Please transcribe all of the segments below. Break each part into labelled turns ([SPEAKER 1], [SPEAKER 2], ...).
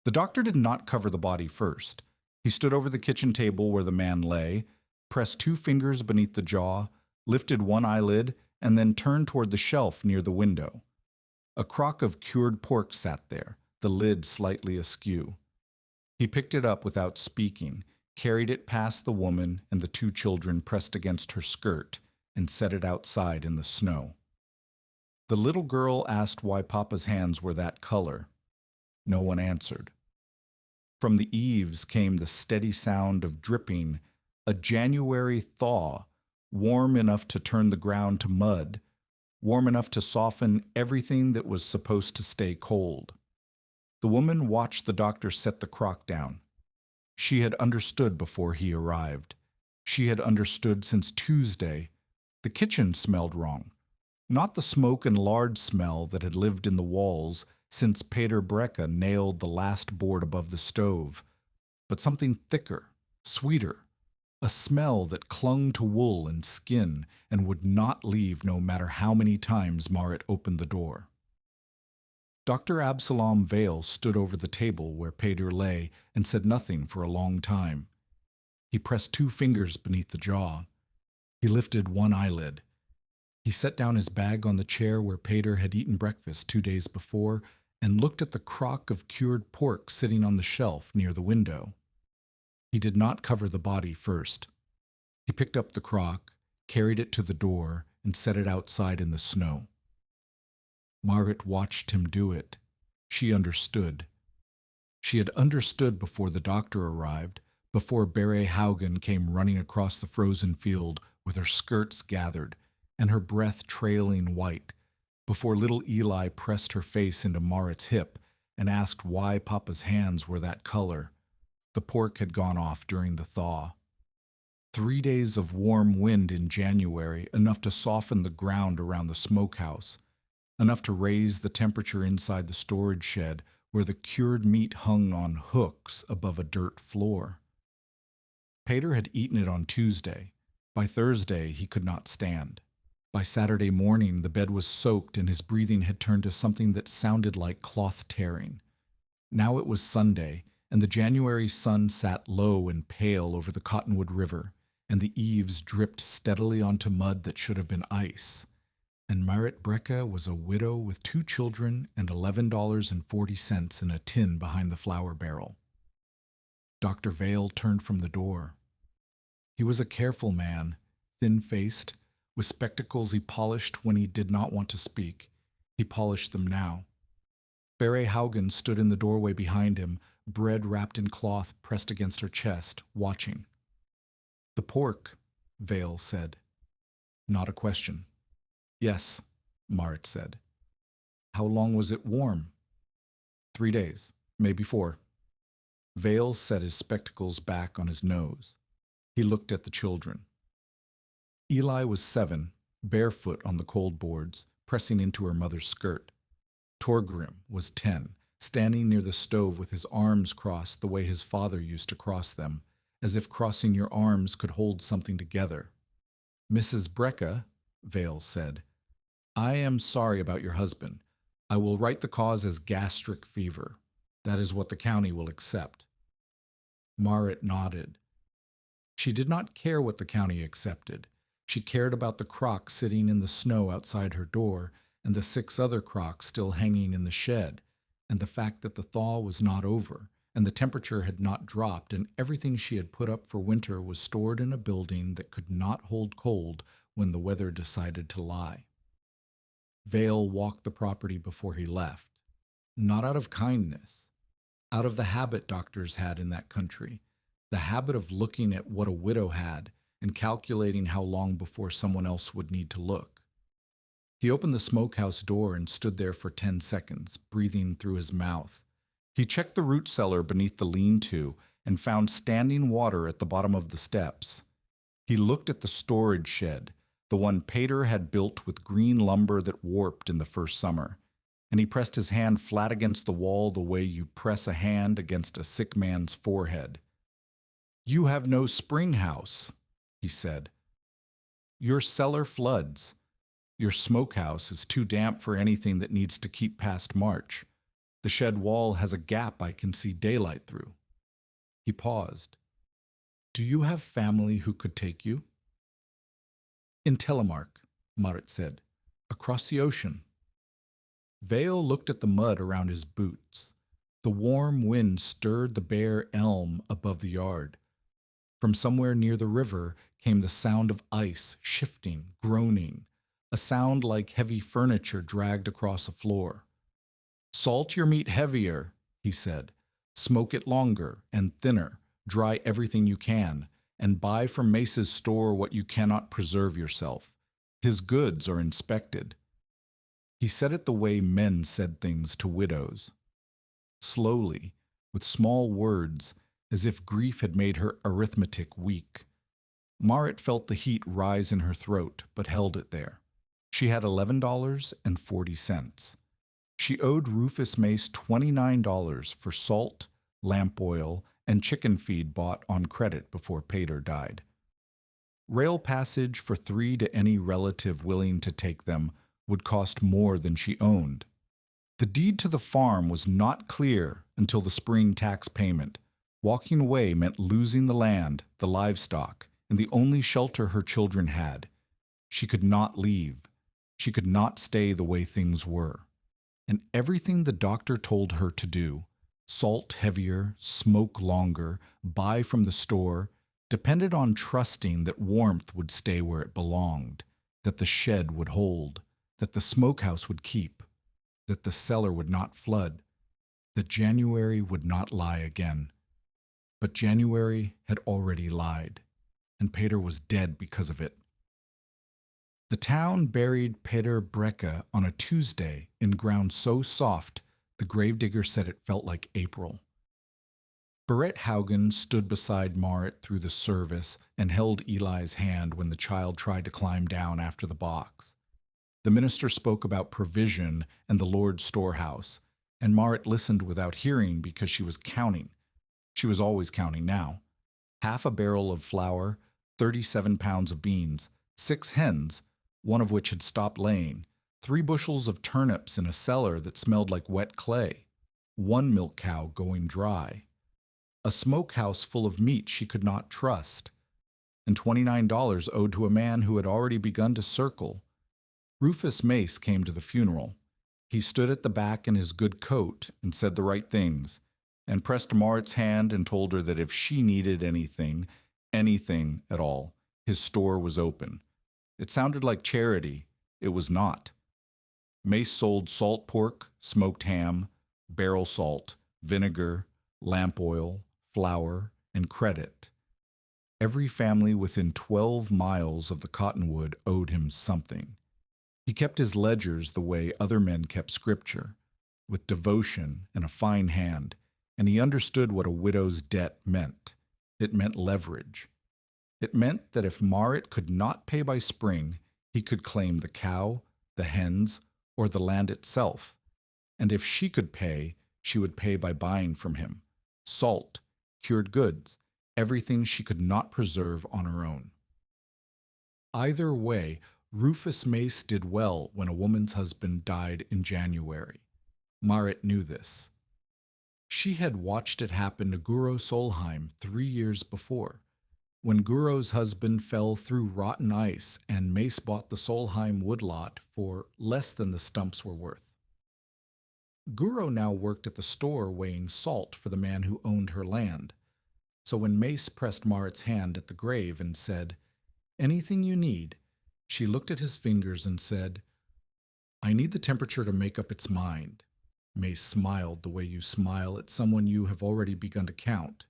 [SPEAKER 1] The doctor did not cover the body first. He stood over the kitchen table where the man lay, pressed two fingers beneath the jaw, lifted one eyelid, and then turned toward the shelf near the window. A crock of cured pork sat there, the lid slightly askew. He picked it up without speaking, carried it past the woman and the two children pressed against her skirt, and set it outside in the snow. The little girl asked why Papa's hands were that color. No one answered. From the eaves came the steady sound of dripping, a January thaw, warm enough to turn the ground to mud, warm enough to soften everything that was supposed to stay cold. The woman watched the doctor set the crock down. She had understood before he arrived. She had understood since Tuesday. The kitchen smelled wrong. Not the smoke and lard smell that had lived in the walls since Peter Brecke nailed the last board above the stove, but something thicker, sweeter, a smell that clung to wool and skin and would not leave no matter how many times Marit opened the door. Dr. Absalom Vale stood over the table where Peter lay and said nothing for a long time. He pressed two fingers beneath the jaw. He lifted one eyelid. He set down his bag on the chair where Peter had eaten breakfast 2 days before and looked at the crock of cured pork sitting on the shelf near the window. He did not cover the body first. He picked up the crock, carried it to the door, and set it outside in the snow. Marit watched him do it. She understood. She had understood before the doctor arrived, before Barre Haugen came running across the frozen field with her skirts gathered and her breath trailing white, before little Eli pressed her face into Marit's hip and asked why Papa's hands were that color. The pork had gone off during the thaw. 3 days of warm wind in January, enough to soften the ground around the smokehouse, enough to raise the temperature inside the storage shed where the cured meat hung on hooks above a dirt floor. Peter had eaten it on Tuesday. By Thursday, he could not stand. By Saturday morning, the bed was soaked and his breathing had turned to something that sounded like cloth tearing. Now it was Sunday, and the January sun sat low and pale over the Cottonwood River, and the eaves dripped steadily onto mud that should have been ice. And Marit Brecke was a widow with 2 children and $11.40 in a tin behind the flour barrel. Dr. Vale turned from the door. He was a careful man, thin-faced, with spectacles he polished when he did not want to speak. He polished them now. Barre Haugen stood in the doorway behind him, bread wrapped in cloth pressed against her chest, watching. "The pork," Vale said. Not a question. "Yes," Marit said. "How long was it warm?" 3 days, maybe 4. Vale set his spectacles back on his nose. He looked at the children. Eli was 7, barefoot on the cold boards, pressing into her mother's skirt. Torgrim was 10, standing near the stove with his arms crossed the way his father used to cross them, as if crossing your arms could hold something together. "Mrs. Brecke," Vale said, "I am sorry about your husband. I will write the cause as gastric fever. That is what the county will accept." Marit nodded. She did not care what the county accepted. She cared about the crock sitting in the snow outside her door, and the 6 other crocks still hanging in the shed, and the fact that the thaw was not over, and the temperature had not dropped, and everything she had put up for winter was stored in a building that could not hold cold when the weather decided to lie. Vale walked the property before he left, not out of kindness, out of the habit doctors had in that country, the habit of looking at what a widow had and calculating how long before someone else would need to look. He opened the smokehouse door and stood there for 10 seconds, breathing through his mouth. He checked the root cellar beneath the lean-to and found standing water at the bottom of the steps. He looked at the storage shed, the one Peter had built with green lumber that warped in the first summer, and he pressed his hand flat against the wall the way you press a hand against a sick man's forehead. "You have no spring house," he said. "Your cellar floods. Your smokehouse is too damp for anything that needs to keep past March. The shed wall has a gap I can see daylight through." He paused. "Do you have family who could take you?" "In Telemark," Marit said, "across the ocean." Vale looked at the mud around his boots. The warm wind stirred the bare elm above the yard. From somewhere near the river came the sound of ice shifting, groaning, a sound like heavy furniture dragged across a floor. "Salt your meat heavier," he said. "Smoke it longer and thinner, dry everything you can, and buy from Mace's store what you cannot preserve yourself. His goods are inspected." He said it the way men said things to widows. Slowly, with small words, as if grief had made her arithmetic weak. Marit felt the heat rise in her throat, but held it there. She had $11.40. She owed Rufus Mace $29 for salt, lamp oil, and chicken feed bought on credit before Pater died. Rail passage for 3 to any relative willing to take them would cost more than she owned. The deed to the farm was not clear until the spring tax payment. Walking away meant losing the land, the livestock, and the only shelter her children had. She could not leave. She could not stay the way things were. And everything the doctor told her to do, salt heavier, smoke longer, buy from the store, depended on trusting that warmth would stay where it belonged, that the shed would hold, that the smokehouse would keep, that the cellar would not flood, that January would not lie again. But January had already lied, and Pater was dead because of it. The town buried Peter Brecke on a Tuesday in ground so soft the gravedigger said it felt like April. Barrett Haugen stood beside Marit through the service and held Eli's hand when the child tried to climb down after the box. The minister spoke about provision and the Lord's storehouse, and Marit listened without hearing because she was counting. She was always counting now. 1/2 barrel of flour, 37 pounds of beans, 6 hens, one of which had stopped laying, 3 bushels of turnips in a cellar that smelled like wet clay, 1 milk cow going dry, a smokehouse full of meat she could not trust, and $29 owed to a man who had already begun to circle. Rufus Mace came to the funeral. He stood at the back in his good coat and said the right things, and pressed Marit's hand and told her that if she needed anything at all, his store was open. It sounded like charity. It was not. Mace sold salt pork, smoked ham, barrel salt, vinegar, lamp oil, flour, and credit. Every family within 12 miles of the cottonwood owed him something. He kept his ledgers the way other men kept scripture, with devotion and a fine hand, and he understood what a widow's debt meant. It meant leverage. It meant that if Marit could not pay by spring, he could claim the cow, the hens, or the land itself. And if she could pay, she would pay by buying from him salt, cured goods, everything she could not preserve on her own. Either way, Rufus Mace did well when a woman's husband died in January. Marit knew this. She had watched it happen to Guro Solheim 3 years before, when Guro's husband fell through rotten ice and Mace bought the Solheim woodlot for less than the stumps were worth. Guro now worked at the store weighing salt for the man who owned her land. So when Mace pressed Marit's hand at the grave and said, "Anything you need," she looked at his fingers and said, "I need the temperature to make up its mind." Mace smiled the way you smile at someone you have already begun to count.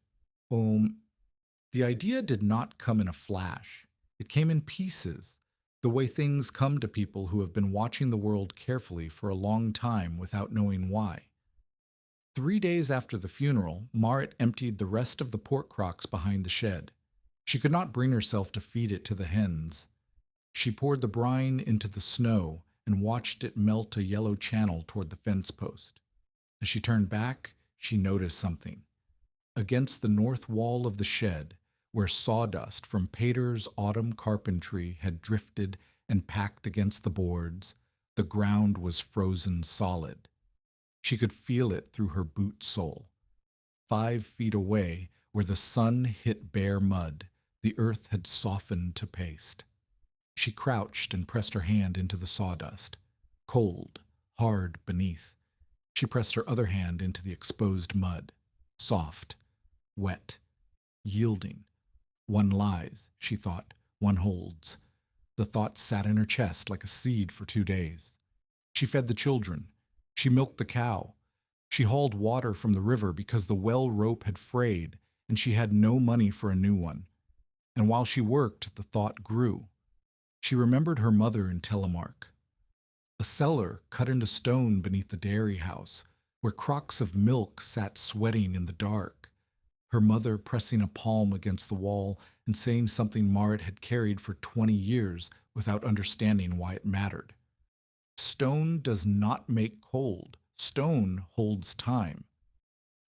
[SPEAKER 1] The idea did not come in a flash. It came in pieces, the way things come to people who have been watching the world carefully for a long time without knowing why. 3 days after the funeral, Marit emptied the rest of the pork crocks behind the shed. She could not bring herself to feed it to the hens. She poured the brine into the snow and watched it melt a yellow channel toward the fence post. As she turned back, she noticed something. Against the north wall of the shed, where sawdust from Pater's autumn carpentry had drifted and packed against the boards, the ground was frozen solid. She could feel it through her boot sole. 5 feet away, where the sun hit bare mud, the earth had softened to paste. She crouched and pressed her hand into the sawdust. Cold, hard beneath. She pressed her other hand into the exposed mud. Soft, wet, yielding. One lies, she thought, one holds. The thought sat in her chest like a seed for 2 days. She fed the children. She milked the cow. She hauled water from the river because the well rope had frayed and she had no money for a new one. And while she worked, the thought grew. She remembered her mother in Telemark. A cellar cut into stone beneath the dairy house, where crocks of milk sat sweating in the dark. Her mother pressing a palm against the wall and saying something Marit had carried for 20 years without understanding why it mattered. Stone does not make cold. Stone holds time.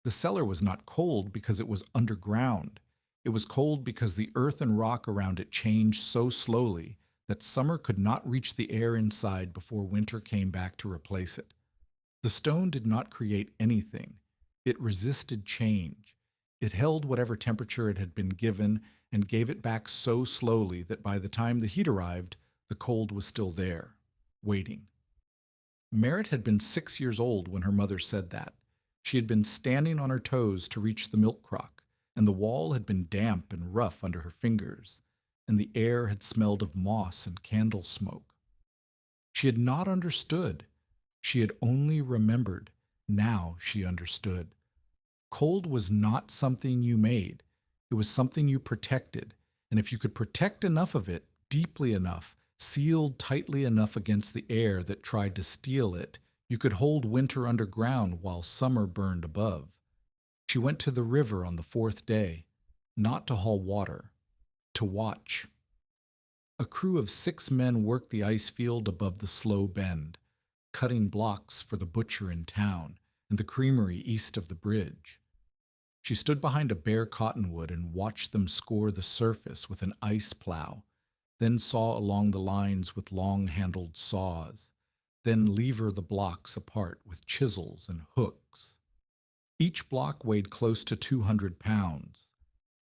[SPEAKER 1] The cellar was not cold because it was underground. It was cold because the earth and rock around it changed so slowly that summer could not reach the air inside before winter came back to replace it. The stone did not create anything. It resisted change. It held whatever temperature it had been given and gave it back so slowly that by the time the heat arrived, the cold was still there, waiting. Marit had been 6 years old when her mother said that. She had been standing on her toes to reach the milk crock, and the wall had been damp and rough under her fingers, and the air had smelled of moss and candle smoke. She had not understood. She had only remembered. Now she understood. Cold was not something you made. It was something you protected, and if you could protect enough of it, deeply enough, sealed tightly enough against the air that tried to steal it, you could hold winter underground while summer burned above. She went to the river on the 4th day, not to haul water, to watch. A crew of 6 men worked the ice field above the slow bend, cutting blocks for the butcher in town and the creamery east of the bridge. She stood behind a bare cottonwood and watched them score the surface with an ice plow, then saw along the lines with long-handled saws, then lever the blocks apart with chisels and hooks. Each block weighed close to 200 pounds.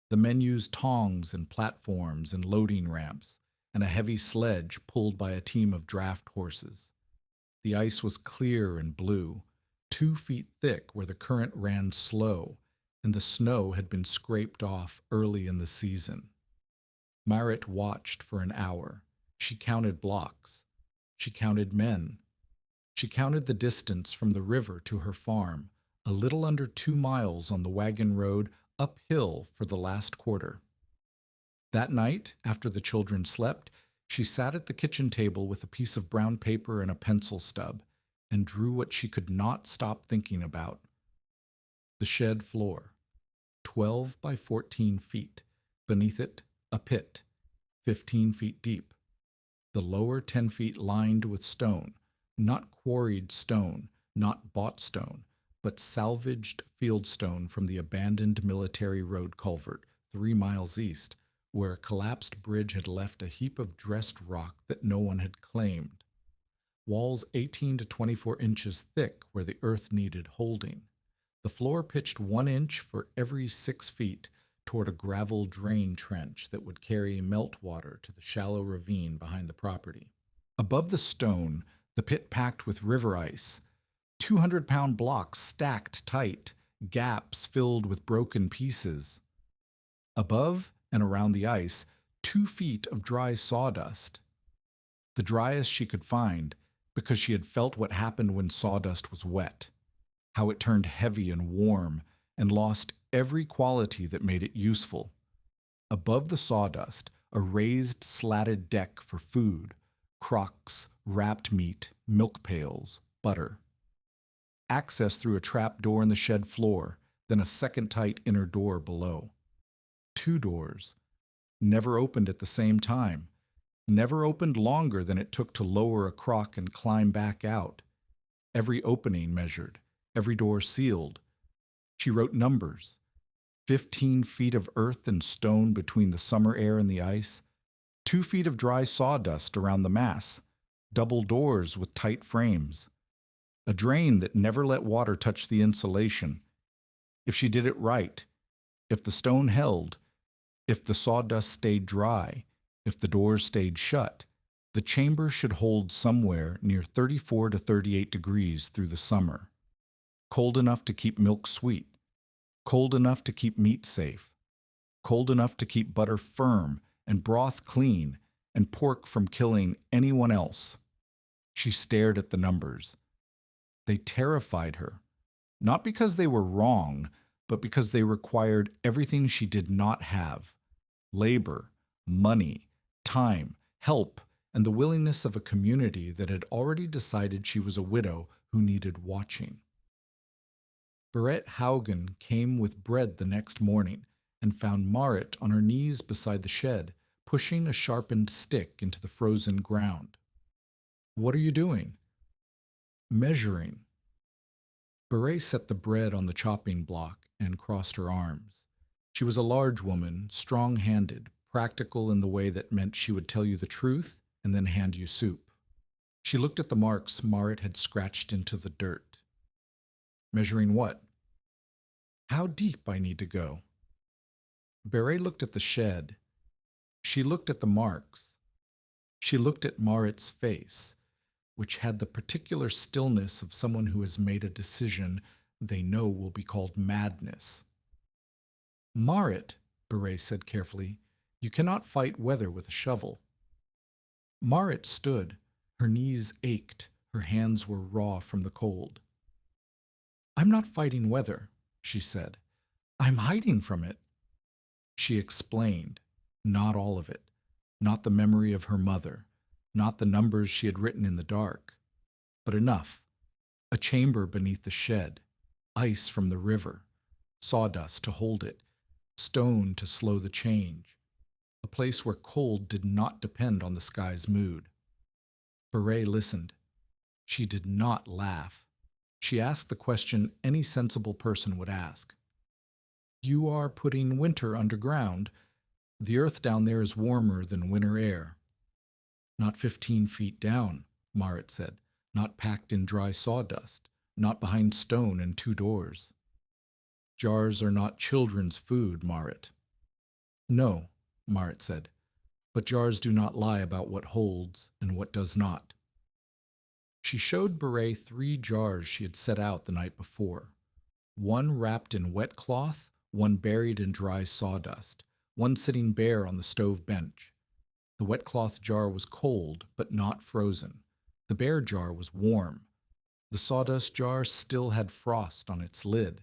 [SPEAKER 1] The men used tongs and platforms and loading ramps, and a heavy sledge pulled by a team of draft horses. The ice was clear and blue, 2 feet thick where the current ran slow, and the snow had been scraped off early in the season. Marit watched for an hour. She counted blocks. She counted men. She counted the distance from the river to her farm, a little under 2 miles on the wagon road uphill for the last quarter. That night, after the children slept, she sat at the kitchen table with a piece of brown paper and a pencil stub, and drew what she could not stop thinking about. The shed floor, 12 by 14 feet, beneath it a pit, 15 feet deep. The lower 10 feet lined with stone, not quarried stone, not bought stone, but salvaged fieldstone from the abandoned military road culvert 3 miles east, where a collapsed bridge had left a heap of dressed rock that no one had claimed. Walls 18 to 24 inches thick where the earth needed holding. The floor pitched 1 inch for every 6 feet toward a gravel drain trench that would carry meltwater to the shallow ravine behind the property. Above the stone, the pit packed with river ice, 200-pound blocks stacked tight, gaps filled with broken pieces. Above and around the ice, 2 feet of dry sawdust. The driest she could find, because she had felt what happened when sawdust was wet, how it turned heavy and warm and lost every quality that made it useful. Above the sawdust, a raised slatted deck for food, crocks, wrapped meat, milk pails, butter. Access through a trap door in the shed floor, then a second tight inner door below. 2 doors, never opened at the same time, never opened longer than it took to lower a crock and climb back out. Every opening measured, every door sealed. She wrote numbers. 15 feet of earth and stone between the summer air and the ice, 2 feet of dry sawdust around the mass, double doors with tight frames. a drain that never let water touch the insulation. If she did it right, if the stone held, if the sawdust stayed dry, if the doors stayed shut, the chamber should hold somewhere near 34 to 38 degrees through the summer. Cold enough to keep milk sweet, cold enough to keep meat safe, cold enough to keep butter firm and broth clean and pork from killing anyone else. She stared at the numbers. They terrified her, not because they were wrong, but because they required everything she did not have: labor, money, time, help, and the willingness of a community that had already decided she was a widow who needed watching. Barrett Haugen came with bread the next morning and found Marit on her knees beside the shed, pushing a sharpened stick into the frozen ground. "What are you doing?" "Measuring." Barrett set the bread on the chopping block and crossed her arms. She was a large woman, strong-handed, practical in the way that meant she would tell you the truth and then hand you soup. She looked at the marks Marit had scratched into the dirt. "Measuring what?" "How deep I need to go." Barrett looked at the shed. She looked at the marks. She looked at Marit's face, which had the particular stillness of someone who has made a decision they know will be called madness. "Marit," Barrett said carefully, "you cannot fight weather with a shovel." Marit stood. Her knees ached. Her hands were raw from the cold. "I'm not fighting weather," she said. "I'm hiding from it." She explained, not all of it, not the memory of her mother, not the numbers she had written in the dark, but enough. A chamber beneath the shed, ice from the river, sawdust to hold it, stone to slow the change, a place where cold did not depend on the sky's mood. Barrett listened. She did not laugh. She asked the question any sensible person would ask. "You are putting winter underground. The earth down there is warmer than winter air." "Not 15 feet down," Marit said, "not packed in dry sawdust, not behind stone and 2 doors." "Jars are not children's food, Marit." "No," Marit said, "but jars do not lie about what holds and what does not." She showed Barrett 3 jars she had set out the night before. One wrapped in wet cloth, one buried in dry sawdust, one sitting bare on the stove bench. The wet cloth jar was cold, but not frozen. The bare jar was warm. The sawdust jar still had frost on its lid.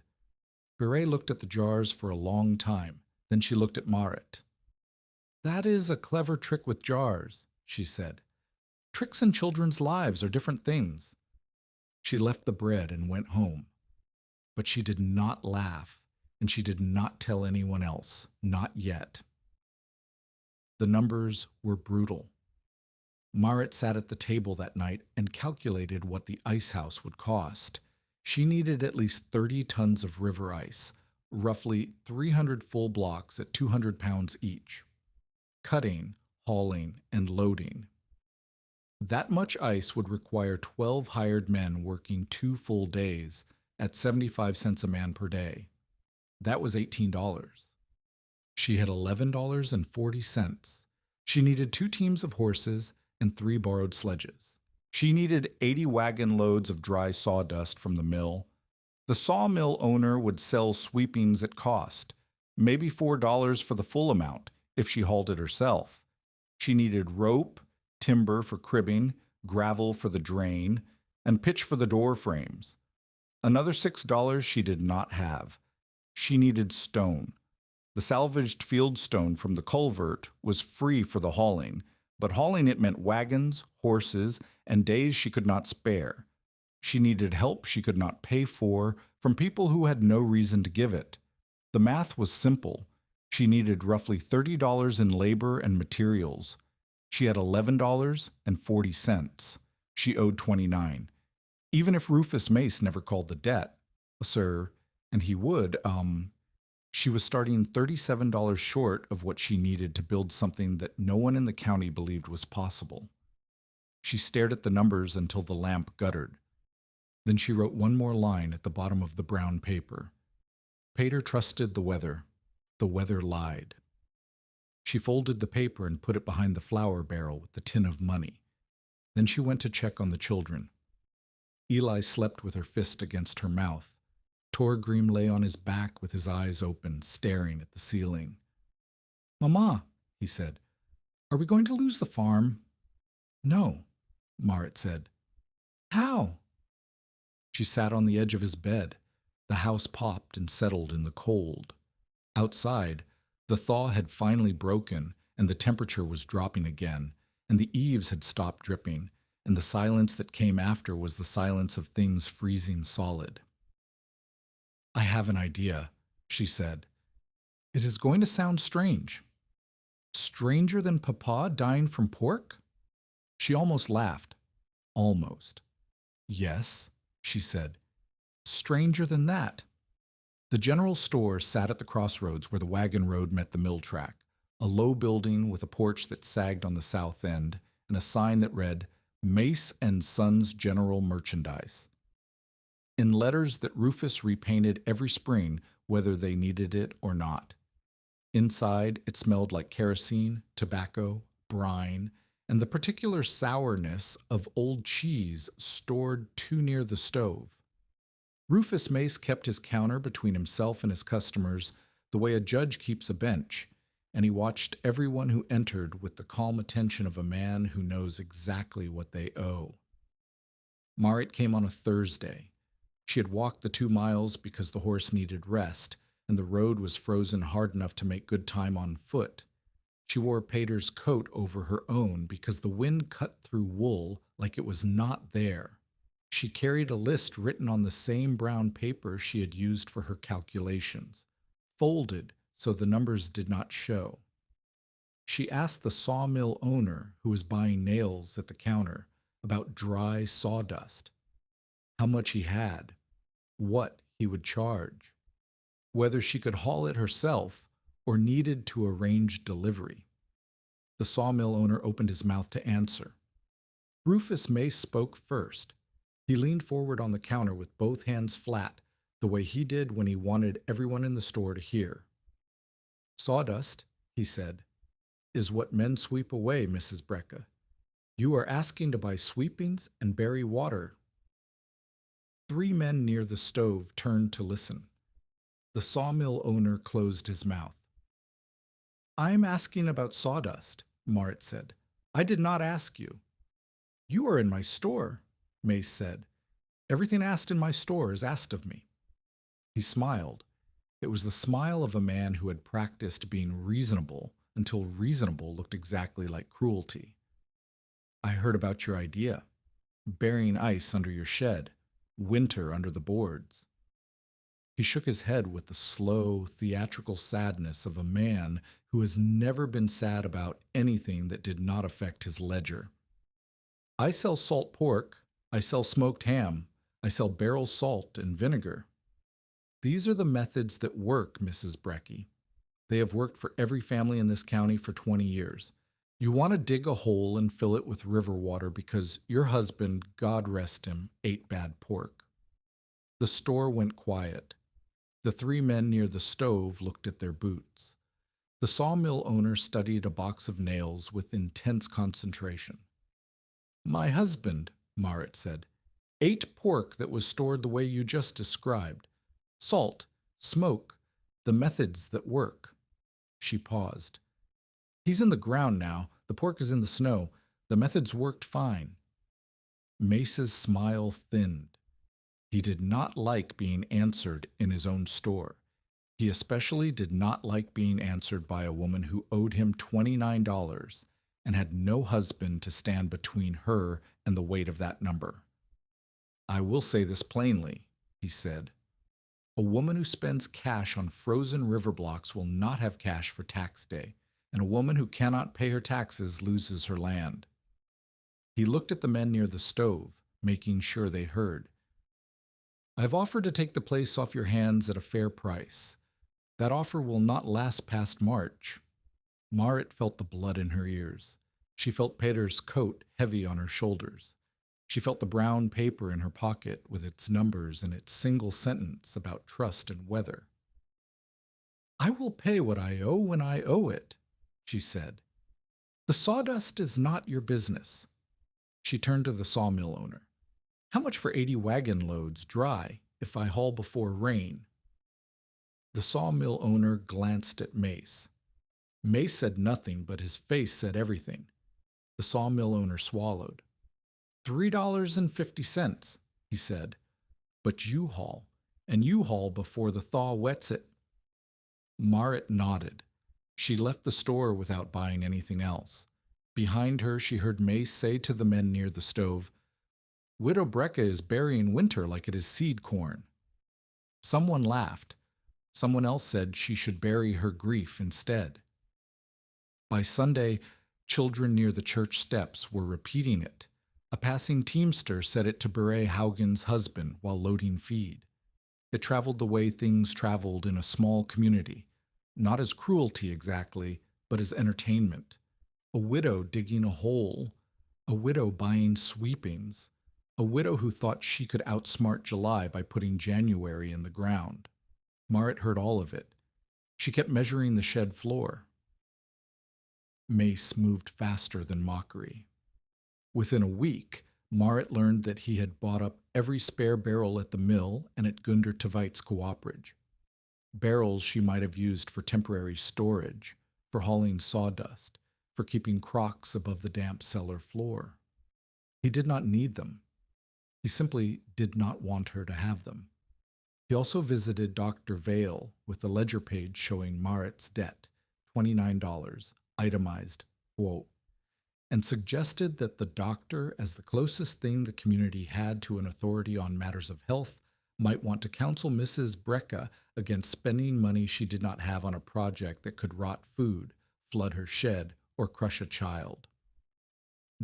[SPEAKER 1] Barrett looked at the jars for a long time. Then she looked at Marit. "That is a clever trick with jars," she said. "Tricks in children's lives are different things." She left the bread and went home. But she did not laugh, and she did not tell anyone else, not yet. The numbers were brutal. Marit sat at the table that night and calculated what the ice house would cost. She needed at least 30 tons of river ice, roughly 300 full blocks at 200 pounds each. Cutting, hauling, and loading. That much ice would require 12 hired men working 2 full days at 75 cents a man per day. That was $18. She had $11.40. She needed 2 teams of horses and 3 borrowed sledges. She needed 80 wagon loads of dry sawdust from the mill. The sawmill owner would sell sweepings at cost, maybe $4 for the full amount if she hauled it herself. She needed rope, timber for cribbing, gravel for the drain, and pitch for the door frames. Another $6 she did not have. She needed stone. The salvaged field stone from the culvert was free for the hauling, but hauling it meant wagons, horses, and days she could not spare. She needed help she could not pay for from people who had no reason to give it. The math was simple. She needed roughly $30 in labor and materials. She had $11.40. She owed $29. Even if Rufus Mace never called the debt, sir, and he would, she was starting $37 short of what she needed to build something that no one in the county believed was possible. She stared at the numbers until the lamp guttered. Then she wrote one more line at the bottom of the brown paper. Pater trusted the weather. The weather lied. She folded the paper and put it behind the flour barrel with the tin of money. Then she went to check on the children. Eli slept with her fist against her mouth. Torgrim lay on his back with his eyes open, staring at the ceiling. "Mama," he said, "are we going to lose the farm?" "No," Marit said. "How?" She sat on the edge of his bed. The house popped and settled in the cold. Outside, the thaw had finally broken, and the temperature was dropping again, and the eaves had stopped dripping, and the silence that came after was the silence of things freezing solid. "I have an idea," she said. "It is going to sound strange." "Stranger than Papa dying from pork?" She almost laughed. Almost. "Yes," she said. "Stranger than that." The general store sat at the crossroads where the wagon road met the mill track, a low building with a porch that sagged on the south end, and a sign that read, "Mace and Sons General Merchandise," in letters that Rufus repainted every spring, whether they needed it or not. Inside, it smelled like kerosene, tobacco, brine, and the particular sourness of old cheese stored too near the stove. Rufus Mace kept his counter between himself and his customers the way a judge keeps a bench, and he watched everyone who entered with the calm attention of a man who knows exactly what they owe. Marit came on a Thursday. She had walked the 2 miles because the horse needed rest, and the road was frozen hard enough to make good time on foot. She wore Pater's coat over her own because the wind cut through wool like it was not there. She carried a list written on the same brown paper she had used for her calculations, folded so the numbers did not show. She asked the sawmill owner, who was buying nails at the counter, about dry sawdust, how much he had, what he would charge, whether she could haul it herself or needed to arrange delivery. The sawmill owner opened his mouth to answer. Rufus Mace spoke first. He leaned forward on the counter with both hands flat, the way he did when he wanted everyone in the store to hear. "Sawdust," he said, "is what men sweep away, Mrs. Brecka. You are asking to buy sweepings and bury water." 3 men near the stove turned to listen. The sawmill owner closed his mouth. "I'm asking about sawdust," Marit said. "I did not ask you." "You are in my store," Mace said. "Everything asked in my store is asked of me." He smiled. It was the smile of a man who had practiced being reasonable until reasonable looked exactly like cruelty. "I heard about your idea. Burying ice under your shed, winter under the boards." He shook his head with the slow, theatrical sadness of a man who has never been sad about anything that did not affect his ledger. "I sell salt pork. I sell smoked ham. I sell barrel salt and vinegar. These are the methods that work, Mrs. Brecky. They have worked for every family in this county for 20 years. You want to dig a hole and fill it with river water because your husband, God rest him, ate bad pork." The store went quiet. The 3 men near the stove looked at their boots. The sawmill owner studied a box of nails with intense concentration. "My husband," Marit said, "ate pork that was stored the way you just described. Salt, smoke, the methods that work." She paused. "He's in the ground now. The pork is in the snow. The methods worked fine." Mace's smile thinned. He did not like being answered in his own store. He especially did not like being answered by a woman who owed him $29 and had no husband to stand between her and the weight of that number. "I will say this plainly," he said. "A woman who spends cash on frozen river blocks will not have cash for tax day, and a woman who cannot pay her taxes loses her land." He looked at the men near the stove, making sure they heard. "I've offered to take the place off your hands at a fair price. That offer will not last past March." Marit felt the blood in her ears. She felt Peter's coat heavy on her shoulders. She felt the brown paper in her pocket with its numbers and its single sentence about trust and weather. "I will pay what I owe when I owe it," she said. "The sawdust is not your business." She turned to the sawmill owner. "How much for 80 wagon loads dry if I haul before rain?" The sawmill owner glanced at Mace. Mace said nothing, but his face said everything. The sawmill owner swallowed. $3.50, he said. "But you haul, and you haul before the thaw wets it." Marit nodded. She left the store without buying anything else. Behind her, she heard Mace say to the men near the stove, "Widow Brecka is burying winter like it is seed corn." Someone laughed. Someone else said she should bury her grief instead. By Sunday, children near the church steps were repeating it. A passing teamster said it to Beret Haugen's husband while loading feed. It traveled the way things traveled in a small community, not as cruelty exactly, but as entertainment. A widow digging a hole, a widow buying sweepings, a widow who thought she could outsmart July by putting January in the ground. Marit heard all of it. She kept measuring the shed floor. Mace moved faster than mockery. Within a week, Marit learned that he had bought up every spare barrel at the mill and at Gunder Tvite's cooperage. Barrels she might have used for temporary storage, for hauling sawdust, for keeping crocks above the damp cellar floor. He did not need them. He simply did not want her to have them. He also visited Dr. Vale with the ledger page showing Marit's debt, $29, itemized, quote, and suggested that the doctor, as the closest thing the community had to an authority on matters of health, might want to counsel Mrs. Brecka against spending money she did not have on a project that could rot food, flood her shed, or crush a child.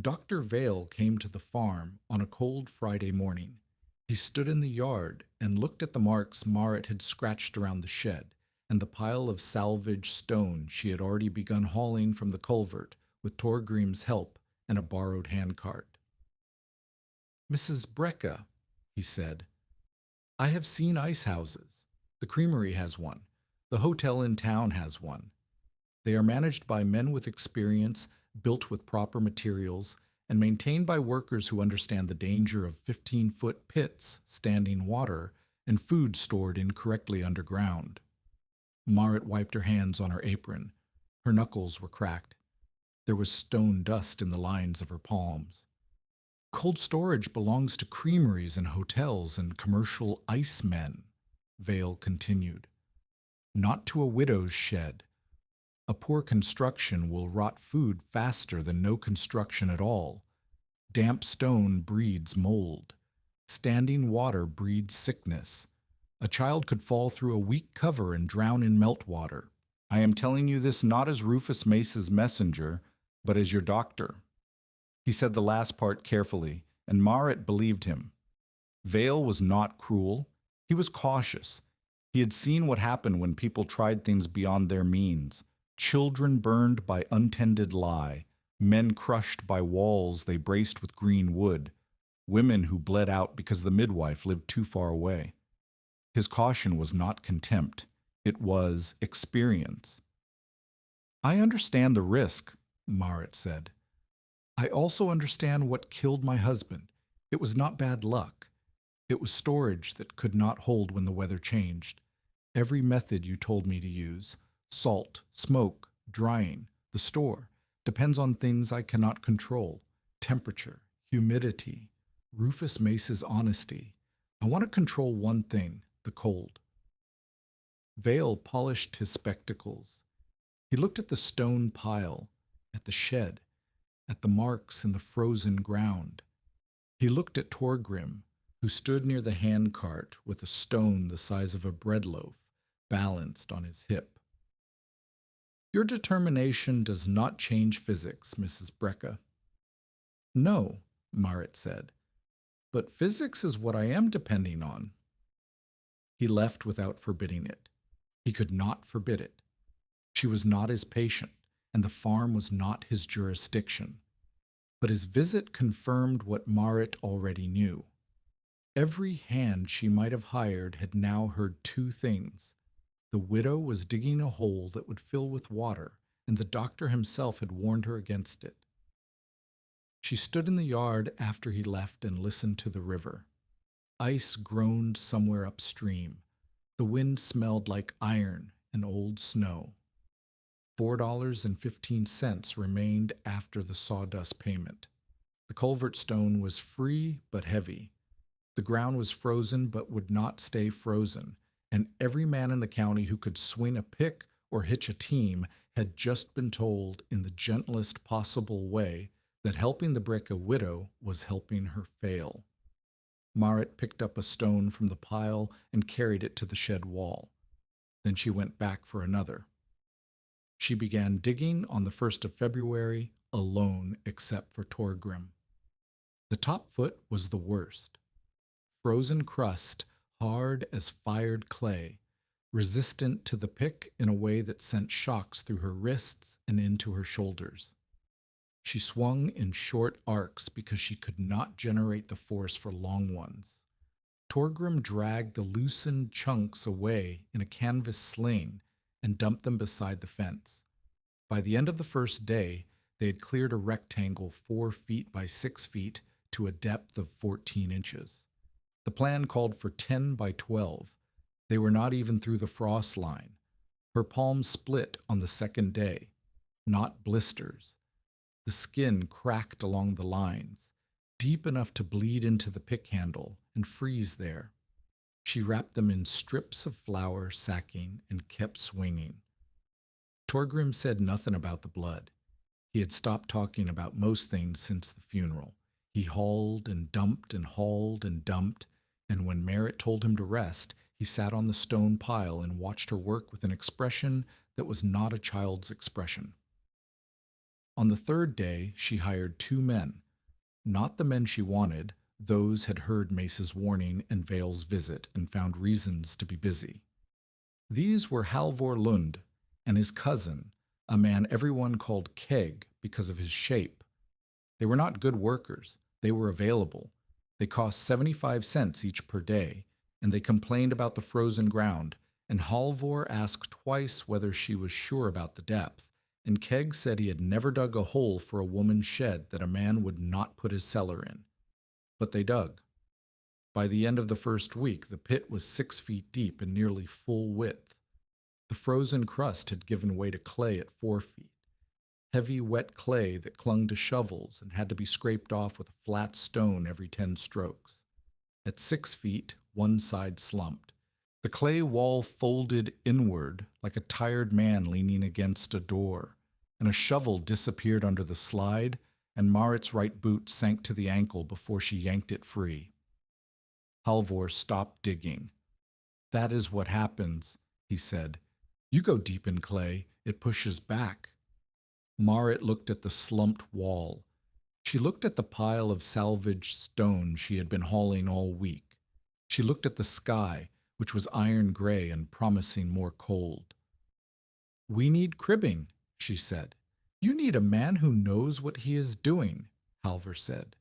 [SPEAKER 1] Dr. Vale came to the farm on a cold Friday morning. He stood in the yard and looked at the marks Marit had scratched around the shed and the pile of salvaged stone she had already begun hauling from the culvert with Torgrim's help and a borrowed handcart. "Mrs. Brecka," he said, "I have seen ice houses. The creamery has one. The hotel in town has one. They are managed by men with experience, built with proper materials, and maintained by workers who understand the danger of 15-foot pits, standing water, and food stored incorrectly underground." Marit wiped her hands on her apron. Her knuckles were cracked. There was stone dust in the lines of her palms. "Cold storage belongs to creameries and hotels and commercial ice men," Vale continued. "Not to a widow's shed. A poor construction will rot food faster than no construction at all. Damp stone breeds mold. Standing water breeds sickness. A child could fall through a weak cover and drown in meltwater. I am telling you this not as Rufus Mace's messenger, but as your doctor." He said the last part carefully, and Marit believed him. Vale was not cruel. He was cautious. He had seen what happened when people tried things beyond their means. Children burned by untended lie, men crushed by walls they braced with green wood, women who bled out because the midwife lived too far away. His caution was not contempt. It was experience. "I understand the risk," Marit said. "I also understand what killed my husband. It was not bad luck. It was storage that could not hold when the weather changed. Every method you told me to use, salt, smoke, drying, the store, depends on things I cannot control. Temperature, humidity, Rufus Mace's honesty. I want to control one thing, the cold." Vale polished his spectacles. He looked at the stone pile, at the shed, at the marks in the frozen ground. He looked at Torgrim, who stood near the handcart with a stone the size of a bread loaf balanced on his hip. "Your determination does not change physics, Mrs. Brecka." "No," Marit said, "but physics is what I am depending on." He left without forbidding it. He could not forbid it. She was not his patient, and the farm was not his jurisdiction. But his visit confirmed what Marit already knew. Every hand she might have hired had now heard two things. The widow was digging a hole that would fill with water, and the doctor himself had warned her against it. She stood in the yard after he left and listened to the river. Ice groaned somewhere upstream. The wind smelled like iron and old snow. $4.15 remained after the sawdust payment. The culvert stone was free but heavy. The ground was frozen but would not stay frozen, and every man in the county who could swing a pick or hitch a team had just been told in the gentlest possible way that helping the brick a widow was helping her fail. Marit picked up a stone from the pile and carried it to the shed wall. Then she went back for another. She began digging on the 1st of February, alone except for Torgrim. The top foot was the worst. Frozen crust, hard as fired clay, resistant to the pick in a way that sent shocks through her wrists and into her shoulders. She swung in short arcs because she could not generate the force for long ones. Torgrim dragged the loosened chunks away in a canvas sling and dumped them beside the fence. By the end of the first day, they had cleared a rectangle 4 feet by 6 feet to a depth of 14 inches. The plan called for 10 by 12. They were not even through the frost line. Her palms split on the second day, not blisters. The skin cracked along the lines, deep enough to bleed into the pick handle and freeze there. She wrapped them in strips of flour sacking and kept swinging. Torgrim said nothing about the blood. He had stopped talking about most things since the funeral. He hauled and dumped and hauled and dumped, and when Marit told him to rest, he sat on the stone pile and watched her work with an expression that was not a child's expression. On the third day, she hired 2 men. Not the men she wanted, those had heard Mace's warning and Vale's visit and found reasons to be busy. These were Halvor Lund and his cousin, a man everyone called Keg because of his shape. They were not good workers. They were available. They cost 75 cents each per day, and they complained about the frozen ground, and Halvor asked twice whether she was sure about the depth, and Keg said he had never dug a hole for a woman's shed that a man would not put his cellar in. But they dug. By the end of the first week, the pit was 6 feet deep and nearly full width. The frozen crust had given way to clay at 4 feet. Heavy, wet clay that clung to shovels and had to be scraped off with a flat stone every 10 strokes. At 6 feet, one side slumped. The clay wall folded inward like a tired man leaning against a door, and a shovel disappeared under the slide, and Marit's right boot sank to the ankle before she yanked it free. Halvor stopped digging. "That is what happens," he said. "You go deep in clay, it pushes back." Marit looked at the slumped wall. She looked at the pile of salvaged stone she had been hauling all week. She looked at the sky, which was iron gray and promising more cold. "We need cribbing," she said. "You need a man who knows what he is doing," Halvor said.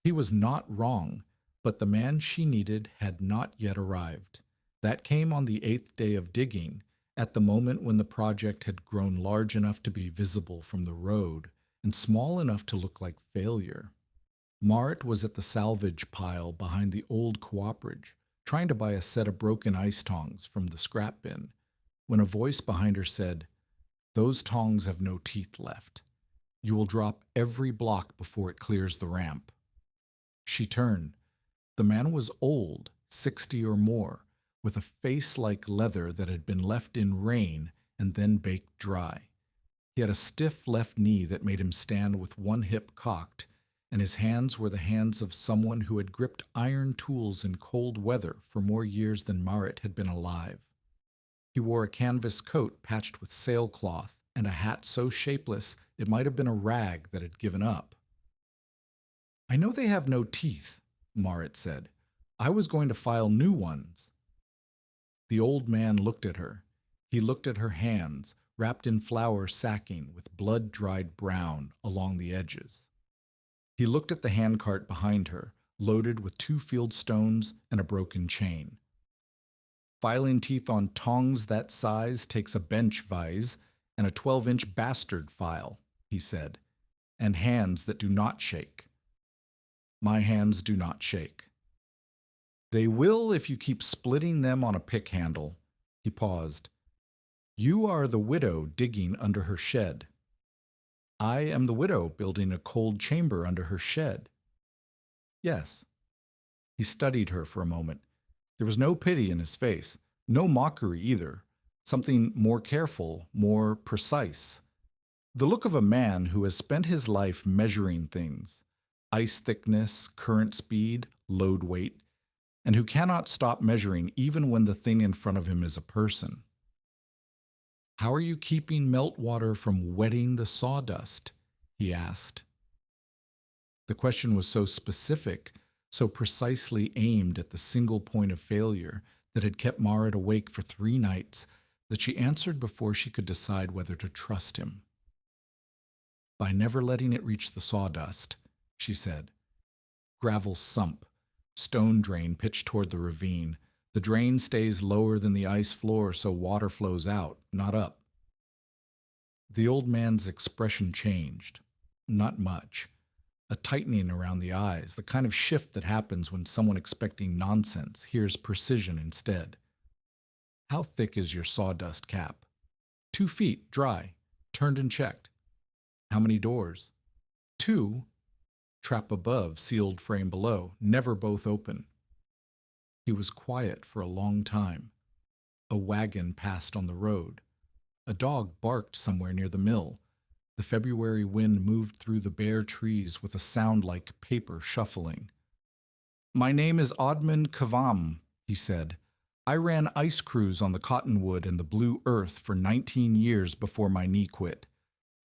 [SPEAKER 1] He was not wrong, but the man she needed had not yet arrived. That came on the 8th day of digging, at the moment when the project had grown large enough to be visible from the road and small enough to look like failure. Marit was at the salvage pile behind the old cooperage, trying to buy a set of broken ice tongs from the scrap bin, when a voice behind her said, "Those tongs have no teeth left. You will drop every block before it clears the ramp." She turned. The man was old, 60 or more, with a face like leather that had been left in rain and then baked dry. He had a stiff left knee that made him stand with one hip cocked, and his hands were the hands of someone who had gripped iron tools in cold weather for more years than Marit had been alive. He wore a canvas coat patched with sailcloth and a hat so shapeless it might have been a rag that had given up. "I know they have no teeth," Marit said. "I was going to file new ones." The old man looked at her. He looked at her hands, wrapped in flour sacking with blood-dried brown along the edges. He looked at the handcart behind her, loaded with 2 field stones and a broken chain. Filing teeth on tongs that size takes a bench vise and a 12-inch bastard file, he said, and hands that do not shake. My hands do not shake. They will if you keep splitting them on a pick handle. He paused. You are the widow digging under her shed. I am the widow building a cold chamber under her shed. Yes. He studied her for a moment. There was no pity in his face, no mockery either, something more careful, more precise. The look of a man who has spent his life measuring things, ice thickness, current speed, load weight, and who cannot stop measuring even when the thing in front of him is a person. How are you keeping meltwater from wetting the sawdust? He asked. The question was so specific, so precisely aimed at the single point of failure that had kept Marit awake for 3 nights that she answered before she could decide whether to trust him. By never letting it reach the sawdust, she said. Gravel sump, stone drain pitched toward the ravine. The drain stays lower than the ice floor so water flows out, not up. The old man's expression changed. Not much. A tightening around the eyes, the kind of shift that happens when someone expecting nonsense hears precision instead. How thick is your sawdust cap? 2 feet, dry, turned and checked. How many doors? 2. Trap above, sealed frame below, never both open. He was quiet for a long time. A wagon passed on the road. A dog barked somewhere near the mill. The February wind moved through the bare trees with a sound like paper shuffling. My name is Odmund Kavam, he said. I ran ice crews on the Cottonwood and the Blue Earth for 19 years before my knee quit.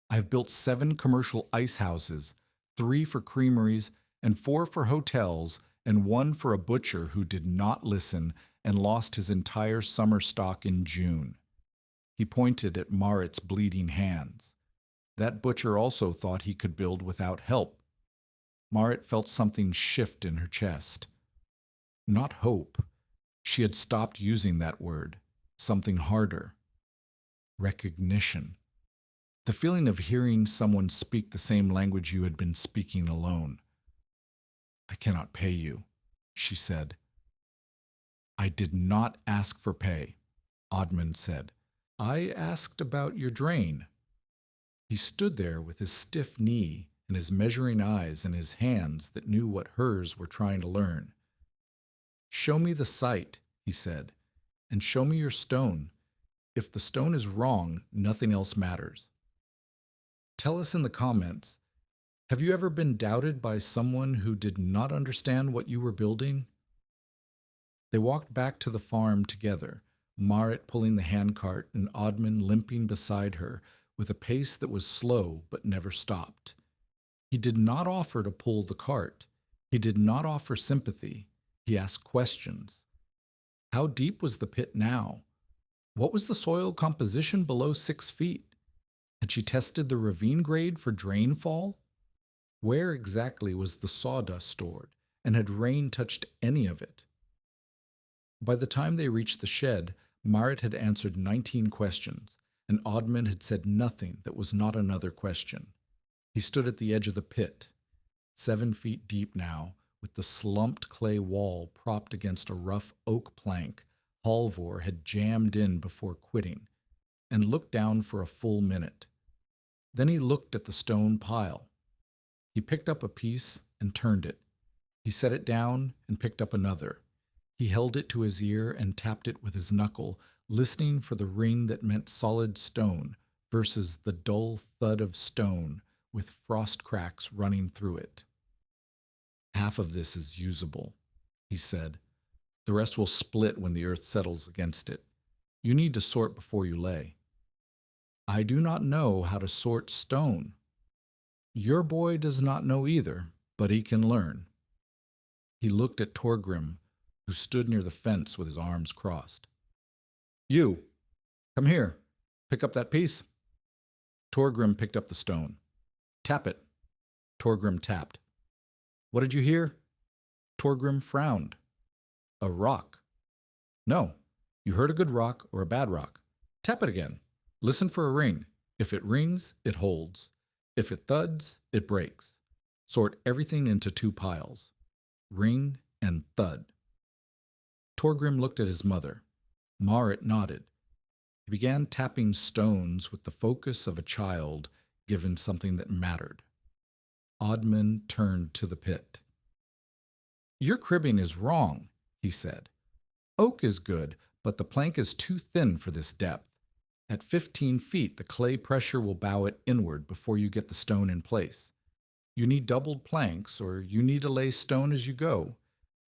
[SPEAKER 1] I have built 7 commercial ice houses, 3 for creameries and 4 for hotels, and 1 for a butcher who did not listen and lost his entire summer stock in June. He pointed at Marit's bleeding hands. That butcher also thought he could build without help. Marit felt something shift in her chest. Not hope. She had stopped using that word. Something harder. Recognition. The feeling of hearing someone speak the same language you had been speaking alone. I cannot pay you, she said. I did not ask for pay, Odmund said. I asked about your drain. He stood there with his stiff knee and his measuring eyes and his hands that knew what hers were trying to learn. Show me the site, he said, and show me your stone. If the stone is wrong, nothing else matters. Tell us in the comments, have you ever been doubted by someone who did not understand what you were building? They walked back to the farm together, Marit pulling the handcart and Odmund limping beside her with a pace that was slow but never stopped. He did not offer to pull the cart. He did not offer sympathy. He asked questions. How deep was the pit now? What was the soil composition below 6 feet? Had she tested the ravine grade for drainfall? Where exactly was the sawdust stored, and had rain touched any of it? By the time they reached the shed, Marit had answered 19 questions, and Odmund had said nothing that was not another question. He stood at the edge of the pit, 7 feet deep now, with the slumped clay wall propped against a rough oak plank Halvor had jammed in before quitting, and looked down for a full minute. Then he looked at the stone pile. He picked up a piece and turned it. He set it down and picked up another. He held it to his ear and tapped it with his knuckle, listening for the ring that meant solid stone versus the dull thud of stone with frost cracks running through it. Half of this is usable, he said. The rest will split when the earth settles against it. You need to sort before you lay. I do not know how to sort stone. Your boy does not know either, but he can learn. He looked at Torgrim, who stood near the fence with his arms crossed. You, come here. Pick up that piece. Torgrim picked up the stone. Tap it. Torgrim tapped. What did you hear? Torgrim frowned. A rock. No, you heard a good rock or a bad rock. Tap it again. Listen for a ring. If it rings, it holds. If it thuds, it breaks. Sort everything into 2 piles. Ring and thud. Torgrim looked at his mother. Marit nodded. He began tapping stones with the focus of a child given something that mattered. Oddman turned to the pit. Your cribbing is wrong, he said. Oak is good, but the plank is too thin for this depth. At 15 feet, the clay pressure will bow it inward before you get the stone in place. You need doubled planks, or you need to lay stone as you go.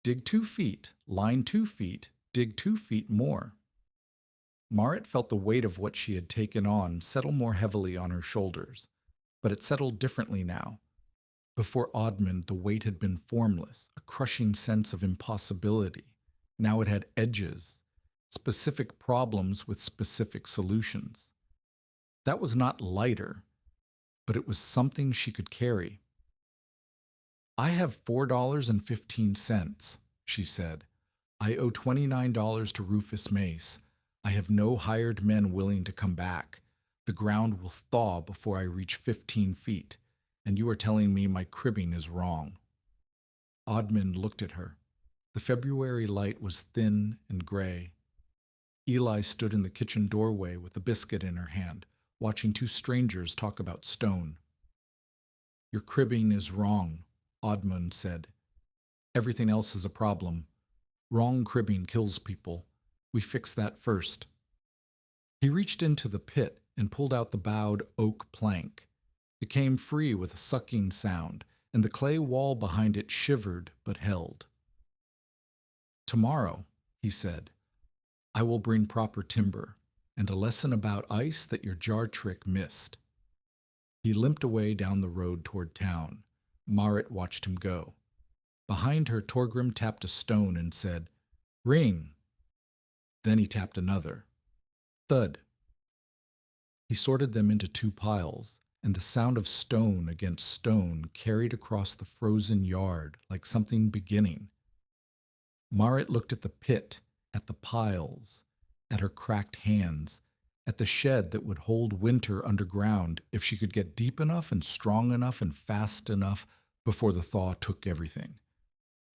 [SPEAKER 1] Dig 2 feet, line 2 feet, dig 2 feet more. Marit felt the weight of what she had taken on settle more heavily on her shoulders, but it settled differently now. Before Oddman, the weight had been formless, a crushing sense of impossibility. Now it had edges, specific problems with specific solutions. That was not lighter, but it was something she could carry. I have $4.15, she said. I owe $29 to Rufus Mace. I have no hired men willing to come back. The ground will thaw before I reach 15 feet, and you are telling me my cribbing is wrong. Oddman looked at her. The February light was thin and gray. Eli stood in the kitchen doorway with a biscuit in her hand, watching 2 strangers talk about stone. Your cribbing is wrong, Oddman said. Everything else is a problem. Wrong cribbing kills people. We fix that first. He reached into the pit and pulled out the bowed oak plank. It came free with a sucking sound, and the clay wall behind it shivered but held. Tomorrow, he said, I will bring proper timber and a lesson about ice that your jar trick missed. He limped away down the road toward town. Marit watched him go. Behind her, Torgrim tapped a stone and said, Ring. Then he tapped another. Thud. He sorted them into 2 piles, and the sound of stone against stone carried across the frozen yard like something beginning. Marit looked at the pit, at the piles, at her cracked hands, at the shed that would hold winter underground if she could get deep enough and strong enough and fast enough before the thaw took everything.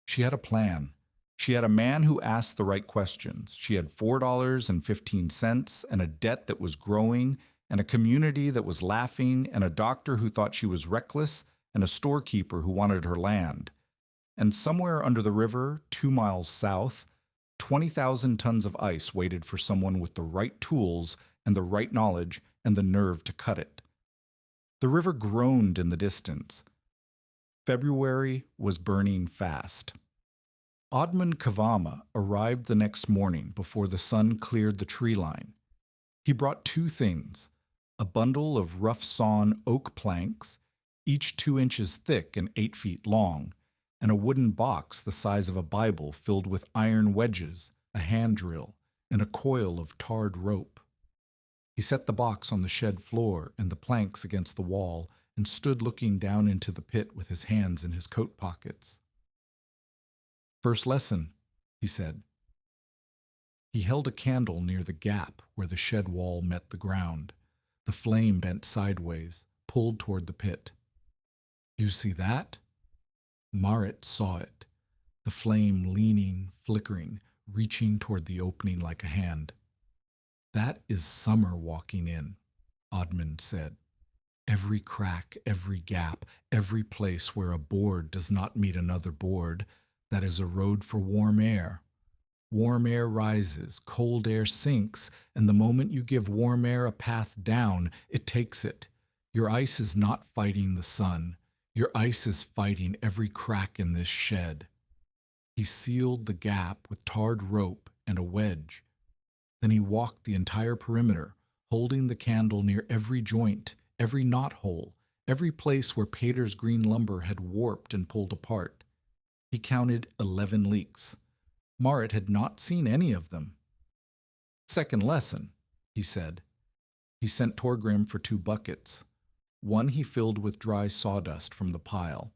[SPEAKER 1] She had a plan. She had a man who asked the right questions. She had $4.15 and a debt that was growing, and a community that was laughing, and a doctor who thought she was reckless, and a storekeeper who wanted her land. And somewhere under the river, 2 miles south, 20,000 tons of ice waited for someone with the right tools and the right knowledge and the nerve to cut it. The river groaned in the distance. February was burning fast. Oddman Kavama arrived the next morning before the sun cleared the tree line. He brought 2 things, a bundle of rough-sawn oak planks, each 2 inches thick and 8 feet long, and a wooden box the size of a Bible filled with iron wedges, a hand drill, and a coil of tarred rope. He set the box on the shed floor and the planks against the wall and stood looking down into the pit with his hands in his coat pockets. First lesson, he said. He held a candle near the gap where the shed wall met the ground. The flame bent sideways, pulled toward the pit. You see that? Marit saw it, the flame leaning, flickering, reaching toward the opening like a hand. That is summer walking in, Oddman said. Every crack, every gap, every place where a board does not meet another board, that is a road for warm air. Warm air rises, cold air sinks, and the moment you give warm air a path down, it takes it. Your ice is not fighting the sun. Your ice is fighting every crack in this shed. He sealed the gap with tarred rope and a wedge. Then he walked the entire perimeter, holding the candle near every joint, every knothole, every place where Pater's green lumber had warped and pulled apart. He counted 11 leaks. Marit had not seen any of them. Second lesson, he said. He sent Torgrim for 2 buckets. One he filled with dry sawdust from the pile.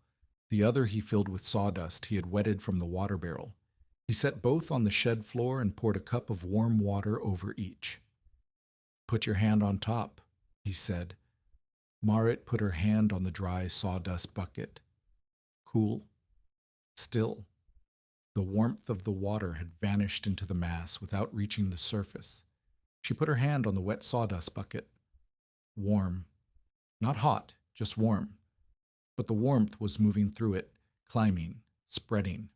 [SPEAKER 1] The other he filled with sawdust he had wetted from the water barrel. He set both on the shed floor and poured a cup of warm water over each. "Put your hand on top," he said. Marit put her hand on the dry sawdust bucket. Cool. Still. The warmth of the water had vanished into the mass without reaching the surface. She put her hand on the wet sawdust bucket. Warm. Not hot, just warm. But the warmth was moving through it, climbing, spreading.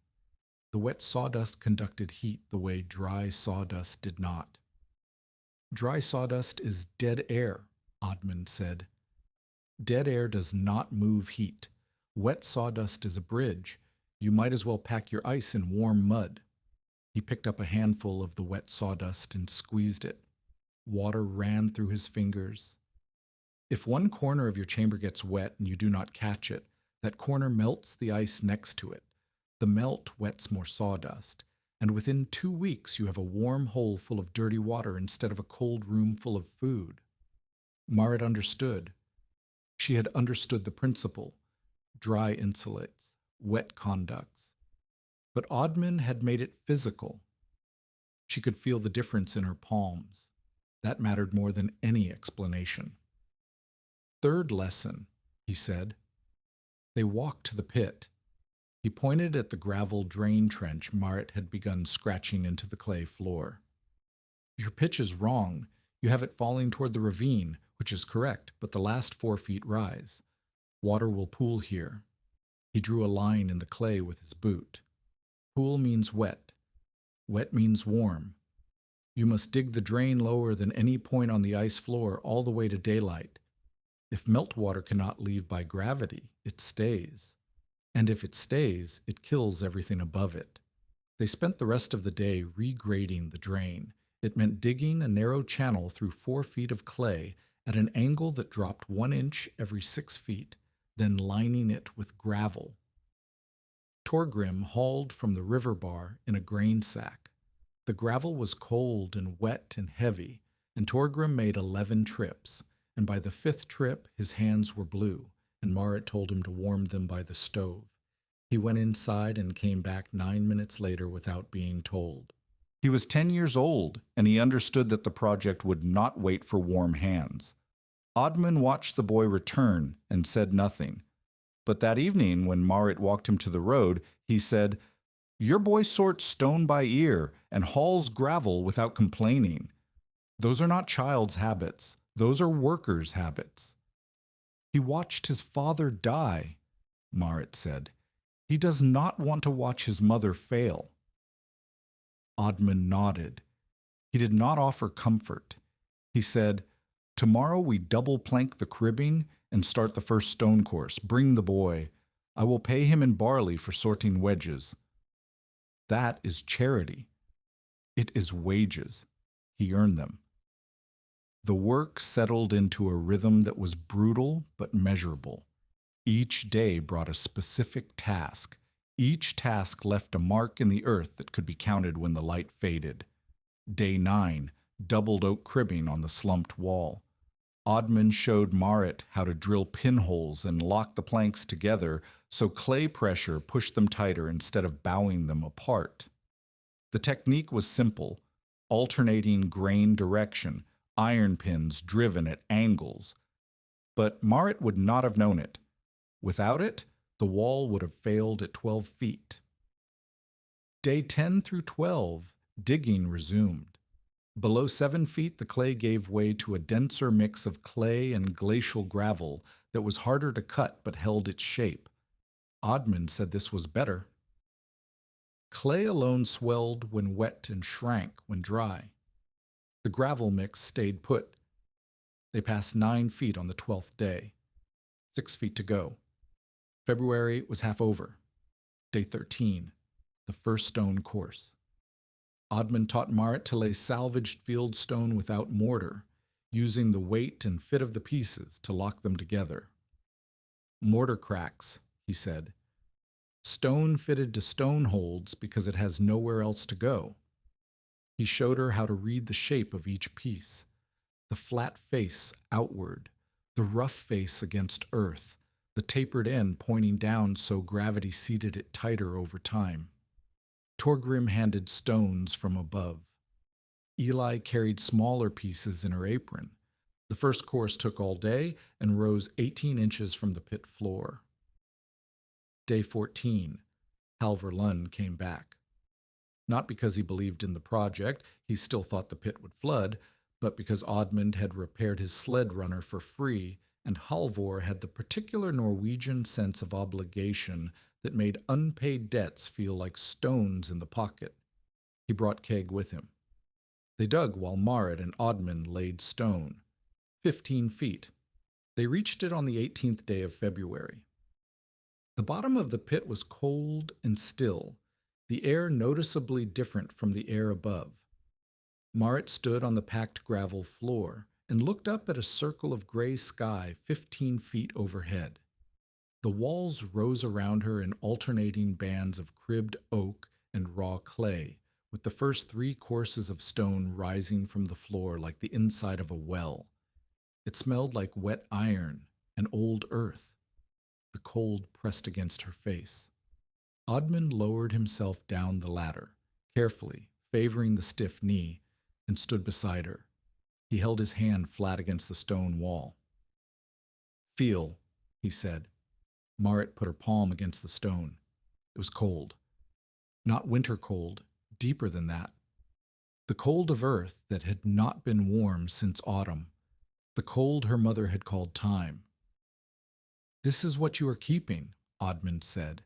[SPEAKER 1] The wet sawdust conducted heat the way dry sawdust did not. "Dry sawdust is dead air," Odmund said. "Dead air does not move heat. Wet sawdust is a bridge. You might as well pack your ice in warm mud." He picked up a handful of the wet sawdust and squeezed it. Water ran through his fingers. If one corner of your chamber gets wet and you do not catch it, that corner melts the ice next to it. The melt wets more sawdust, and within 2 weeks you have a warm hole full of dirty water instead of a cold room full of food. Marit understood. She had understood the principle. Dry insulates, wet conducts. But Odmund had made it physical. She could feel the difference in her palms. That mattered more than any explanation. "Third lesson," he said. They walked to the pit. He pointed at the gravel drain trench Marit had begun scratching into the clay floor. "Your pitch is wrong. You have it falling toward the ravine, which is correct, but the last 4 feet rise. Water will pool here." He drew a line in the clay with his boot. "Pool means wet. Wet means warm. You must dig the drain lower than any point on the ice floor all the way to daylight. If meltwater cannot leave by gravity, it stays. And if it stays, it kills everything above it." They spent the rest of the day regrading the drain. It meant digging a narrow channel through 4 feet of clay at an angle that dropped 1 inch every 6 feet, then lining it with gravel. Torgrim hauled from the river bar in a grain sack. The gravel was cold and wet and heavy, and Torgrim made 11 trips, and by the 5th trip his hands were blue, and Marit told him to warm them by the stove. He went inside and came back 9 minutes later without being told. He was 10 years old, and he understood that the project would not wait for warm hands. Odmund watched the boy return and said nothing. But that evening, when Marit walked him to the road, he said, "Your boy sorts stone by ear and hauls gravel without complaining. Those are not child's habits. Those are workers' habits." "He watched his father die," Marit said. "He does not want to watch his mother fail." Odmund nodded. He did not offer comfort. He said, "Tomorrow we double plank the cribbing and start the first stone course. Bring the boy. I will pay him in barley for sorting wedges." That is charity. It is wages. He earned them. The work settled into a rhythm that was brutal but measurable. Each day brought a specific task. Each task left a mark in the earth that could be counted when the light faded. Day 9, doubled oak cribbing on the slumped wall. Odmund showed Marit how to drill pinholes and lock the planks together so clay pressure pushed them tighter instead of bowing them apart. The technique was simple: alternating grain direction, iron pins driven at angles. But Marit would not have known it. Without it, the wall would have failed at 12 feet. Day 10 through 12, digging resumed. Below 7 feet, the clay gave way to a denser mix of clay and glacial gravel that was harder to cut but held its shape. Odmund said this was better. Clay alone swelled when wet and shrank when dry. The gravel mix stayed put. They passed 9 feet on the 12th day. 6 feet to go. February was half over. Day 13, the first stone course. Odmund taught Marit to lay salvaged field stone without mortar, using the weight and fit of the pieces to lock them together. "Mortar cracks," he said. "Stone fitted to stone holds because it has nowhere else to go." He showed her how to read the shape of each piece. The flat face outward, the rough face against earth, the tapered end pointing down so gravity seated it tighter over time. Torgrim handed stones from above. Eli carried smaller pieces in her apron. The first course took all day and rose 18 inches from the pit floor. Day 14, Halvor Lund came back. Not because he believed in the project, he still thought the pit would flood, but because Oddmund had repaired his sled runner for free, and Halvor had the particular Norwegian sense of obligation that made unpaid debts feel like stones in the pocket. He brought Keg with him. They dug while Marit and Oddmund laid stone. 15 feet. They reached it on the 18th day of February. The bottom of the pit was cold and still, the air noticeably different from the air above. Marit stood on the packed gravel floor and looked up at a circle of gray sky 15 feet overhead. The walls rose around her in alternating bands of cribbed oak and raw clay, with the first 3 courses of stone rising from the floor like the inside of a well. It smelled like wet iron and old earth. The cold pressed against her face. Oddmund lowered himself down the ladder, carefully, favoring the stiff knee, and stood beside her. He held his hand flat against the stone wall. "Feel," he said. Marit put her palm against the stone. It was cold. Not winter cold, deeper than that. The cold of earth that had not been warm since autumn. The cold her mother had called time. "This is what you are keeping," Oddmund said.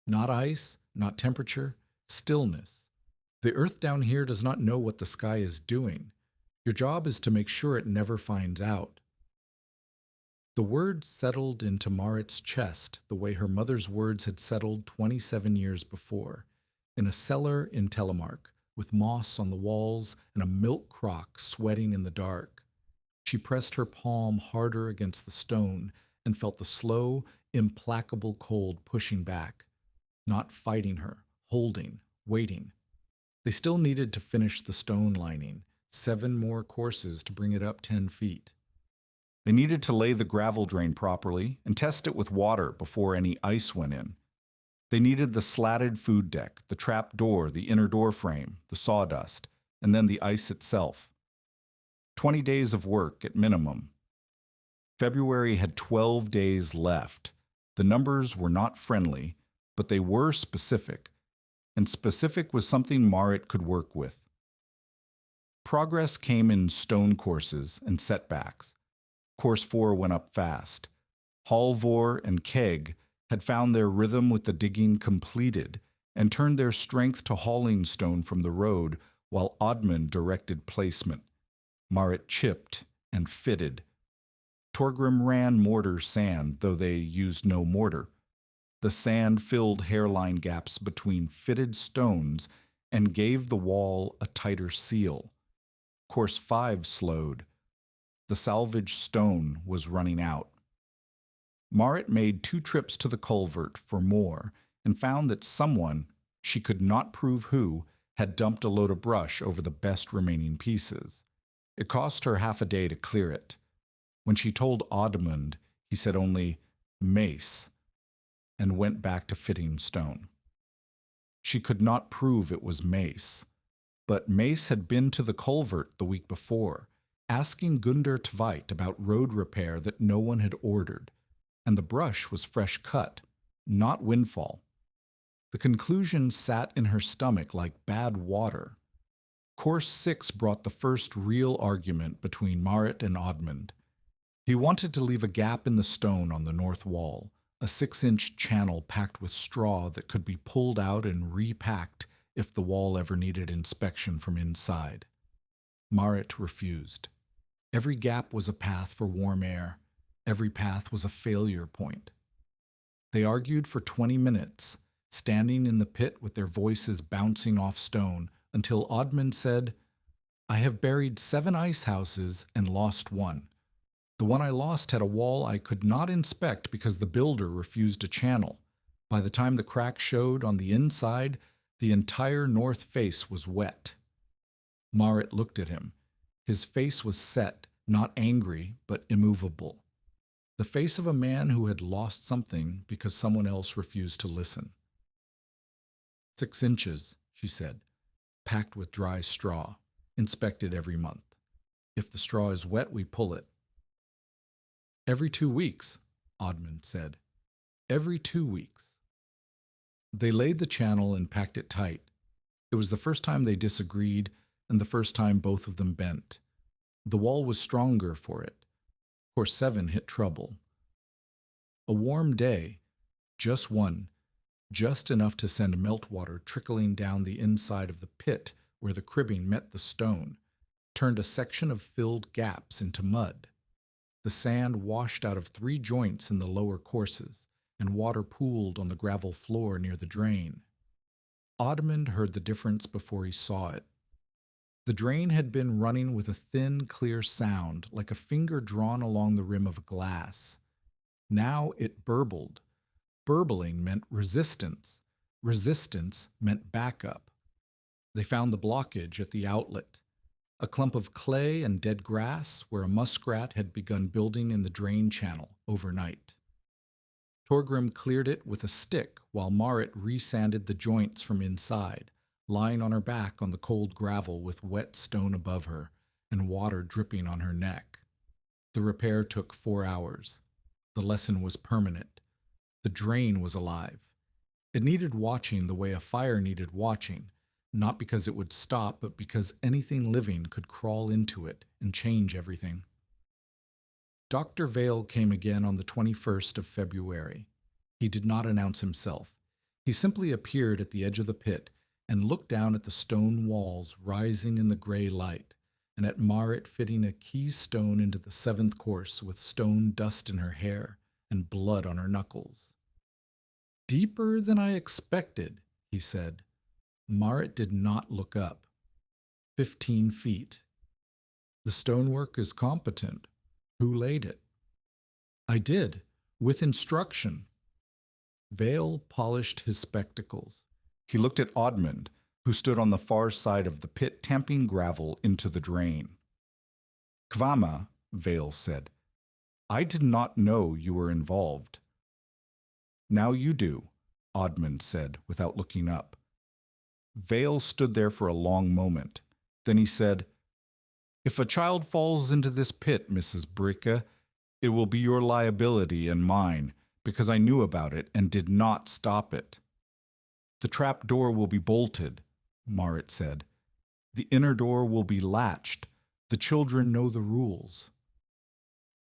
[SPEAKER 1] "Not ice, not temperature, stillness. The earth down here does not know what the sky is doing. Your job is to make sure it never finds out." The words settled into Marit's chest the way her mother's words had settled 27 years before, in a cellar in Telemark, with moss on the walls and a milk crock sweating in the dark. She pressed her palm harder against the stone and felt the slow, implacable cold pushing back, not fighting her, holding, waiting. They still needed to finish the stone lining, 7 more courses to bring it up 10 feet. They needed to lay the gravel drain properly and test it with water before any ice went in. They needed the slatted food deck, the trap door, the inner door frame, the sawdust, and then the ice itself. 20 days of work at minimum. February had 12 days left. The numbers were not friendly, but they were specific, and specific was something Marit could work with. Progress came in stone courses and setbacks. Course 4 went up fast. Halvor and Keg had found their rhythm with the digging completed and turned their strength to hauling stone from the road while Oddmund directed placement. Marit chipped and fitted. Torgrim ran mortar sand, though they used no mortar. The sand filled hairline gaps between fitted stones and gave the wall a tighter seal. Course 5 slowed. The salvaged stone was running out. Marit made 2 trips to the culvert for more and found that someone, she could not prove who, had dumped a load of brush over the best remaining pieces. It cost her half a day to clear it. When she told Oddmund, he said only, "Mace," and went back to fitting stone. She could not prove it was Mace, but Mace had been to the culvert the week before, asking Gundr Tveit about road repair that no one had ordered, and the brush was fresh cut, not windfall. The conclusion sat in her stomach like bad water. Course 6 brought the first real argument between Marit and Oddmund. He wanted to leave a gap in the stone on the north wall, a 6-inch channel packed with straw that could be pulled out and repacked if the wall ever needed inspection from inside. Marit refused. Every gap was a path for warm air. Every path was a failure point. They argued for 20 minutes, standing in the pit with their voices bouncing off stone, until Oddmund said, "I have buried 7 ice houses and lost 1. The one I lost had a wall I could not inspect because the builder refused a channel. By the time the crack showed on the inside, the entire north face was wet." Marit looked at him. His face was set, not angry, but immovable. the face of a man who had lost something because someone else refused to listen. 6 inches, she said, packed with dry straw, inspected every month. If the straw is wet, we pull it. Every 2 weeks, Odmund said. Every 2 weeks. They laid the channel and packed it tight. It was the first time they disagreed, and the first time both of them bent. The wall was stronger for it. Course 7 hit trouble. A warm day, just one, just enough to send meltwater trickling down the inside of the pit where the cribbing met the stone, turned a section of filled gaps into mud. The sand washed out of 3 joints in the lower courses, and water pooled on the gravel floor near the drain. Odmund heard the difference before he saw it. The drain had been running with a thin, clear sound, like a finger drawn along the rim of a glass. Now it burbled. Burbling meant resistance. Resistance meant backup. They found the blockage at the outlet, a clump of clay and dead grass where a muskrat had begun building in the drain channel overnight. Torgrim cleared it with a stick while Marit resanded the joints from inside, lying on her back on the cold gravel with wet stone above her and water dripping on her neck. The repair took 4 hours. The lesson was permanent. The drain was alive. It needed watching the way a fire needed watching, not because it would stop, but because anything living could crawl into it and change everything. Dr. Vale came again on the 21st of February. He did not announce himself. He simply appeared at the edge of the pit and looked down at the stone walls rising in the gray light, and at Marit fitting a keystone into the 7th course with stone dust in her hair and blood on her knuckles. "Deeper than I expected," he said. Marit did not look up. 15 feet. "The stonework is competent. Who laid it?" "I did, with instruction." Vale polished his spectacles. He looked at Odmund, who stood on the far side of the pit tamping gravel into the drain. "Kvama," Vale said, "I did not know you were involved." "Now you do," Odmund said, without looking up. Vale stood there for a long moment. Then he said, "If a child falls into this pit, Mrs. Bricka, it will be your liability and mine, because I knew about it and did not stop it." "The trap door will be bolted," Marit said. "The inner door will be latched. The children know the rules."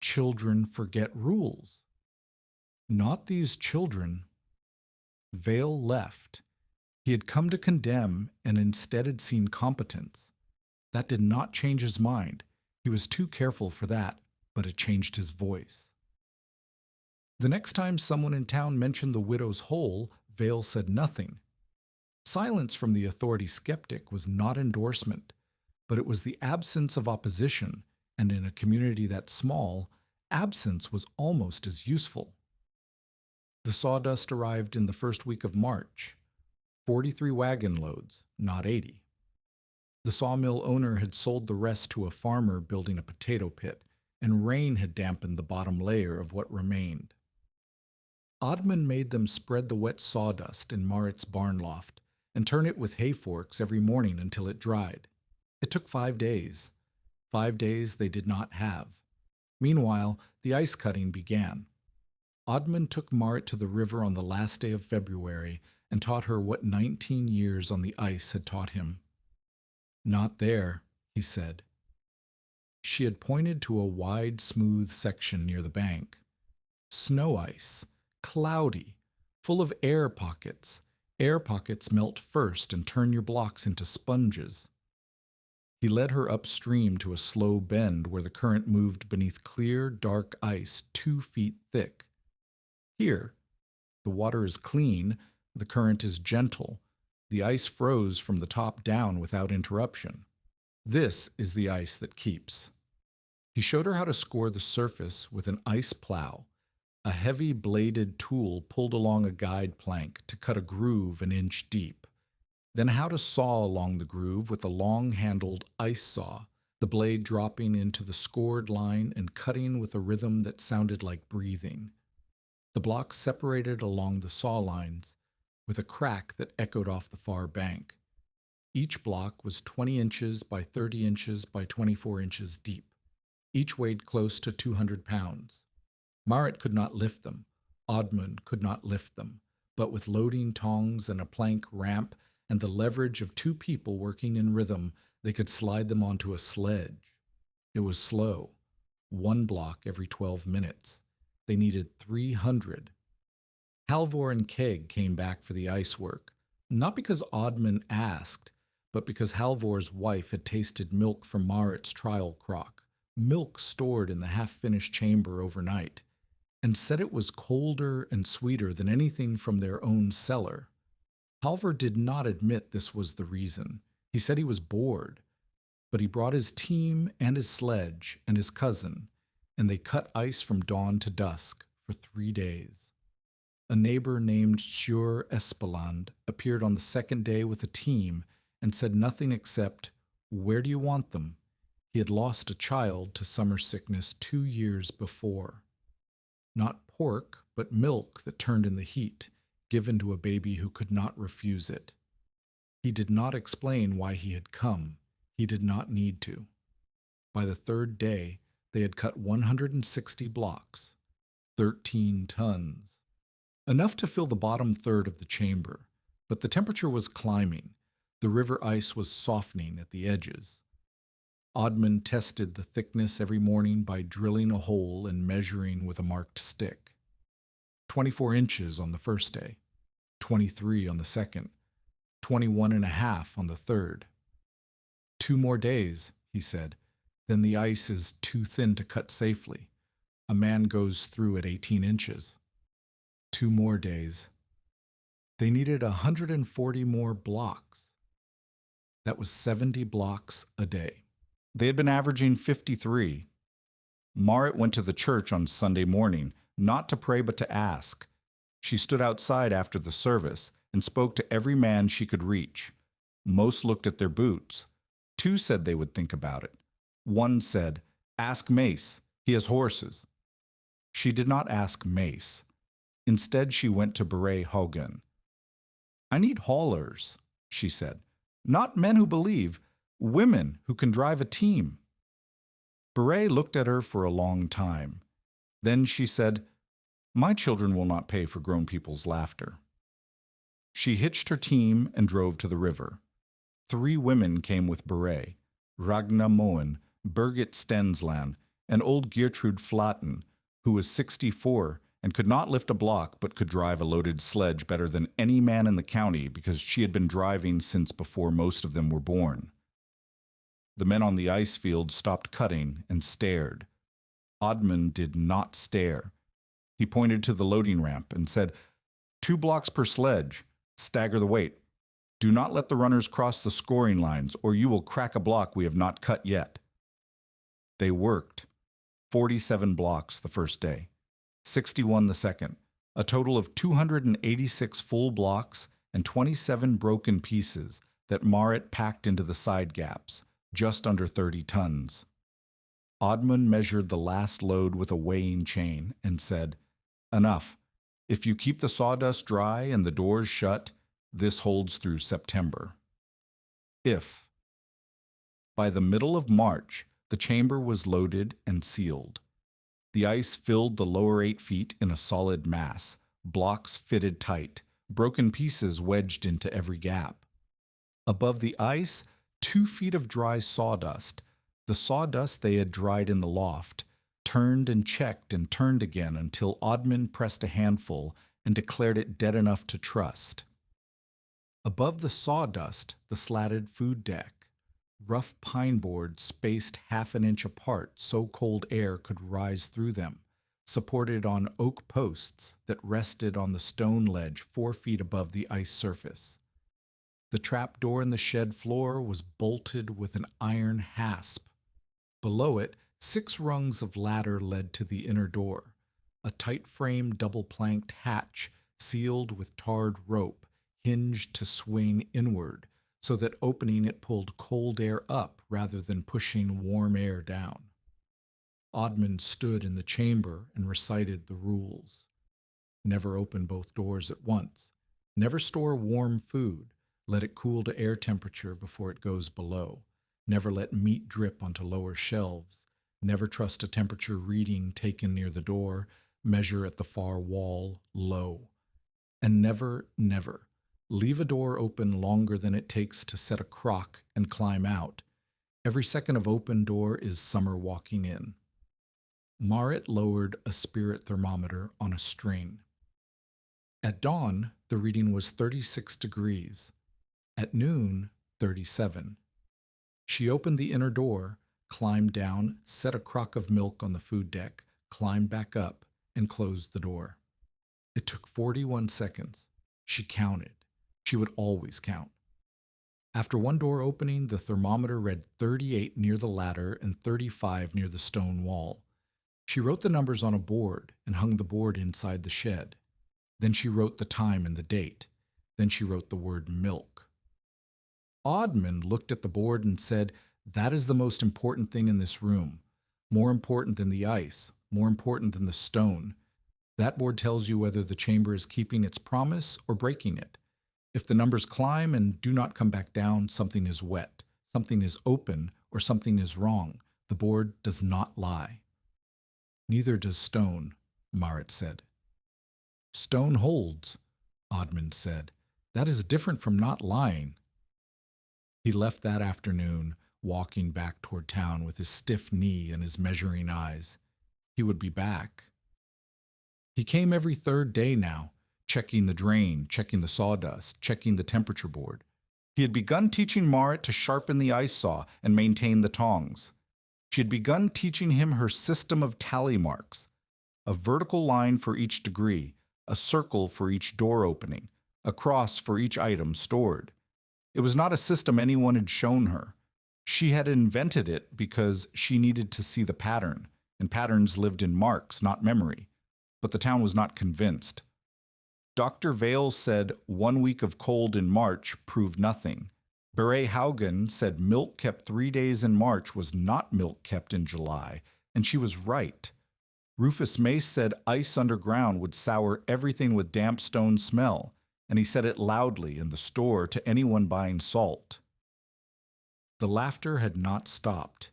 [SPEAKER 1] "Children forget rules." "Not these children." Vale left. He had come to condemn and instead had seen competence. That did not change his mind. He was too careful for that, but it changed his voice. The next time someone in town mentioned the widow's hole, Vale said nothing. Silence from the authority skeptic was not endorsement, but it was the absence of opposition, and in a community that small, absence was almost as useful. The sawdust arrived in the first week of March. 43 wagon loads, not 80. The sawmill owner had sold the rest to a farmer building a potato pit, and rain had dampened the bottom layer of what remained. Odmund made them spread the wet sawdust in Marit's barn loft and turn it with hay forks every morning until it dried. It took 5 days. 5 days they did not have. Meanwhile, the ice cutting began. Odmund took Marit to the river on the last day of February and taught her what 19 years on the ice had taught him. "Not there," he said. She had pointed to a wide, smooth section near the bank. Snow ice, cloudy, full of air pockets. Air pockets melt first and turn your blocks into sponges. He led her upstream to a slow bend where the current moved beneath clear, dark ice 2 feet thick. Here, the water is clean, the current is gentle, the ice froze from the top down without interruption. This is the ice that keeps. He showed her how to score the surface with an ice plow, a heavy bladed tool pulled along a guide plank to cut a groove an inch deep, then how to saw along the groove with a long-handled ice saw, the blade dropping into the scored line and cutting with a rhythm that sounded like breathing. The blocks separated along the saw lines with a crack that echoed off the far bank. Each block was 20 inches by 30 inches by 24 inches deep. Each weighed close to 200 pounds. Marit could not lift them. Oddmund could not lift them. But with loading tongs and a plank ramp and the leverage of two people working in rhythm, they could slide them onto a sledge. It was slow, one block every 12 minutes. They needed 300. Halvor and Keg came back for the ice work, not because Oddmund asked, but because Halvor's wife had tasted milk from Marit's trial crock, milk stored in the half-finished chamber overnight, and said it was colder and sweeter than anything from their own cellar. Halvor did not admit this was the reason. He said he was bored, but he brought his team and his sledge and his cousin, and they cut ice from dawn to dusk for 3 days. A neighbor named Sjur Espeland appeared on the second day with a team and said nothing except, "Where do you want them?" He had lost a child to summer sickness 2 years before. Not pork, but milk that turned in the heat, given to a baby who could not refuse it. He did not explain why he had come. He did not need to. By the third day, they had cut 160 blocks, 13 tons. Enough to fill the bottom third of the chamber, but the temperature was climbing. The river ice was softening at the edges. Oddmund tested the thickness every morning by drilling a hole and measuring with a marked stick. 24 inches on the first day, 23 on the second, 21.5 on the third. 2 more days, he said, then the ice is too thin to cut safely. A man goes through at 18 inches. 2 more days. They needed 140 more blocks. That was 70 blocks a day. They had been averaging 53. Marit went to the church on Sunday morning, not to pray but to ask. She stood outside after the service and spoke to every man she could reach. Most looked at their boots. 2 said they would think about it. 1 said, "Ask Mace, he has horses." She did not ask Mace. Instead, she went to Beret Haugen. "I need haulers," she said. "Not men who believe, women who can drive a team." Beret looked at her for a long time. Then she said, "My children will not pay for grown people's laughter." She hitched her team and drove to the river. 3 women came with Beret: Ragna Moen, Birgit Stensland, and old Gertrude Flatten, who was 64 and could not lift a block but could drive a loaded sledge better than any man in the county because she had been driving since before most of them were born. The men on the ice field stopped cutting and stared. Oddmund did not stare. He pointed to the loading ramp and said, 2 blocks per sledge. Stagger the weight. Do not let the runners cross the scoring lines, or you will crack a block we have not cut yet. They worked. 47 blocks the first day, 61 the second, a total of 286 full blocks and 27 broken pieces that Marit packed into the side gaps, just under 30 tons. Oddmund measured the last load with a weighing chain and said, "Enough. If you keep the sawdust dry and the doors shut, this holds through September." If. By the middle of March, the chamber was loaded and sealed. The ice filled the lower 8 feet in a solid mass, blocks fitted tight, broken pieces wedged into every gap. Above the ice, 2 feet of dry sawdust, the sawdust they had dried in the loft, turned and checked and turned again until Oddmund pressed a handful and declared it dead enough to trust. Above the sawdust, the slatted food deck, rough pine boards spaced 1/2 an inch apart so cold air could rise through them, supported on oak posts that rested on the stone ledge 4 feet above the ice surface. The trap door in the shed floor was bolted with an iron hasp. Below it, 6 rungs of ladder led to the inner door, a tight-framed double-planked hatch sealed with tarred rope, hinged to swing inward, so that opening it pulled cold air up rather than pushing warm air down. Odmund stood in the chamber and recited the rules. Never open both doors at once. Never store warm food. Let it cool to air temperature before it goes below. Never let meat drip onto lower shelves. Never trust a temperature reading taken near the door. Measure at the far wall, low. And never, never leave a door open longer than it takes to set a crock and climb out. Every second of open door is summer walking in. Marit lowered a spirit thermometer on a string. At dawn, the reading was 36 degrees. At noon, 37. She opened the inner door, climbed down, set a crock of milk on the food deck, climbed back up, and closed the door. It took 41 seconds. She counted. She would always count. After one door opening, the thermometer read 38 near the ladder and 35 near the stone wall. She wrote the numbers on a board and hung the board inside the shed. Then she wrote the time and the date. Then she wrote the word milk. Odmund looked at the board and said, "That is the most important thing in this room. More important than the ice, more important than the stone. That board tells you whether the chamber is keeping its promise or breaking it. If the numbers climb and do not come back down, something is wet, something is open, or something is wrong. The board does not lie." "Neither does stone," Marit said. "Stone holds," Odmund said. "That is different from not lying." He left that afternoon, walking back toward town with his stiff knee and his measuring eyes. He would be back. He came every third day now, checking the drain, checking the sawdust, checking the temperature board. He had begun teaching Marit to sharpen the ice saw and maintain the tongs. She had begun teaching him her system of tally marks, a vertical line for each degree, a circle for each door opening, a cross for each item stored. It was not a system anyone had shown her. She had invented it because she needed to see the pattern, and patterns lived in marks, not memory. But the town was not convinced. Dr. Vale said 1 week of cold in March proved nothing. Beret Haugen said milk kept 3 days in March was not milk kept in July, and she was right. Rufus Mace said ice underground would sour everything with damp stone smell, and he said it loudly in the store to anyone buying salt. The laughter had not stopped.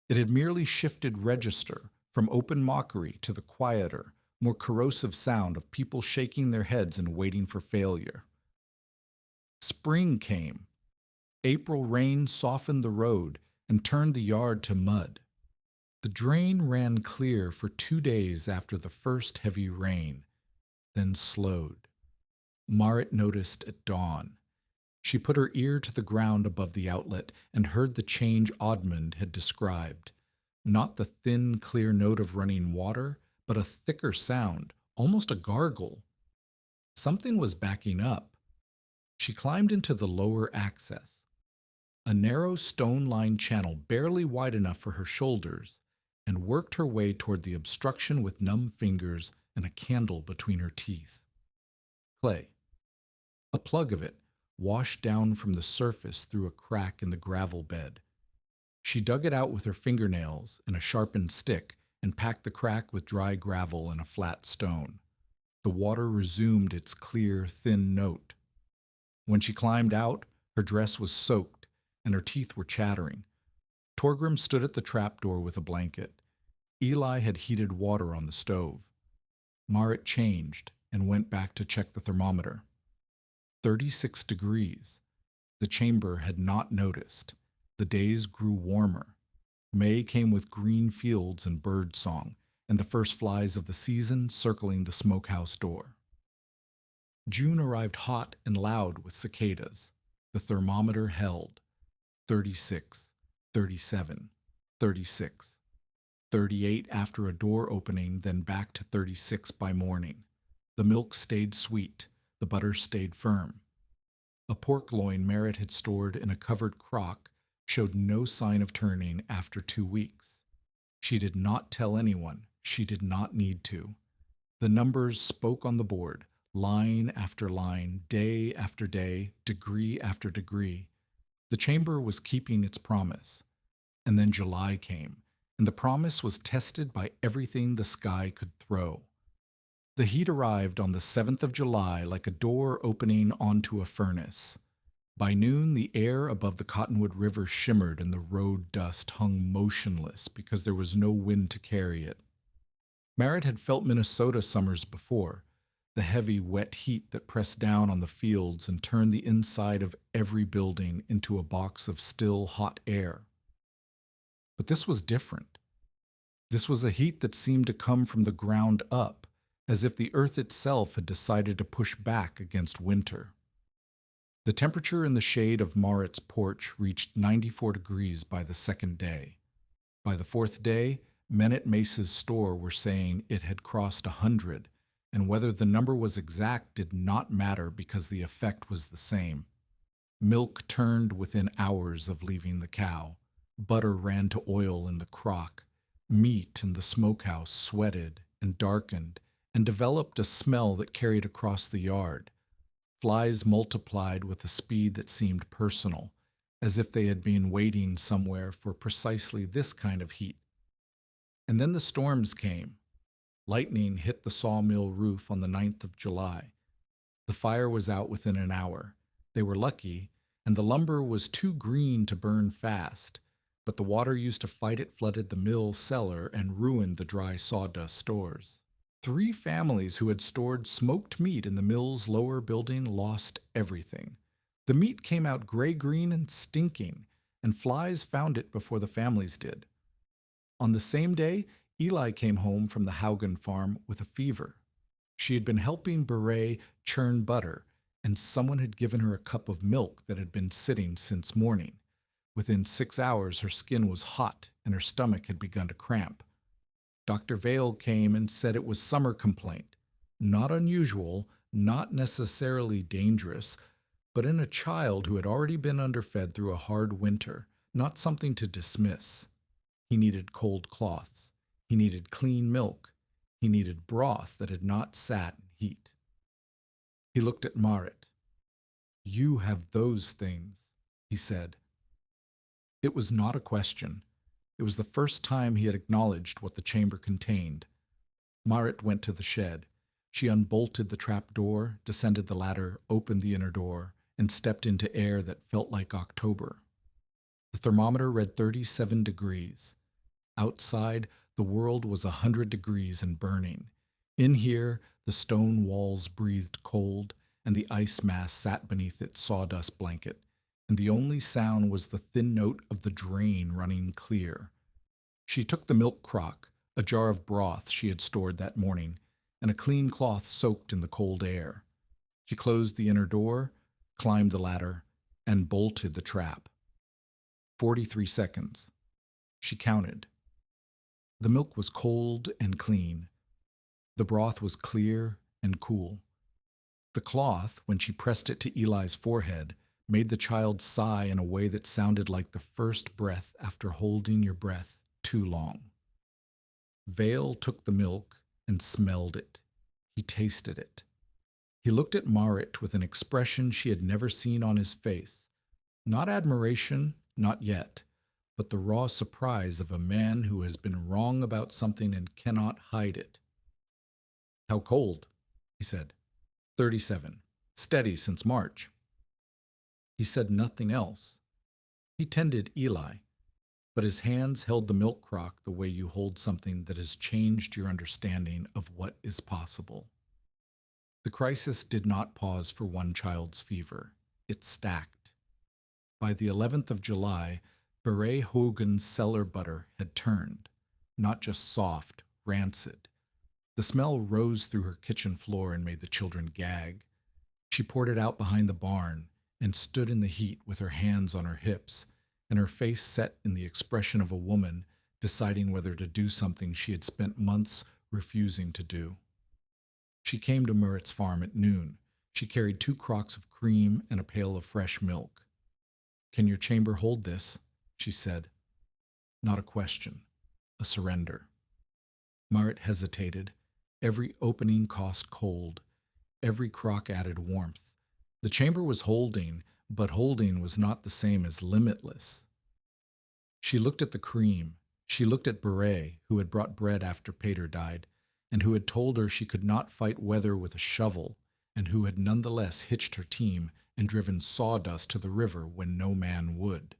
[SPEAKER 1] It had merely shifted register from open mockery to the quieter, more corrosive sound of people shaking their heads and waiting for failure. Spring came. April rain softened the road and turned the yard to mud. The drain ran clear for 2 days after the first heavy rain, then slowed. Marit noticed at dawn. She put her ear to the ground above the outlet and heard the change Odmund had described. Not the thin, clear note of running water, but a thicker sound, almost a gargle. Something was backing up. She climbed into the lower access, a narrow stone-lined channel barely wide enough for her shoulders, and worked her way toward the obstruction with numb fingers and a candle between her teeth. Clay. A plug of it washed down from the surface through a crack in the gravel bed. She dug it out with her fingernails and a sharpened stick and packed the crack with dry gravel and a flat stone. The water resumed its clear, thin note. When she climbed out, her dress was soaked and her teeth were chattering. Torgrim stood at the trapdoor with a blanket. Eli had heated water on the stove. Marit changed and went back to check the thermometer. 36 degrees. The chamber had not noticed. The days grew warmer. May came with green fields and bird song, and the first flies of the season circling the smokehouse door. June arrived hot and loud with cicadas. The thermometer held 36, 37, 36, 38 after a door opening, then back to 36 by morning. The milk stayed sweet. The butter stayed firm. A pork loin Marit had stored in a covered crock showed no sign of turning after 2 weeks. She did not tell anyone. She did not need to. The numbers spoke on the board, line after line, day after day, degree after degree. The chamber was keeping its promise. And then July came, and the promise was tested by everything the sky could throw. The heat arrived on the 7th of July like a door opening onto a furnace. By noon, the air above the Cottonwood River shimmered and the road dust hung motionless because there was no wind to carry it. Merritt had felt Minnesota summers before, the heavy, wet heat that pressed down on the fields and turned the inside of every building into a box of still, hot air. But this was different. This was a heat that seemed to come from the ground up, as if the earth itself had decided to push back against winter. The temperature in the shade of Marit's porch reached 94 degrees by the second day. By the fourth day, men at Mace's store were saying it had crossed 100, and whether the number was exact did not matter because the effect was the same. Milk turned within hours of leaving the cow. Butter ran to oil in the crock. Meat in the smokehouse sweated and darkened and developed a smell that carried across the yard. Flies multiplied with a speed that seemed personal, as if they had been waiting somewhere for precisely this kind of heat. And then the storms came. Lightning hit the sawmill roof on the 9th of July. The fire was out within an hour. They were lucky, and the lumber was too green to burn fast, but the water used to fight it flooded the mill cellar and ruined the dry sawdust stores. 3 families who had stored smoked meat in the mill's lower building lost everything. The meat came out gray-green and stinking, and flies found it before the families did. On the same day, Eli came home from the Haugen farm with a fever. She had been helping Beret churn butter, and someone had given her a cup of milk that had been sitting since morning. Within 6 hours, her skin was hot, and her stomach had begun to cramp. Dr. Vale came and said it was summer complaint. Not unusual, not necessarily dangerous, but in a child who had already been underfed through a hard winter, not something to dismiss. He needed cold cloths. He needed clean milk. He needed broth that had not sat in heat. He looked at Marit. "You have those things," he said. It was not a question. It was the first time he had acknowledged what the chamber contained. Marit went to the shed. She unbolted the trap door, descended the ladder, opened the inner door, and stepped into air that felt like October. The thermometer read 37 degrees. Outside, the world was 100 degrees and burning. In here, the stone walls breathed cold, and the ice mass sat beneath its sawdust blanket, and the only sound was the thin note of the drain running clear. She took the milk crock, a jar of broth she had stored that morning, and a clean cloth soaked in the cold air. She closed the inner door, climbed the ladder, and bolted the trap. 43 seconds. She counted. The milk was cold and clean. The broth was clear and cool. The cloth, when she pressed it to Eli's forehead, made the child sigh in a way that sounded like the first breath after holding your breath too long. Vale took the milk and smelled it. He tasted it. He looked at Marit with an expression she had never seen on his face. Not admiration, not yet, but the raw surprise of a man who has been wrong about something and cannot hide it. "How cold?" he said. 37. Steady since March. He said nothing else. He tended Eli, but his hands held the milk crock the way you hold something that has changed your understanding of what is possible. The crisis did not pause for one child's fever. It stacked. By the 11th of July, Beret Hogan's cellar butter had turned, not just soft, rancid. The smell rose through her kitchen floor and made the children gag. She poured it out behind the barn and stood in the heat with her hands on her hips and her face set in the expression of a woman deciding whether to do something she had spent months refusing to do. She came to Merritt's farm at noon. She carried 2 crocks of cream and a pail of fresh milk. "Can your chamber hold this?" she said. Not a question, a surrender. Merritt hesitated. Every opening cost cold. Every crock added warmth. The chamber was holding, But holding was not the same as limitless. She looked at the cream. She looked at Beret, who had brought bread after Pater died, and who had told her she could not fight weather with a shovel, and who had nonetheless hitched her team and driven sawdust to the river when no man would.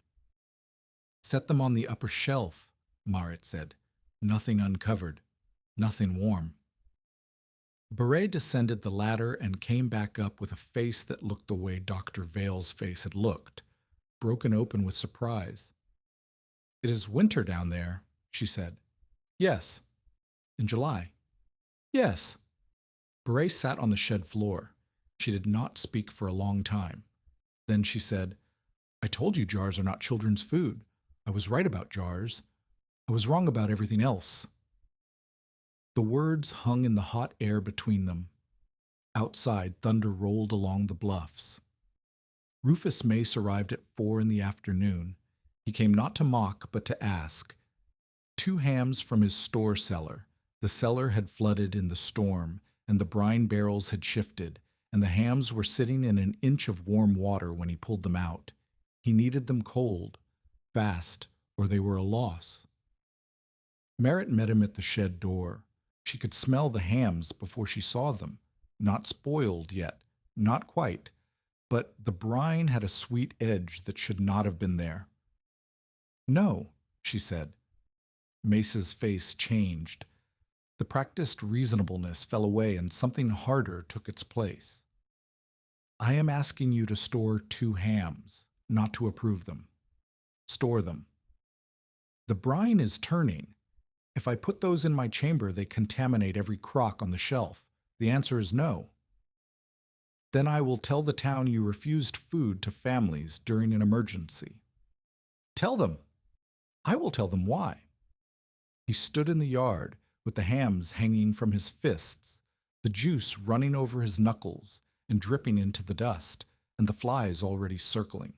[SPEAKER 1] Set them on the upper shelf, Marit said. Nothing uncovered, nothing warm. Beret descended the ladder and came back up with a face that looked the way Dr. Vale's face had looked, broken open with surprise. "It is winter down there," she said. "Yes." "In July?" "Yes." Beret sat on the shed floor. She did not speak for a long time. Then she said, "I told you jars are not children's food. I was right about jars. I was wrong about everything else." The words hung in the hot air between them. Outside, thunder rolled along the bluffs. Rufus Mace arrived at 4 in the afternoon. He came not to mock, but to ask. 2 hams from his store cellar. The cellar had flooded in the storm, and the brine barrels had shifted, and the hams were sitting in an inch of warm water when he pulled them out. He needed them cold, fast, or they were a loss. Merritt met him at the shed door. She could smell the hams before she saw them. Not spoiled yet, not quite, but the brine had a sweet edge that should not have been there. "No," she said. Mace's face changed. The practiced reasonableness fell away and something harder took its place. "I am asking you to store 2 hams, not to approve them. Store them. The brine is turning. If I put those in my chamber, they contaminate every crock on the shelf. The answer is no. Then I will tell the town you refused food to families during an emergency. Tell them. I will tell them why." He stood in the yard, with the hams hanging from his fists, the juice running over his knuckles and dripping into the dust, and the flies already circling.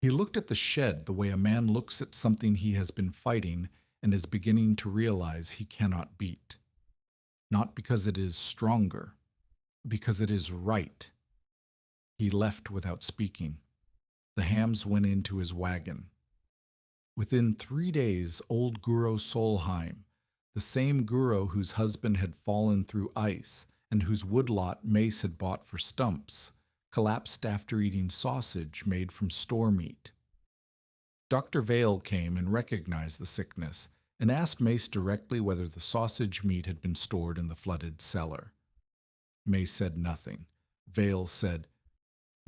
[SPEAKER 1] He looked at the shed the way a man looks at something he has been fighting and is beginning to realize he cannot beat. Not because it is stronger, because it is right. He left without speaking. The hams went into his wagon. Within 3 days, old Guro Solheim, the same Guro whose husband had fallen through ice and whose woodlot Mace had bought for stumps, collapsed after eating sausage made from store meat. Dr. Vale came and recognized the sickness and asked Mace directly whether the sausage meat had been stored in the flooded cellar. Mace said nothing. Vale said,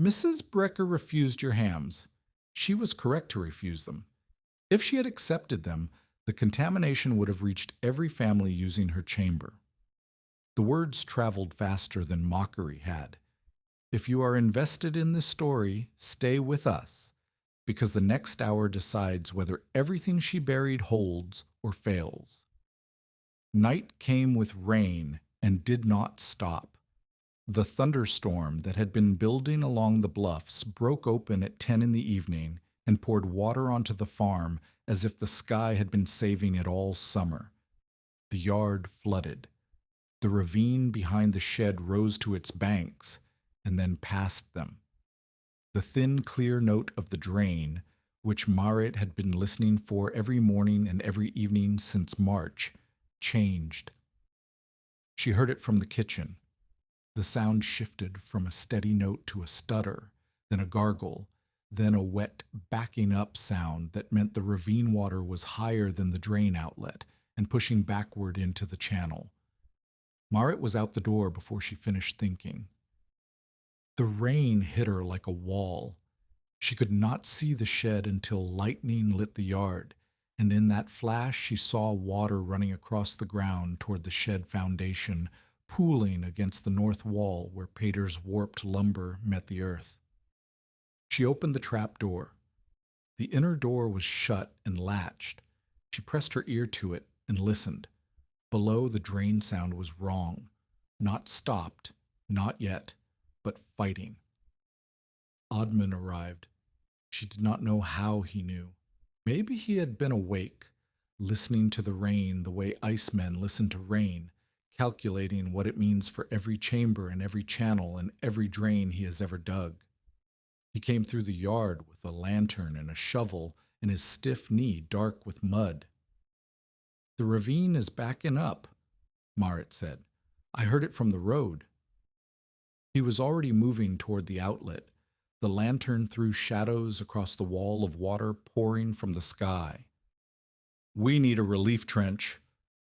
[SPEAKER 1] "Mrs. Brecker refused your hams. She was correct to refuse them. If she had accepted them, the contamination would have reached every family using her chamber." The words traveled faster than mockery had. "If you are invested in this story, stay with us, because the next hour decides whether everything she buried holds or fails." Night came with rain and did not stop. The thunderstorm that had been building along the bluffs broke open at 10 in the evening and poured water onto the farm as if the sky had been saving it all summer. The yard flooded. The ravine behind the shed rose to its banks and then past them. The thin, clear note of the drain, which Marit had been listening for every morning and every evening since March, changed. She heard it from the kitchen. The sound shifted from a steady note to a stutter, then a gargle, then a wet, backing up sound that meant the ravine water was higher than the drain outlet and pushing backward into the channel. Marit was out the door before she finished thinking. The rain hit her like a wall. She could not see the shed until lightning lit the yard, and in that flash she saw water running across the ground toward the shed foundation, pooling against the north wall where Pater's warped lumber met the earth. She opened the trap door. The inner door was shut and latched. She pressed her ear to it and listened. Below, the drain sound was wrong. Not stopped, not yet, but fighting. Oddman arrived. She did not know how he knew. Maybe he had been awake, listening to the rain the way icemen listen to rain, calculating what it means for every chamber and every channel and every drain he has ever dug. He came through the yard with a lantern and a shovel and his stiff knee dark with mud. The ravine is backing up, Marit said. I heard it from the road. He was already moving toward the outlet. The lantern threw shadows across the wall of water pouring from the sky. We need a relief trench,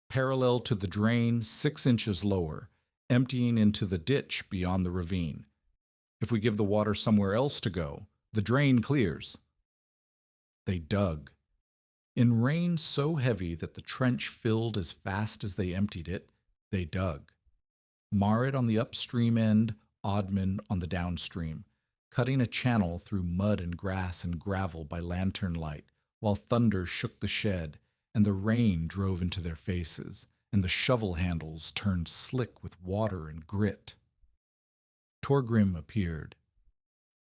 [SPEAKER 1] parallel to the drain 6 inches lower, emptying into the ditch beyond the ravine. If we give the water somewhere else to go, the drain clears. They dug. In rain so heavy that the trench filled as fast as they emptied it, they dug. Marit on the upstream end, Oddman on the downstream, cutting a channel through mud and grass and gravel by lantern light, while thunder shook the shed, and the rain drove into their faces, and the shovel handles turned slick with water and grit. Torgrim appeared.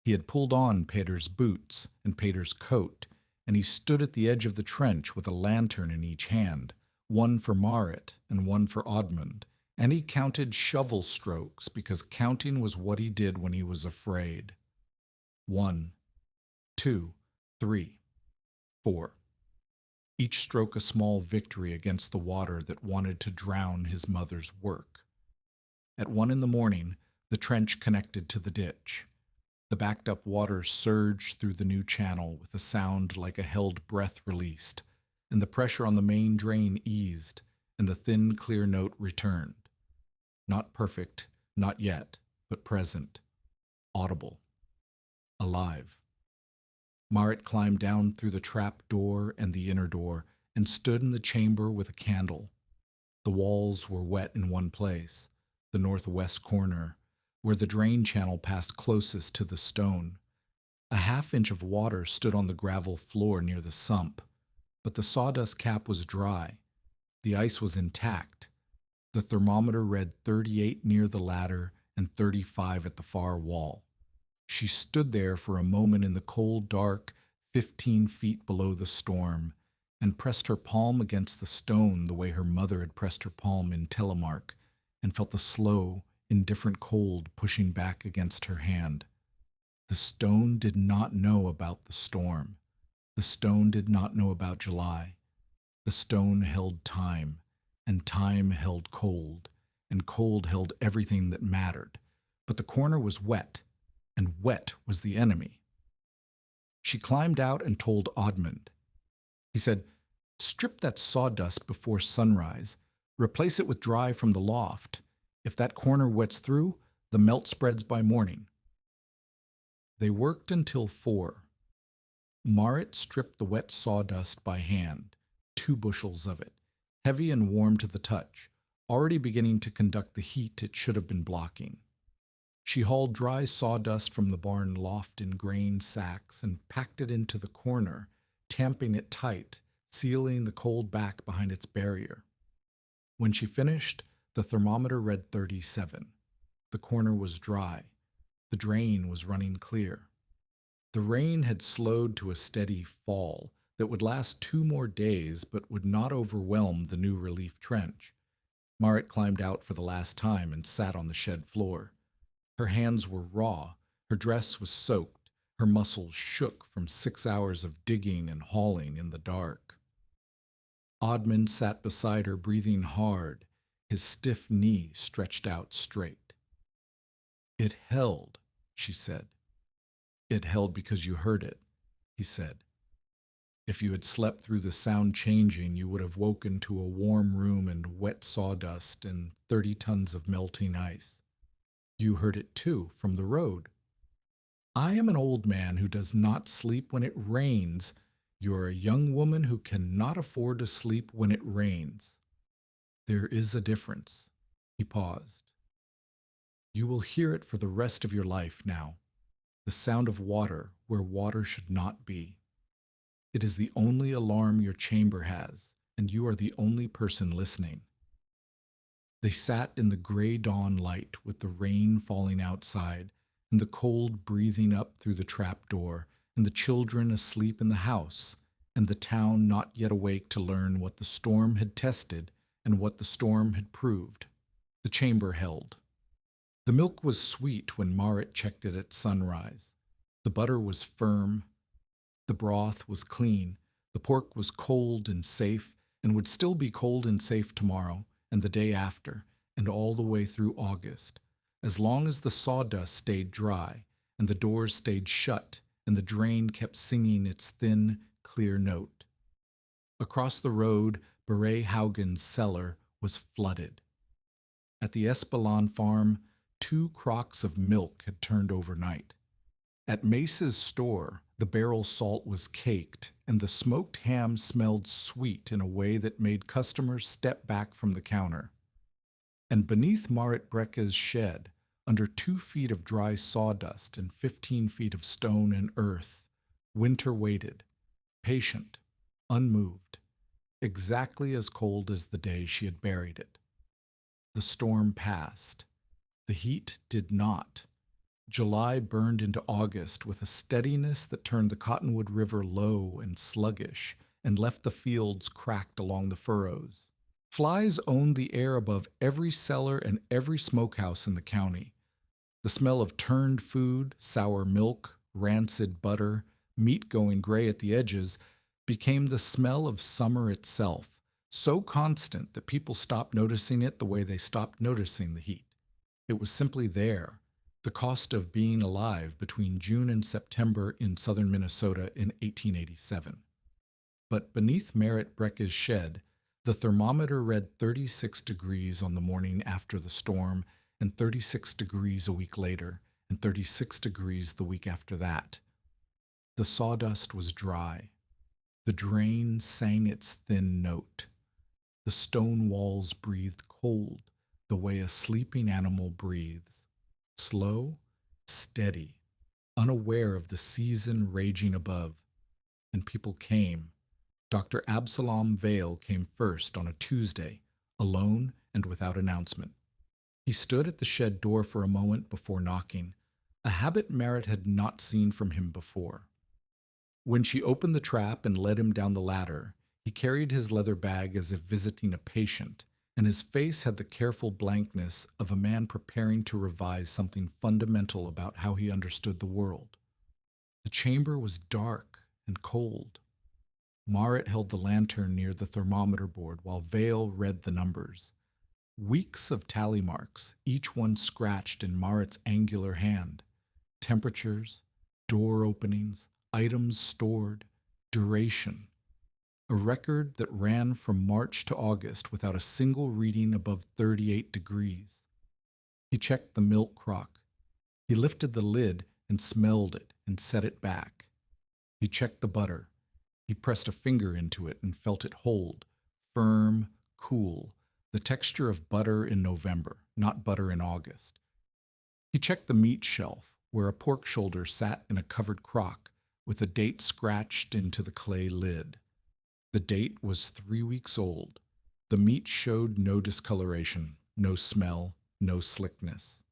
[SPEAKER 1] He had pulled on Peter's boots and Peter's coat, and he stood at the edge of the trench with a lantern in each hand, one for Marit and one for Oddmund, and he counted shovel strokes because counting was what he did when he was afraid. 1, 2, 3, 4. Each stroke a small victory against the water that wanted to drown his mother's work. At 1 in the morning, the trench connected to the ditch. The backed-up water surged through the new channel with a sound like a held breath released, and the pressure on the main drain eased, and the thin, clear note returned. Not perfect, not yet, but present, audible, alive. Marit climbed down through the trap door and the inner door and stood in the chamber with a candle. The walls were wet in one place, the northwest corner, where the drain channel passed closest to the stone. A half-inch of water stood on the gravel floor near the sump, but the sawdust cap was dry. The ice was intact. The thermometer read 38 near the ladder and 35 at the far wall. She stood there for a moment in the cold dark, 15 feet below the storm, and pressed her palm against the stone the way her mother had pressed her palm in Telemark, and felt the slow, indifferent cold pushing back against her hand. The stone did not know about the storm. The stone did not know about July. The stone held time, and time held cold, and cold held everything that mattered. But the corner was wet, and wet was the enemy. She climbed out and told Oddmund. He said, "Strip that sawdust before sunrise. Replace it with dry from the loft. If that corner wets through, the melt spreads by morning." They worked until 4. Marit stripped the wet sawdust by hand, 2 bushels of it, heavy and warm to the touch, already beginning to conduct the heat it should have been blocking. She hauled dry sawdust from the barn loft in grain sacks and packed it into the corner, tamping it tight, sealing the cold back behind its barrier. When she finished, the thermometer read 37. The corner was dry. The drain was running clear. The rain had slowed to a steady fall that would last 2 more days but would not overwhelm the new relief trench. Marit climbed out for the last time and sat on the shed floor. Her hands were raw, her dress was soaked, her muscles shook from 6 hours of digging and hauling in the dark. Oddman sat beside her, breathing hard, his stiff knee stretched out straight. "It held," she said. "It held because you heard it," he said. "If you had slept through the sound changing, you would have woken to a warm room and wet sawdust and 30 tons of melting ice. You heard it too, from the road. I am an old man who does not sleep when it rains. You are a young woman who cannot afford to sleep when it rains. There is a difference." He paused. "You will hear it for the rest of your life now. The sound of water where water should not be. It is the only alarm your chamber has, and you are the only person listening." They sat in the gray dawn light with the rain falling outside and the cold breathing up through the trap door and the children asleep in the house and the town not yet awake to learn what the storm had tested and what the storm had proved. The chamber held. The milk was sweet when Marit checked it at sunrise. The butter was firm, the broth was clean, the pork was cold and safe, and would still be cold and safe tomorrow, and the day after, and all the way through August, as long as the sawdust stayed dry, and the doors stayed shut, and the drain kept singing its thin, clear note. Across the road, Beret Haugen's cellar was flooded. At the Espelon farm, 2 crocks of milk had turned overnight. At Mace's store, the barrel salt was caked, and the smoked ham smelled sweet in a way that made customers step back from the counter. And beneath Marit Brekke's shed, under 2 feet of dry sawdust and 15 feet of stone and earth, winter waited, patient, unmoved, exactly as cold as the day she had buried it. The storm passed. The heat did not. July burned into August with a steadiness that turned the Cottonwood River low and sluggish and left the fields cracked along the furrows. Flies owned the air above every cellar and every smokehouse in the county. The smell of turned food, sour milk, rancid butter, meat going gray at the edges, became the smell of summer itself, so constant that people stopped noticing it the way they stopped noticing the heat. It was simply there, the cost of being alive between June and September in southern Minnesota in 1887. But beneath Marit Brekke's shed, the thermometer read 36 degrees on the morning after the storm, and 36 degrees a week later, and 36 degrees the week after that. The sawdust was dry. The drain sang its thin note. The stone walls breathed cold, the way a sleeping animal breathes. Slow, steady, unaware of the season raging above. And people came. Dr. Absalom Vail came first on a Tuesday, alone and without announcement. He stood at the shed door for a moment before knocking, a habit Marit had not seen from him before. When she opened the trap and led him down the ladder, he carried his leather bag as if visiting a patient, and his face had the careful blankness of a man preparing to revise something fundamental about how he understood the world. The chamber was dark and cold. Marit held the lantern near the thermometer board while Vail read the numbers. Weeks of tally marks, each one scratched in Marit's angular hand. Temperatures, door openings, items stored, duration. A record that ran from March to August without a single reading above 38 degrees. He checked the milk crock. He lifted the lid and smelled it and set it back. He checked the butter. He pressed a finger into it and felt it hold, firm, cool, the texture of butter in November, not butter in August. He checked the meat shelf, where a pork shoulder sat in a covered crock with a date scratched into the clay lid. The date was 3 weeks old. The meat showed no discoloration, no smell, no slickness.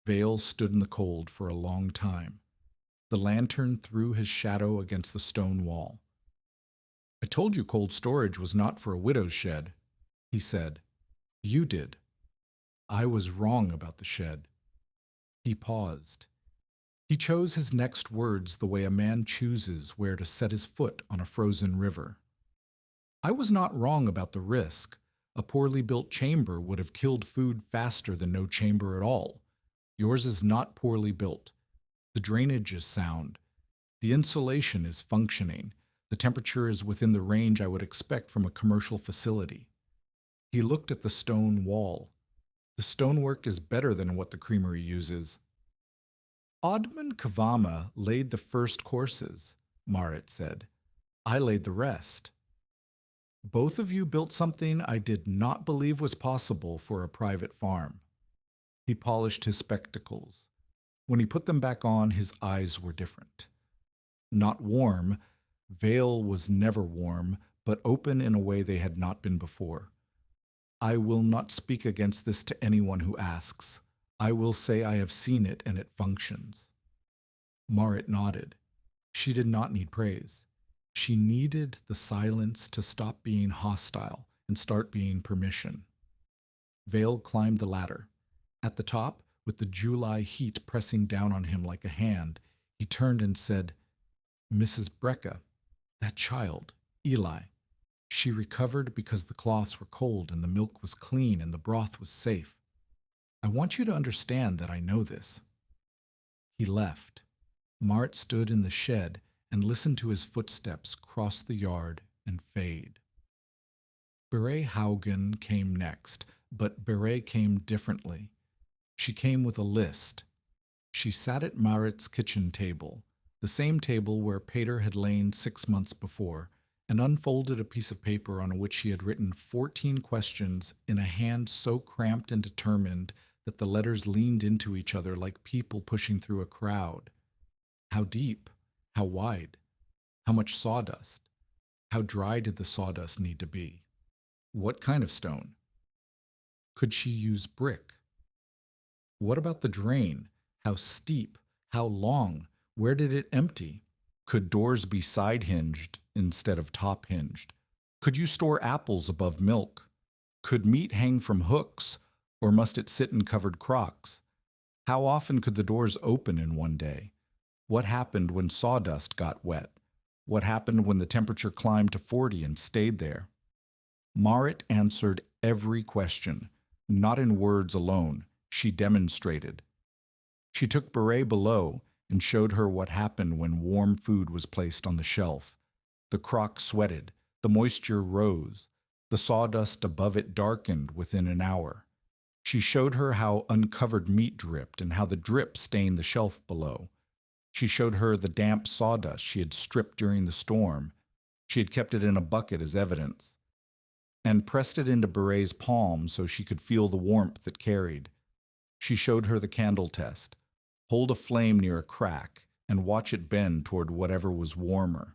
[SPEAKER 1] Vail stood in the cold for a long time. The lantern threw his shadow against the stone wall. "I told you cold storage was not for a widow's shed," he said. "You did. I was wrong about the shed." He paused. He chose his next words the way a man chooses where to set his foot on a frozen river. "I was not wrong about the risk. A poorly built chamber would have killed food faster than no chamber at all. Yours is not poorly built. The drainage is sound. The insulation is functioning. The temperature is within the range I would expect from a commercial facility." He looked at the stone wall. "The stonework is better than what the creamery uses." "Odman Kavama laid the first courses," Marit said. "I laid the rest. Both of you built something I did not believe was possible for a private farm." He polished his spectacles. When he put them back on, his eyes were different. Not warm. Vail was never warm, but open in a way they had not been before. "I will not speak against this to anyone who asks. I will say I have seen it and it functions." Marit nodded. She did not need praise. She needed the silence to stop being hostile and start being permission. Vail climbed the ladder. At the top, with the July heat pressing down on him like a hand, He turned and said, "Mrs. Brecka, that child, Eli, she recovered because the cloths were cold and the milk was clean and the broth was safe. I want you to understand that I know this." He left. Mart stood in the shed and listened to his footsteps cross the yard and fade. Beret Haugen came next, but Beret came differently. She came with a list. She sat at Marit's kitchen table, the same table where Peter had lain 6 months before, and unfolded a piece of paper on which she had written 14 questions in a hand so cramped and determined that the letters leaned into each other like people pushing through a crowd. How deep? How wide? How much sawdust? How dry did the sawdust need to be? What kind of stone? Could she use brick? What about the drain? How steep? How long? Where did it empty? Could doors be side-hinged instead of top-hinged? Could you store apples above milk? Could meat hang from hooks, or must it sit in covered crocks? How often could the doors open in one day? What happened when sawdust got wet? What happened when the temperature climbed to 40 and stayed there? Marit answered every question, not in words alone. She demonstrated. She took Beret below and showed her what happened when warm food was placed on the shelf. The crock sweated, the moisture rose, the sawdust above it darkened within an hour. She showed her how uncovered meat dripped and how the drip stained the shelf below. She showed her the damp sawdust she had stripped during the storm. She had kept it in a bucket as evidence, and pressed it into Beret's palm so she could feel the warmth it carried. She showed her the candle test. Hold a flame near a crack and watch it bend toward whatever was warmer.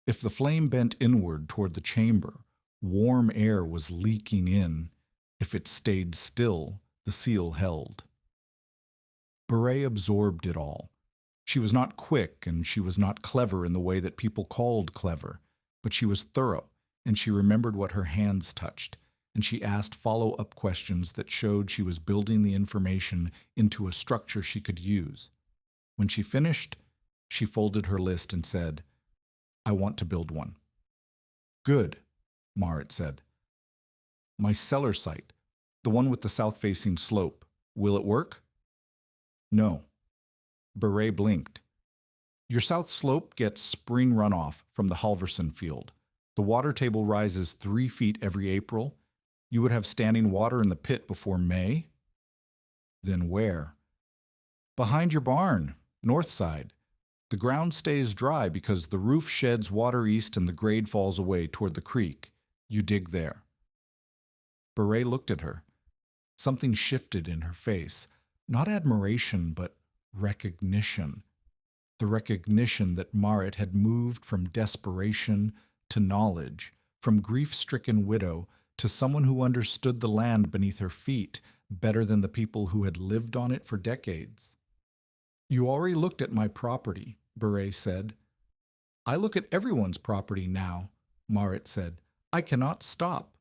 [SPEAKER 1] If the flame bent inward toward the chamber, warm air was leaking in. If it stayed still, the seal held. Beret absorbed it all. She was not quick and she was not clever in the way that people called clever, but she was thorough, and she remembered what her hands touched, and she asked follow-up questions that showed she was building the information into a structure she could use. When she finished, she folded her list and said, "I want to build one." "Good," Marit said. "My cellar site, the one with the south-facing slope, will it work?" "No." Beret blinked. "Your south slope gets spring runoff from the Halverson field. The water table rises 3 feet every April. You would have standing water in the pit before May?" "Then where?" "Behind your barn, north side. The ground stays dry because the roof sheds water east and the grade falls away toward the creek. You dig there." Beret looked at her. Something shifted in her face. Not admiration, but recognition. The recognition that Marit had moved from desperation to knowledge, from grief-stricken widow to someone who understood the land beneath her feet better than the people who had lived on it for decades. "You already looked at my property," Beret said. "I look at everyone's property now," Marit said. "I cannot stop."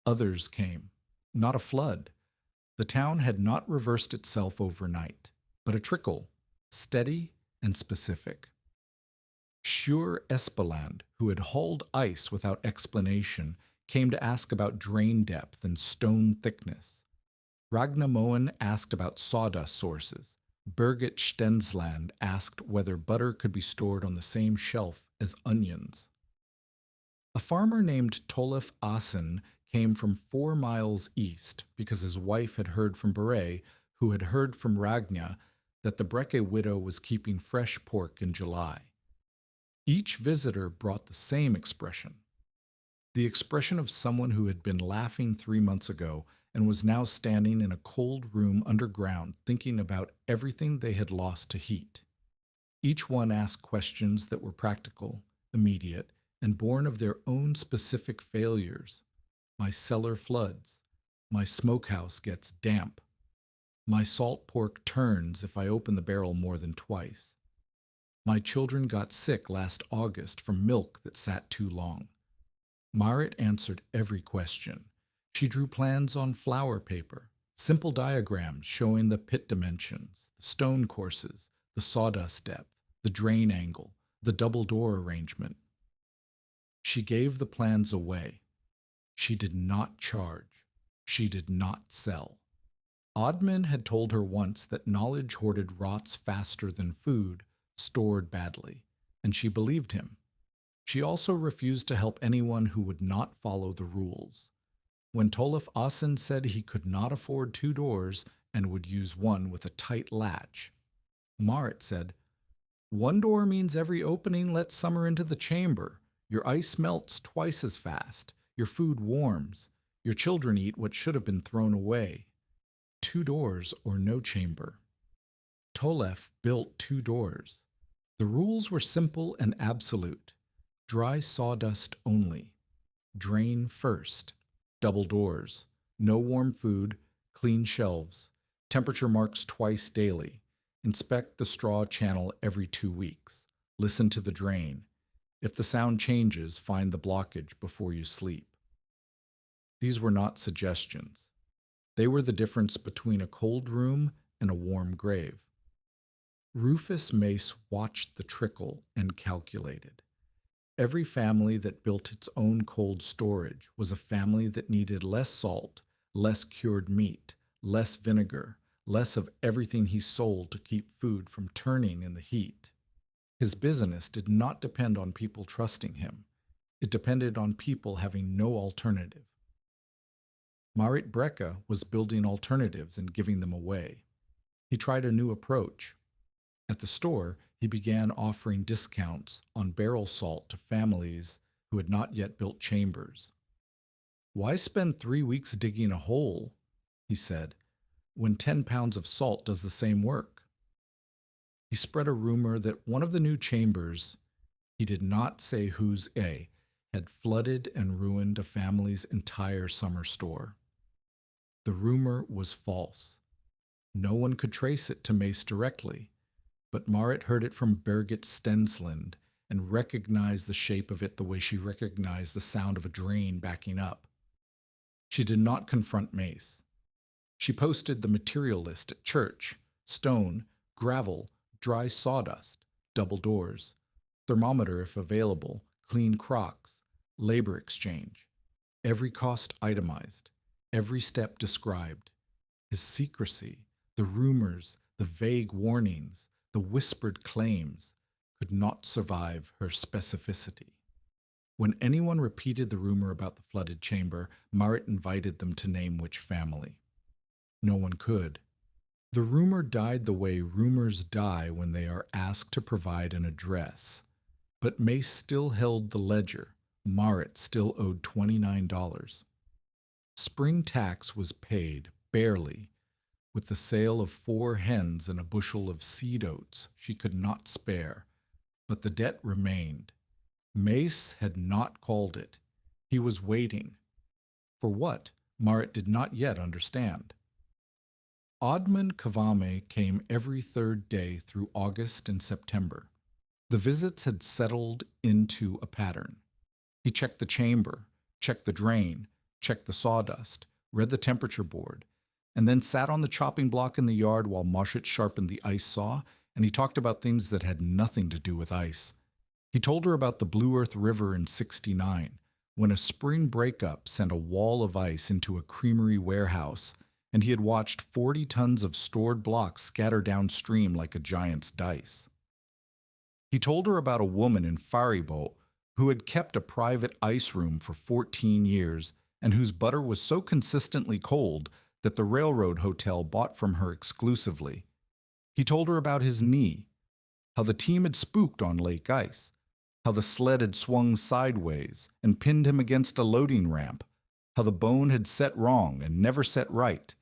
[SPEAKER 1] Others came. Not a flood. The town had not reversed itself overnight, but a trickle, steady and specific. Shure Espeland, who had hauled ice without explanation, came to ask about drain depth and stone thickness. Ragna Moen asked about sawdust sources. Birgit Stensland asked whether butter could be stored on the same shelf as onions. A farmer named Tolef Asen came from 4 miles east because his wife had heard from Beret, who had heard from Ragna, that the Brecke widow was keeping fresh pork in July. Each visitor brought the same expression. The expression of someone who had been laughing 3 months ago and was now standing in a cold room underground thinking about everything they had lost to heat. Each one asked questions that were practical, immediate, and born of their own specific failures. My cellar floods. My smokehouse gets damp. My salt pork turns if I open the barrel more than twice. My children got sick last August from milk that sat too long. Marit answered every question. She drew plans on flour paper, simple diagrams showing the pit dimensions, the stone courses, the sawdust depth, the drain angle, the double door arrangement. She gave the plans away. She did not charge. She did not sell. Oddman had told her once that knowledge hoarded rots faster than food stored badly, and she believed him. She also refused to help anyone who would not follow the rules. When Tolif Asen said he could not afford 2 doors and would use one with a tight latch, Marit said, "1 door means every opening lets summer into the chamber. Your ice melts twice as fast. Your food warms. Your children eat what should have been thrown away. 2 doors or no chamber." Tolef built 2 doors. The rules were simple and absolute. Dry sawdust only. Drain first. Double doors. No warm food. Clean shelves. Temperature marks twice daily. Inspect the straw channel every 2 weeks. Listen to the drain. If the sound changes, find the blockage before you sleep. These were not suggestions. They were the difference between a cold room and a warm grave. Rufus Mace watched the trickle and calculated. Every family that built its own cold storage was a family that needed less salt, less cured meat, less vinegar, less of everything he sold to keep food from turning in the heat. His business did not depend on people trusting him. It depended on people having no alternative. Marit Brecka was building alternatives and giving them away. He tried a new approach. At the store, he began offering discounts on barrel salt to families who had not yet built chambers. "Why spend 3 weeks digging a hole," he said, "when 10 pounds of salt does the same work?" He spread a rumor that one of the new chambers, he did not say whose had flooded and ruined a family's entire summer store. The rumor was false. No one could trace it to Mace directly, but Marit heard it from Birgit Stensland and recognized the shape of it the way she recognized the sound of a drain backing up. She did not confront Mace. She posted the material list at church: stone, gravel, dry sawdust, double doors, thermometer if available, clean crocks, labor exchange. Every cost itemized, every step described. His secrecy, the rumors, the vague warnings, the whispered claims could not survive her specificity. When anyone repeated the rumor about the flooded chamber, Marit invited them to name which family. No one could. The rumor died the way rumors die when they are asked to provide an address. But Mace still held the ledger. Marit still owed $29. Spring tax was paid, barely, with the sale of 4 hens and a bushel of seed oats she could not spare, but the debt remained. Mace had not called it. He was waiting. For what? Marit did not yet understand. Oddman Kavame came every 3rd day through August and September. The visits had settled into a pattern. He checked the chamber, checked the drain, checked the sawdust, read the temperature board, and then sat on the chopping block in the yard while Marshit sharpened the ice saw, and he talked about things that had nothing to do with ice. He told her about the Blue Earth River in '69, when a spring breakup sent a wall of ice into a creamery warehouse, and he had watched 40 tons of stored blocks scatter downstream like a giant's dice. He told her about a woman in Faribault who had kept a private ice room for 14 years and whose butter was so consistently cold that the railroad hotel bought from her exclusively. He told her about his knee, how the team had spooked on lake ice, how the sled had swung sideways and pinned him against a loading ramp, how the bone had set wrong and never set right,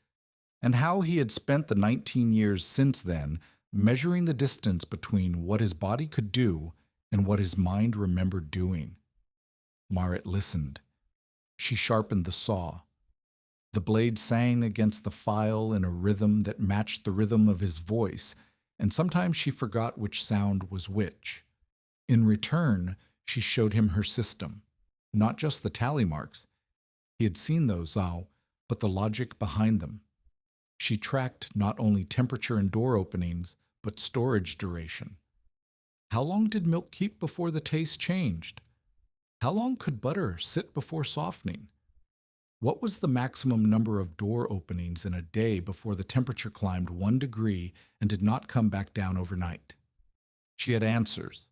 [SPEAKER 1] and how he had spent the 19 years since then measuring the distance between what his body could do and what his mind remembered doing. Marit listened. She sharpened the saw. The blade sang against the file in a rhythm that matched the rhythm of his voice, and sometimes she forgot which sound was which. In return, she showed him her system, not just the tally marks. He had seen those, but the logic behind them. She tracked not only temperature and door openings, but storage duration. How long did milk keep before the taste changed? How long could butter sit before softening? What was the maximum number of door openings in a day before the temperature climbed 1 degree and did not come back down overnight? She had answers,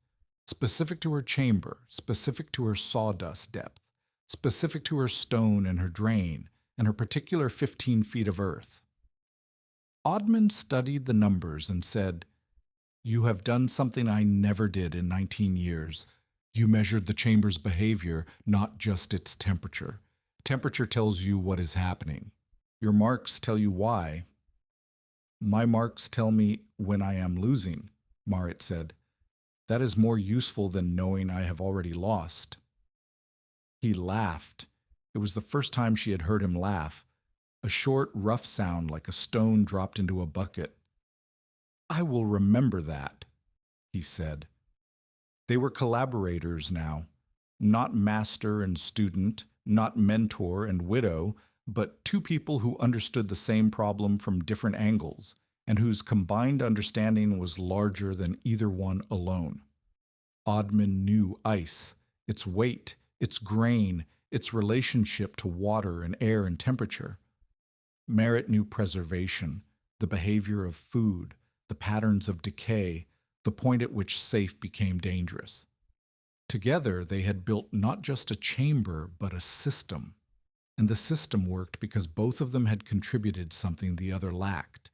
[SPEAKER 1] specific to her chamber, specific to her sawdust depth, specific to her stone and her drain, and her particular 15 feet of earth. Odman studied the numbers and said, "You have done something I never did in 19 years. You measured the chamber's behavior, not just its temperature. Temperature tells you what is happening. Your marks tell you why." "My marks tell me when I am losing," Marit said. "That is more useful than knowing I have already lost." He laughed. It was the first time she had heard him laugh, a short, rough sound like a stone dropped into a bucket. "I will remember that," he said. They were collaborators now, not master and student, not mentor and widow, but two people who understood the same problem from different angles, and whose combined understanding was larger than either one alone. Odman knew ice, its weight, its grain, its relationship to water and air and temperature. Marit knew preservation, the behavior of food, the patterns of decay, the point at which safe became dangerous. Together, they had built not just a chamber, but a system. And the system worked because both of them had contributed something the other lacked.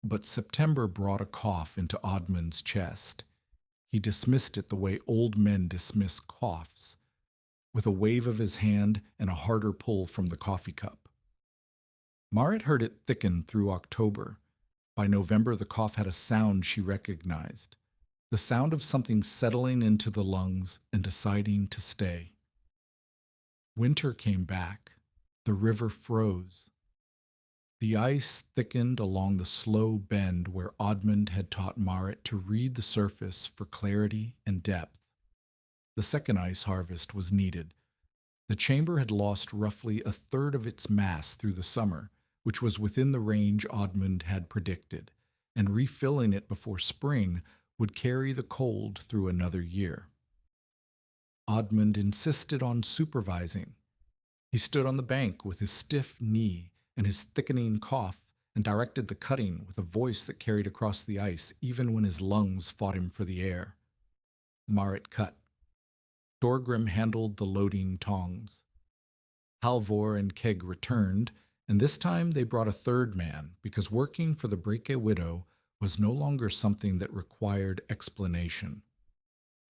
[SPEAKER 1] But September brought a cough into Odman's chest. He dismissed it the way old men dismiss coughs, with a wave of his hand and a harder pull from the coffee cup. Marit heard it thicken through October. By November, the cough had a sound she recognized, the sound of something settling into the lungs and deciding to stay. Winter came back. The river froze. The ice thickened along the slow bend where Odmund had taught Marit to read the surface for clarity and depth. The second ice harvest was needed. The chamber had lost roughly a third of its mass through the summer, which was within the range Odmund had predicted, and refilling it before spring would carry the cold through another year. Odmund insisted on supervising. He stood on the bank with his stiff knee and his thickening cough and directed the cutting with a voice that carried across the ice even when his lungs fought him for the air. Marit cut. Thorgrim handled the loading tongs. Halvor and Keg returned, and this time they brought a third man because working for the Breake widow was no longer something that required explanation.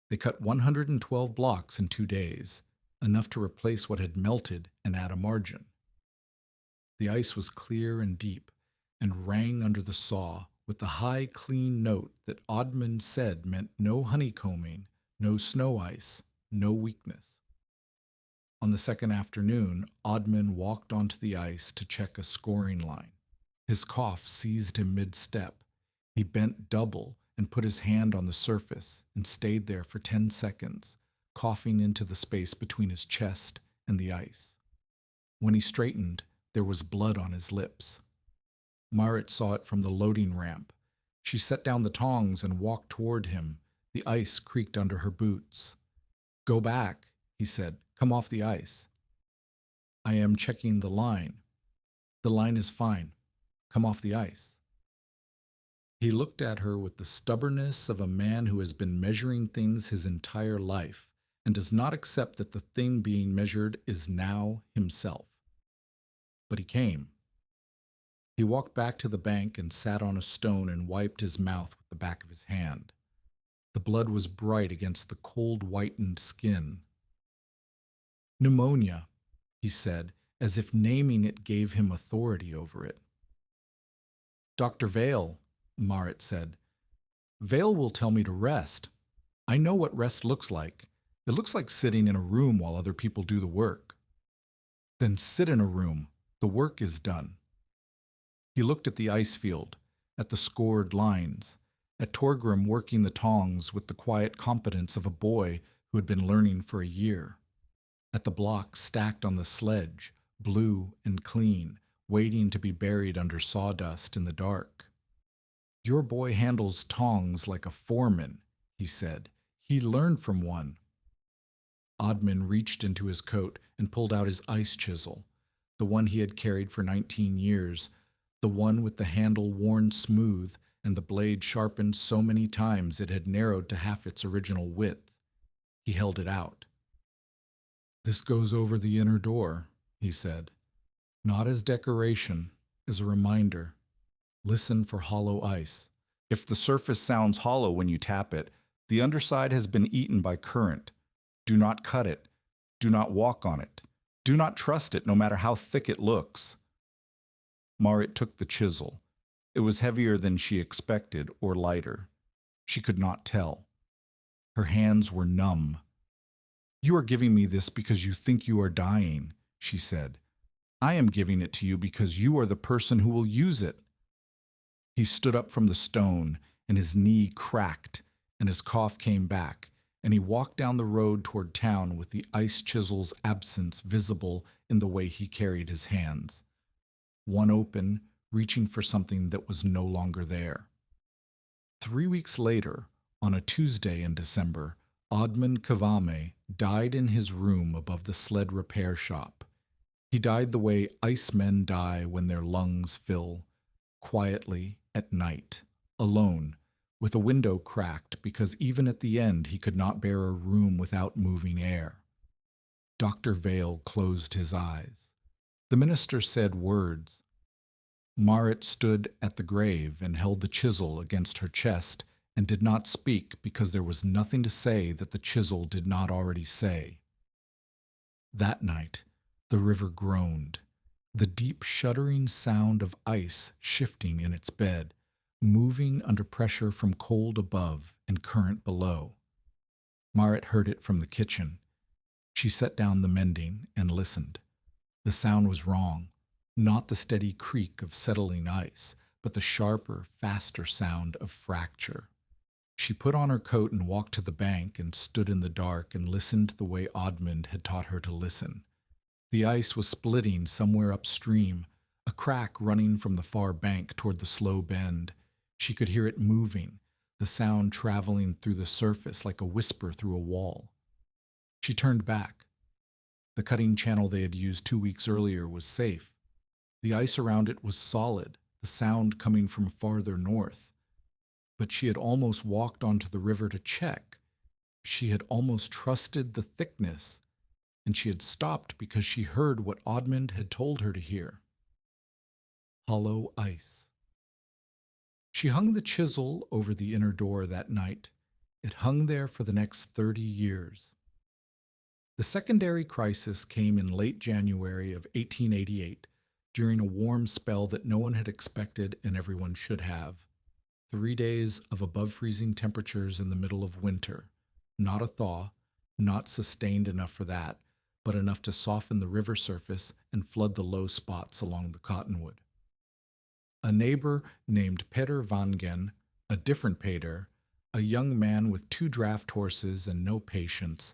[SPEAKER 1] They cut 112 blocks in 2 days, enough to replace what had melted and add a margin. The ice was clear and deep, and rang under the saw with the high, clean note that Odmund said meant no honeycombing, no snow ice, no weakness. On the second afternoon, Odmund walked onto the ice to check a scoring line. His cough seized him mid-step. He bent double and put his hand on the surface and stayed there for 10 seconds, coughing into the space between his chest and the ice. When he straightened, there was blood on his lips. Marit saw it from the loading ramp. She set down the tongs and walked toward him. The ice creaked under her boots. "Go back," he said. "Come off the ice." "I am checking the line." "The line is fine. Come off the ice." He looked at her with the stubbornness of a man who has been measuring things his entire life and does not accept that the thing being measured is now himself. But he came. He walked back to the bank and sat on a stone and wiped his mouth with the back of his hand. The blood was bright against the cold whitened skin. "Pneumonia," he said, as if naming it gave him authority over it. "Dr. Vale," Marit said. "Vale will tell me to rest. I know what rest looks like. It looks like sitting in a room while other people do the work." "Then sit in a room. The work is done." He looked at the ice field, at the scored lines, at Thorgrim working the tongs with the quiet competence of a boy who had been learning for a year, at the blocks stacked on the sledge, blue and clean, waiting to be buried under sawdust in the dark. Your boy handles tongs like a foreman, he said. He learned from one. Odman reached into his coat and pulled out his ice chisel, the one he had carried for 19 years, the one with the handle worn smooth and the blade sharpened so many times it had narrowed to half its original width. He held it out. This goes over the inner door, he said. Not as decoration, as a reminder. Listen for hollow ice. If the surface sounds hollow when you tap it, the underside has been eaten by current. Do not cut it. Do not walk on it. Do not trust it, no matter how thick it looks. Marit took the chisel. It was heavier than she expected, or lighter. She could not tell. Her hands were numb. You are giving me this because you think you are dying, she said. I am giving it to you because you are the person who will use it. He stood up from the stone, and his knee cracked, and his cough came back, and he walked down the road toward town with the ice chisel's absence visible in the way he carried his hands. One open, reaching for something that was no longer there. 3 weeks later, on a Tuesday in December, Odman Kavame died in his room above the sled repair shop. He died the way ice men die when their lungs fill, quietly at night, alone, with a window cracked because even at the end he could not bear a room without moving air. Dr. Vale closed his eyes. The minister said words. Marit stood at the grave and held the chisel against her chest and did not speak because there was nothing to say that the chisel did not already say. That night, the river groaned, the deep shuddering sound of ice shifting in its bed, moving under pressure from cold above and current below. Marit heard it from the kitchen. She set down the mending and listened. The sound was wrong, not the steady creak of settling ice, but the sharper, faster sound of fracture. She put on her coat and walked to the bank and stood in the dark and listened the way Odmund had taught her to listen. The ice was splitting somewhere upstream, a crack running from the far bank toward the slow bend. She could hear it moving, the sound traveling through the surface like a whisper through a wall. She turned back. The cutting channel they had used 2 weeks earlier was safe. The ice around it was solid, the sound coming from farther north. But she had almost walked onto the river to check. She had almost trusted the thickness, and she had stopped because she heard what Odmund had told her to hear. Hollow ice. She hung the chisel over the inner door that night. It hung there for the next 30 years. The secondary crisis came in late January of 1888, during a warm spell that no one had expected and everyone should have. 3 days of above-freezing temperatures in the middle of winter. Not a thaw, not sustained enough for that, but enough to soften the river surface and flood the low spots along the cottonwood. A neighbor named Peter Vangen, a different Peter, a young man with 2 draft horses and no patience,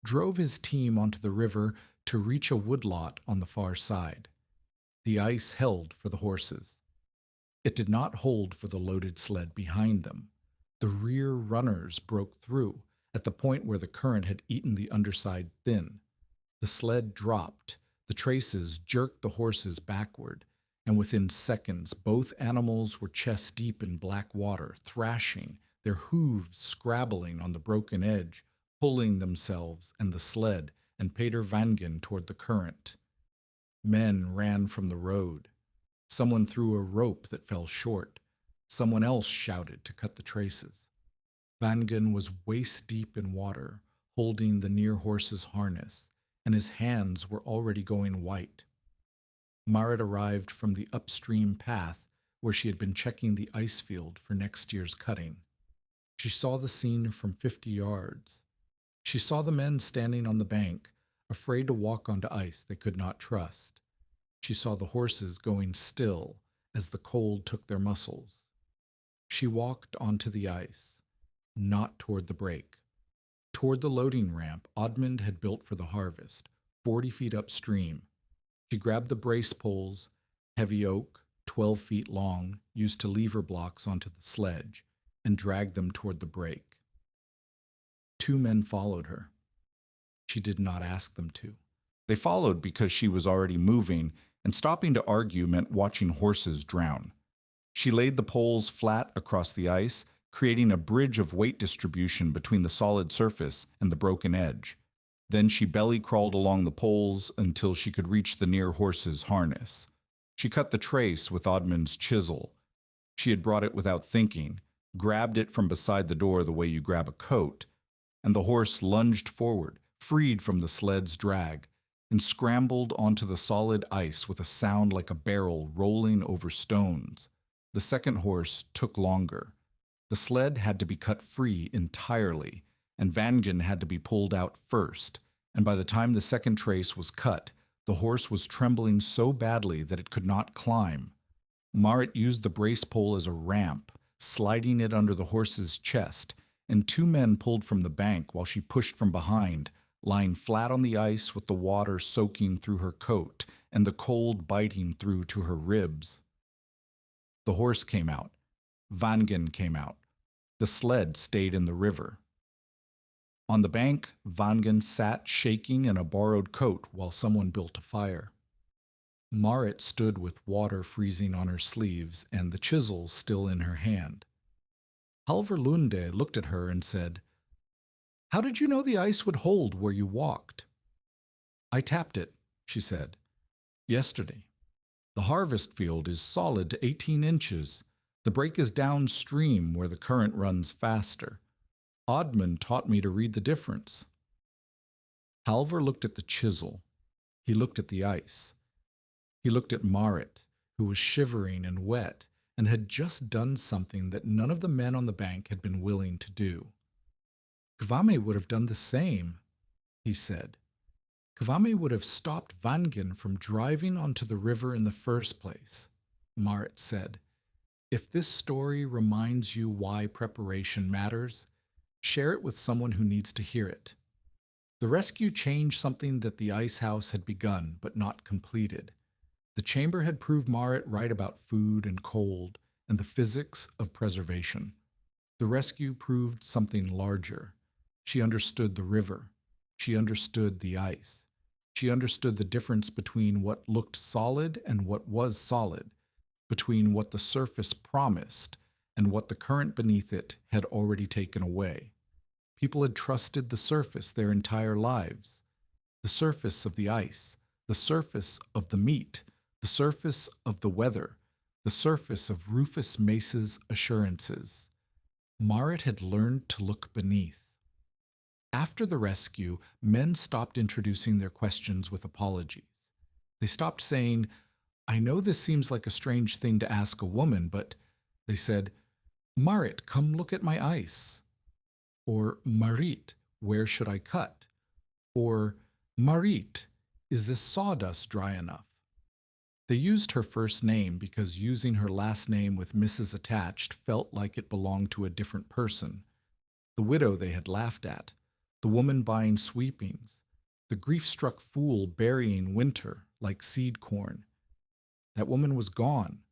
[SPEAKER 1] drove his team onto the river to reach a woodlot on the far side. The ice held for the horses. It did not hold for the loaded sled behind them. The rear runners broke through at the point where the current had eaten the underside thin. The sled dropped. The traces jerked the horses backward, and within seconds both animals were chest deep in black water, thrashing, their hooves scrabbling on the broken edge, pulling themselves and the sled and Peter Vangen toward the current. Men ran from the road. Someone threw a rope that fell short. Someone else shouted to cut the traces. Vangen was waist-deep in water, holding the near horse's harness, and his hands were already going white. Marit arrived from the upstream path where she had been checking the ice field for next year's cutting. She saw the scene from 50 yards. She saw the men standing on the bank, afraid to walk onto ice they could not trust. She saw the horses going still as the cold took their muscles. She walked onto the ice, not toward the break. Toward the loading ramp Odmund had built for the harvest, 40 feet upstream. She grabbed the brace poles, heavy oak, 12 feet long, used to lever blocks onto the sledge, and dragged them toward the break. 2 men followed her. She did not ask them to. They followed because she was already moving, and stopping to argue meant watching horses drown. She laid the poles flat across the ice, creating a bridge of weight distribution between the solid surface and the broken edge. Then she belly crawled along the poles until she could reach the near horse's harness. She cut the trace with Oddman's chisel. She had brought it without thinking, grabbed it from beside the door the way you grab a coat, and the horse lunged forward, freed from the sled's drag, and scrambled onto the solid ice with a sound like a barrel rolling over stones. The second horse took longer. The sled had to be cut free entirely, and Vangen had to be pulled out first, and by the time the second trace was cut, the horse was trembling so badly that it could not climb. Marit used the brace pole as a ramp, sliding it under the horse's chest, and 2 men pulled from the bank while she pushed from behind, lying flat on the ice with the water soaking through her coat and the cold biting through to her ribs. The horse came out. Vangen came out. The sled stayed in the river. On the bank, Vangen sat shaking in a borrowed coat while someone built a fire. Marit stood with water freezing on her sleeves and the chisel still in her hand. Halvor Lunde looked at her and said, "How did you know the ice would hold where you walked?" "I tapped it," she said. "Yesterday. The harvest field is solid to 18 inches. The break is downstream where the current runs faster. Oddman taught me to read the difference." Halvor looked at the chisel. He looked at the ice. He looked at Marit, who was shivering and wet, and had just done something that none of the men on the bank had been willing to do. "Kvamme would have done the same," he said. "Kvamme would have stopped Vangen from driving onto the river in the first place," Marit said. "If this story reminds you why preparation matters, share it with someone who needs to hear it. The rescue changed something that the ice house had begun but not completed. The chamber had proved Marit right about food and cold and the physics of preservation. The rescue proved something larger. She understood the river. She understood the ice. She understood the difference between what looked solid and what was solid, between what the surface promised and what the current beneath it had already taken away. People had trusted the surface their entire lives. The surface of the ice, the surface of the meat, the surface of the weather, the surface of Rufus Mace's assurances. Marit had learned to look beneath. After the rescue, men stopped introducing their questions with apologies. They stopped saying, "I know this seems like a strange thing to ask a woman, but," they said, "Marit, come look at my ice." Or, "Marit, where should I cut?" Or, "Marit, is this sawdust dry enough?" They used her first name because using her last name with Mrs. attached felt like it belonged to a different person. The widow they had laughed at, the woman buying sweepings, the grief-struck fool burying winter like seed corn. That woman was gone.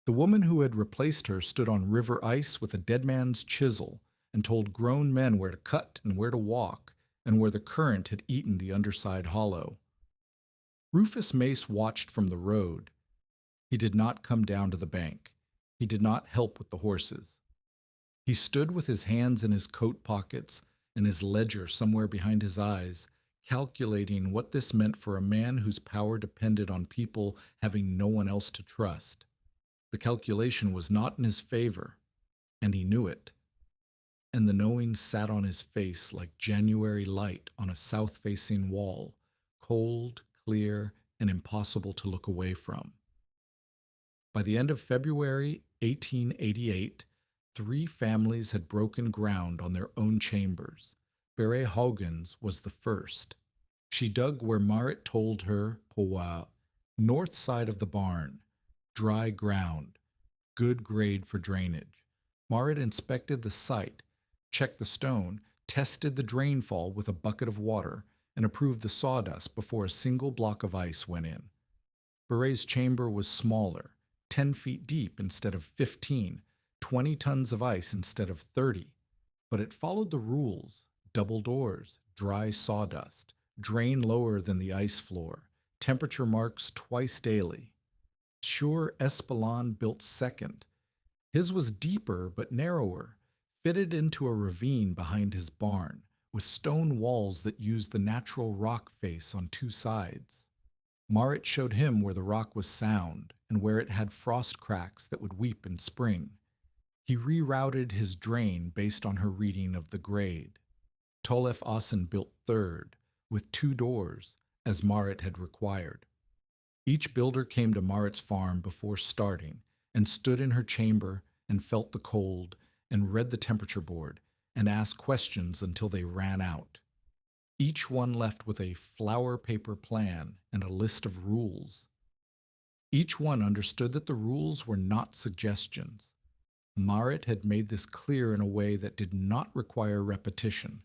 [SPEAKER 1] The woman who had replaced her stood on river ice with a dead man's chisel and told grown men where to cut and where to walk and where the current had eaten the underside hollow. Rufus Mace watched from the road. He did not come down to the bank. He did not help with the horses. He stood with his hands in his coat pockets and his ledger somewhere behind his eyes, calculating what this meant for a man whose power depended on people having no one else to trust. The calculation was not in his favor, and he knew it. And the knowing sat on his face like January light on a south-facing wall, cold, clear, and impossible to look away from. By the end of February 1888, 3 families had broken ground on their own chambers. Bere Haugens was the first. She dug where Marit told her, Poa, north side of the barn, dry ground, good grade for drainage. Marit inspected the site, checked the stone, tested the drainfall with a bucket of water, and approved the sawdust before a single block of ice went in. Bere's chamber was smaller, 10 feet deep instead of 15, 20 tons of ice instead of 30. But it followed the rules: double doors, dry sawdust, drain lower than the ice floor, temperature marks twice daily. Sure, Espelon built second. His was deeper but narrower, fitted into a ravine behind his barn, with stone walls that used the natural rock face on two sides. Marit showed him where the rock was sound and where it had frost cracks that would weep in spring. He rerouted his drain based on her reading of the grade. Tolef Asen built third, with 2 doors, as Marit had required. Each builder came to Marit's farm before starting and stood in her chamber and felt the cold and read the temperature board and asked questions until they ran out. Each one left with a flower paper plan and a list of rules. Each one understood that the rules were not suggestions. Marit had made this clear in a way that did not require repetition.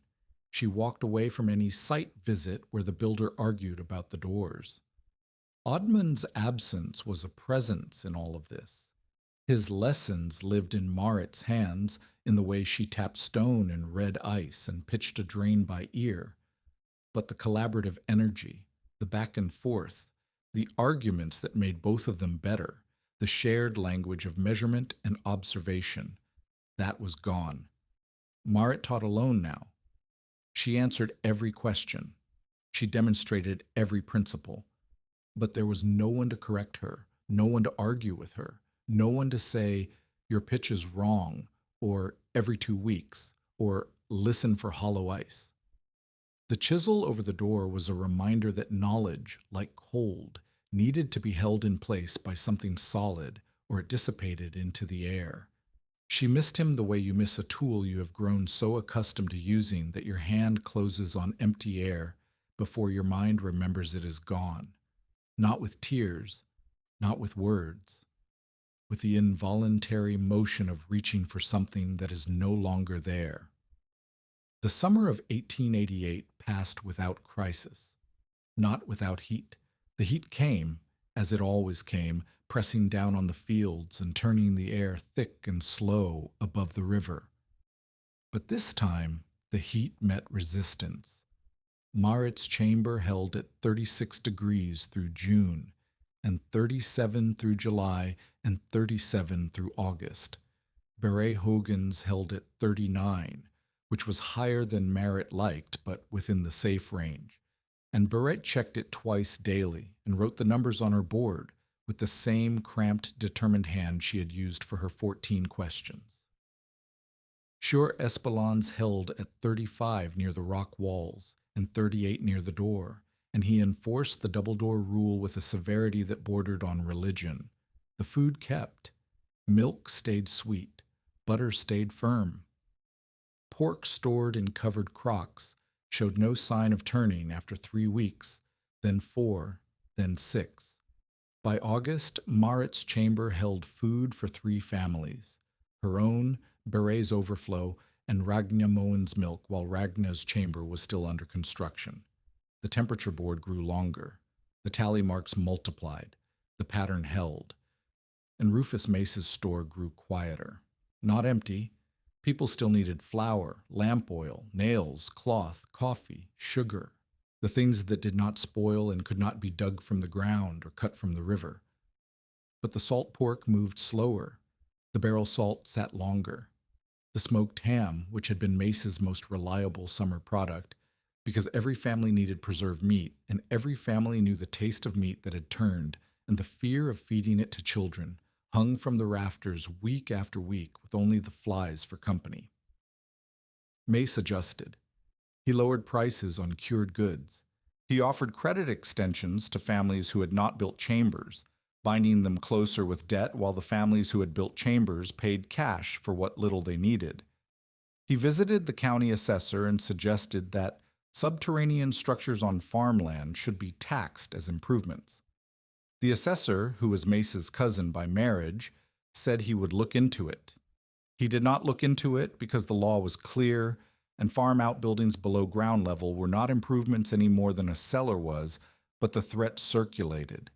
[SPEAKER 1] She walked away from any site visit where the builder argued about the doors. Oddmund's absence was a presence in all of this. His lessons lived in Marit's hands in the way she tapped stone and red ice and pitched a drain by ear. But the collaborative energy, the back and forth, the arguments that made both of them better, the shared language of measurement and observation, that was gone. Marit taught alone now. She answered every question. She demonstrated every principle. But there was no one to correct her, no one to argue with her, no one to say, "Your pitch is wrong," or "every 2 weeks," or "listen for hollow ice." The chisel over the door was a reminder that knowledge, like cold, needed to be held in place by something solid, or it dissipated into the air. She missed him the way you miss a tool you have grown so accustomed to using that your hand closes on empty air before your mind remembers it is gone. Not with tears, not with words, with the involuntary motion of reaching for something that is no longer there. The summer of 1888 passed without crisis, not without heat. The heat came, as it always came, pressing down on the fields and turning the air thick and slow above the river. But this time, the heat met resistance. Marit's chamber held at 36 degrees through June, and 37 through July, and 37 through August. Beret Hogan's held at 39, which was higher than Marit liked, but within the safe range. And Beret checked it twice daily and wrote the numbers on her board with the same cramped, determined hand she had used for her 14 questions. Sure, Espelon's held at 35 near the rock walls and 38 near the door, and he enforced the double-door rule with a severity that bordered on religion. The food kept. Milk stayed sweet. Butter stayed firm. Pork stored in covered crocks showed no sign of turning after 3 weeks, then 4, then 6. By August, Marit's chamber held food for 3 families, her own, Beret's overflow, and Ragna Moen's milk while Ragna's chamber was still under construction. The temperature board grew longer. The tally marks multiplied. The pattern held. And Rufus Mace's store grew quieter. Not empty. People still needed flour, lamp oil, nails, cloth, coffee, sugar, the things that did not spoil and could not be dug from the ground or cut from the river. But the salt pork moved slower. The barrel salt sat longer. The smoked ham, which had been Mace's most reliable summer product, because every family needed preserved meat, and every family knew the taste of meat that had turned, and the fear of feeding it to children, hung from the rafters week after week with only the flies for company. Mace adjusted. He lowered prices on cured goods. He offered credit extensions to families who had not built chambers, binding them closer with debt while the families who had built chambers paid cash for what little they needed. He visited the county assessor and suggested that subterranean structures on farmland should be taxed as improvements. The assessor, who was Mace's cousin by marriage, said he would look into it. He did not look into it because the law was clear, and farm outbuildings below ground level were not improvements any more than a cellar was, but the threat circulated.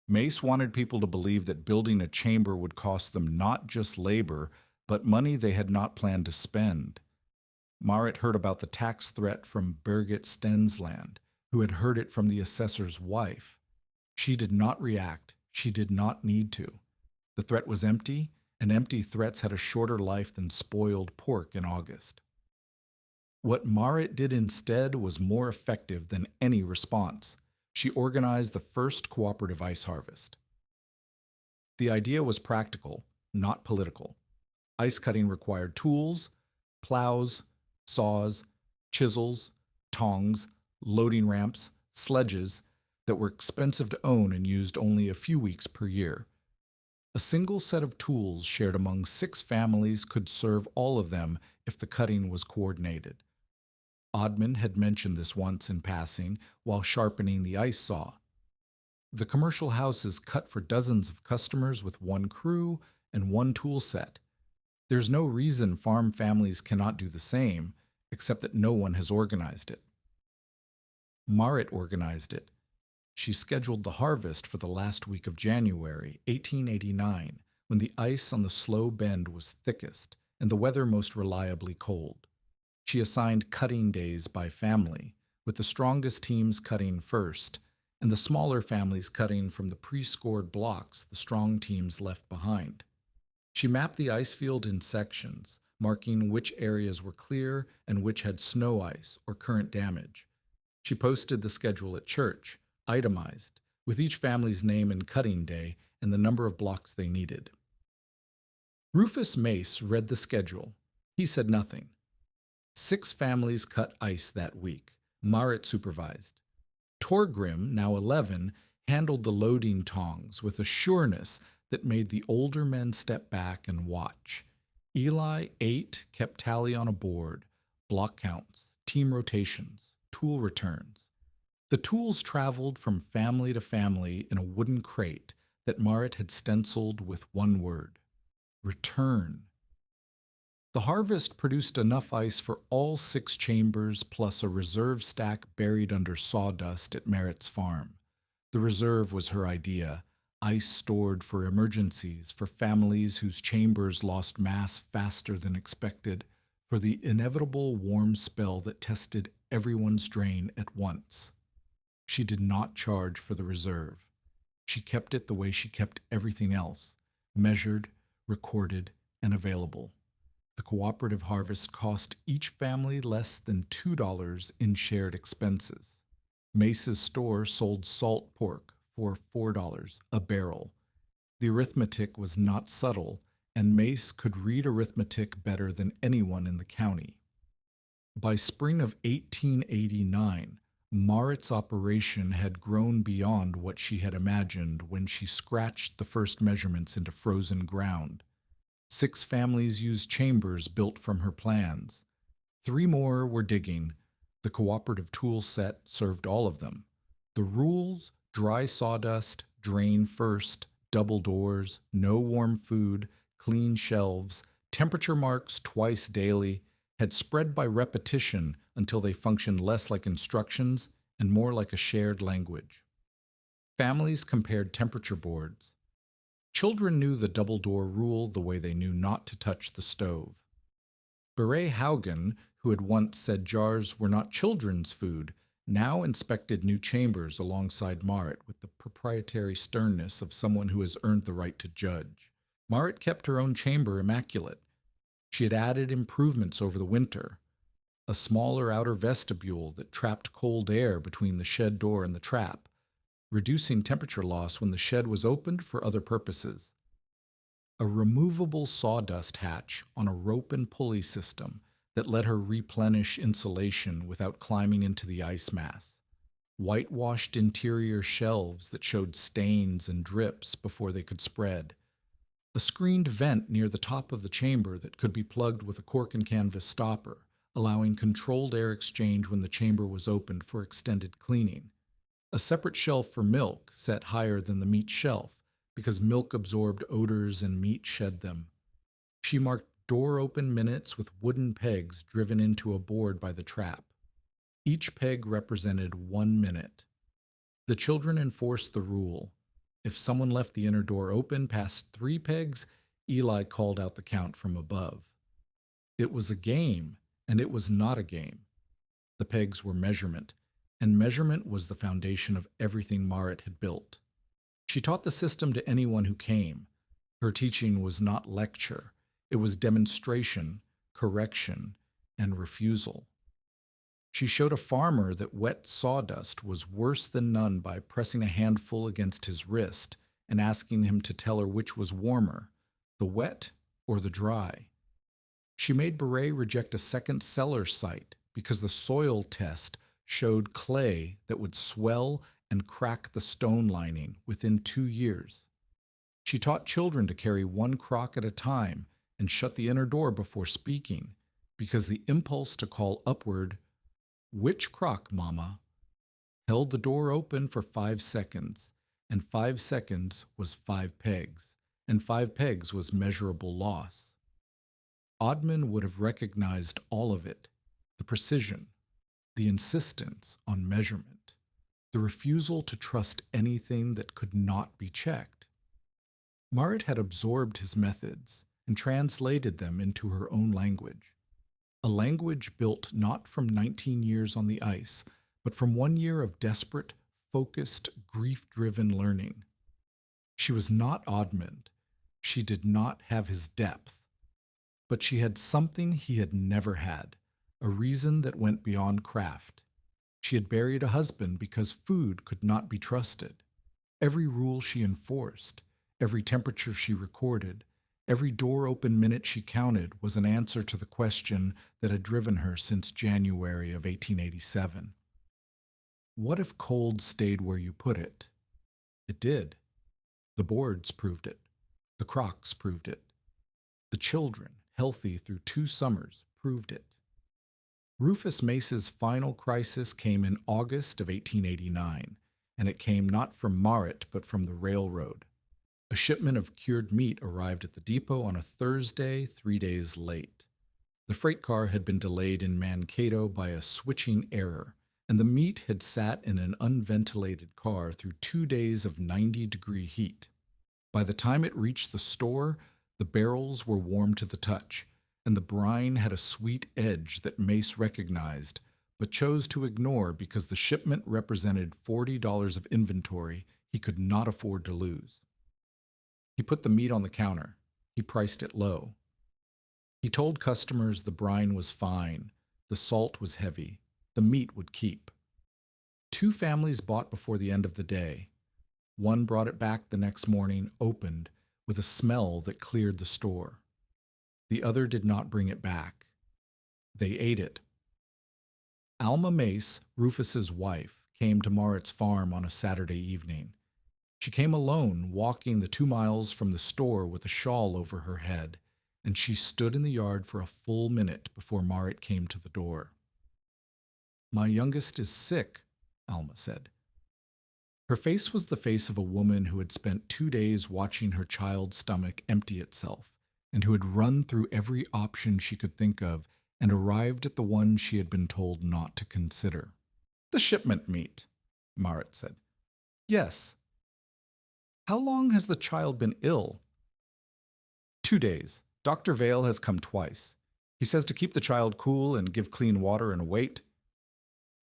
[SPEAKER 1] Mace wanted people to believe that building a chamber would cost them not just labor, but money they had not planned to spend. Marit heard about the tax threat from Birgit Stensland, who had heard it from the assessor's wife. She did not react. She did not need to. The threat was empty, and empty threats had a shorter life than spoiled pork in August. What Marit did instead was more effective than any response. She organized the first cooperative ice harvest. The idea was practical, not political. Ice cutting required tools, plows, saws, chisels, tongs, loading ramps, sledges that were expensive to own and used only a few weeks per year. A single set of tools shared among 6 families could serve all of them if the cutting was coordinated. Oddman had mentioned this once in passing while sharpening the ice saw. The commercial houses cut for dozens of customers with one crew and one tool set. There's no reason farm families cannot do the same, except that no one has organized it. Marit organized it. She scheduled the harvest for the last week of January, 1889, when the ice on the slow bend was thickest and the weather most reliably cold. She assigned cutting days by family, with the strongest teams cutting first, and the smaller families cutting from the pre-scored blocks the strong teams left behind. She mapped the ice field in sections, marking which areas were clear and which had snow ice or current damage. She posted the schedule at church, itemized, with each family's name and cutting day and the number of blocks they needed. Rufus Mace read the schedule. He said nothing. 6 families cut ice that week. Marit supervised. Torgrim, now 11, handled the loading tongs with a sureness that made the older men step back and watch. Eli, 8, kept tally on a board, block counts, team rotations, tool returns. The tools traveled from family to family in a wooden crate that Marit had stenciled with one word: return. The harvest produced enough ice for all 6 chambers plus a reserve stack buried under sawdust at Merritt's farm. The reserve was her idea, ice stored for emergencies, for families whose chambers lost mass faster than expected, for the inevitable warm spell that tested everyone's drain at once. She did not charge for the reserve. She kept it the way she kept everything else, measured, recorded, and available. The cooperative harvest cost each family less than $2 in shared expenses. Mace's store sold salt pork for $4 a barrel. The arithmetic was not subtle, and Mace could read arithmetic better than anyone in the county. By spring of 1889, Marit's operation had grown beyond what she had imagined when she scratched the first measurements into frozen ground. 6 families used chambers built from her plans. 3 more were digging. The cooperative tool set served all of them. The rules: dry sawdust, drain first, double doors, no warm food, clean shelves, temperature marks twice daily, had spread by repetition until they functioned less like instructions and more like a shared language. Families compared temperature boards. Children knew the double-door rule the way they knew not to touch the stove. Beret Haugen, who had once said jars were not children's food, now inspected new chambers alongside Marit with the proprietary sternness of someone who has earned the right to judge. Marit kept her own chamber immaculate. She had added improvements over the winter. A smaller outer vestibule that trapped cold air between the shed door and the trap, reducing temperature loss when the shed was opened for other purposes. A removable sawdust hatch on a rope and pulley system that let her replenish insulation without climbing into the ice mass. Whitewashed interior shelves that showed stains and drips before they could spread. A screened vent near the top of the chamber that could be plugged with a cork and canvas stopper, allowing controlled air exchange when the chamber was opened for extended cleaning. A separate shelf for milk set higher than the meat shelf because milk absorbed odors and meat shed them. She marked door-open minutes with wooden pegs driven into a board by the trap. Each peg represented 1 minute. The children enforced the rule. If someone left the inner door open past 3 pegs, Eli called out the count from above. It was a game, and it was not a game. The pegs were measurement, and measurement was the foundation of everything Marit had built. She taught the system to anyone who came. Her teaching was not lecture, it was demonstration, correction, and refusal. She showed a farmer that wet sawdust was worse than none by pressing a handful against his wrist and asking him to tell her which was warmer, the wet or the dry. She made Beret reject a second cellar site because the soil test showed clay that would swell and crack the stone lining within 2 years. She taught children to carry one crock at a time and shut the inner door before speaking, because the impulse to call upward, "Which crock, Mama?" held the door open for 5 seconds, and 5 seconds was 5 pegs, and 5 pegs was measurable loss. Odman would have recognized all of it, the precision, the insistence on measurement, the refusal to trust anything that could not be checked. Marit had absorbed his methods and translated them into her own language, a language built not from 19 years on the ice, but from 1 year of desperate, focused, grief-driven learning. She was not Odmund. She did not have his depth. But she had something he had never had, a reason that went beyond craft. She had buried a husband because food could not be trusted. Every rule she enforced, every temperature she recorded, every door open minute she counted was an answer to the question that had driven her since January of 1887. What if cold stayed where you put it? It did. The boards proved it. The crocks proved it. The children, healthy through 2 summers, proved it. Rufus Mace's final crisis came in August of 1889, and it came not from Marit but from the railroad. A shipment of cured meat arrived at the depot on a Thursday, 3 days late. The freight car had been delayed in Mankato by a switching error, and the meat had sat in an unventilated car through 2 days of 90-degree heat. By the time it reached the store, the barrels were warm to the touch, and the brine had a sweet edge that Mace recognized, but chose to ignore because the shipment represented $40 of inventory he could not afford to lose. He put the meat on the counter. He priced it low. He told customers the brine was fine, the salt was heavy, the meat would keep. 2 families bought before the end of the day. One brought it back the next morning, opened, with a smell that cleared the store. The other did not bring it back. They ate it. Alma Mace, Rufus's wife, came to Marit's farm on a Saturday evening. She came alone, walking the 2 miles from the store with a shawl over her head, and she stood in the yard for a full minute before Marit came to the door. "My youngest is sick," Alma said. Her face was the face of a woman who had spent 2 days watching her child's stomach empty itself, and who had run through every option she could think of and arrived at the one she had been told not to consider. "The shipment meat," Marit said. "Yes." "How long has the child been ill?" 2 days. Dr. Vale has come twice. He says to keep the child cool and give clean water and wait.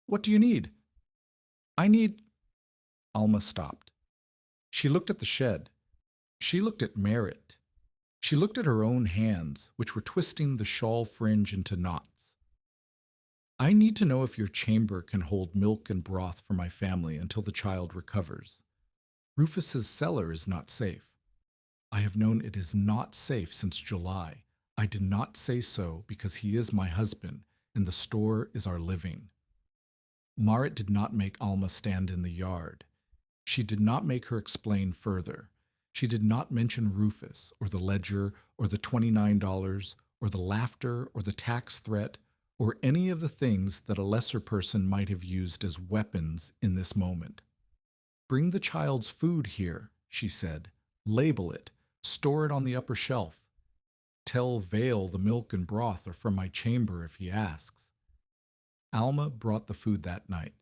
[SPEAKER 1] "What do you need?" "I need—" Alma stopped. She looked at the shed. She looked at Marit. She looked at her own hands, which were twisting the shawl fringe into knots. "I need to know if your chamber can hold milk and broth for my family until the child recovers. Rufus's cellar is not safe. I have known it is not safe since July. I did not say so because he is my husband, and the store is our living." Marit did not make Alma stand in the yard. She did not make her explain further. She did not mention Rufus, or the ledger, or the $29, or the laughter, or the tax threat, or any of the things that a lesser person might have used as weapons in this moment. "Bring the child's food here," she said. "Label it. Store it on the upper shelf. Tell Vale the milk and broth are from my chamber if he asks." Alma brought the food that night.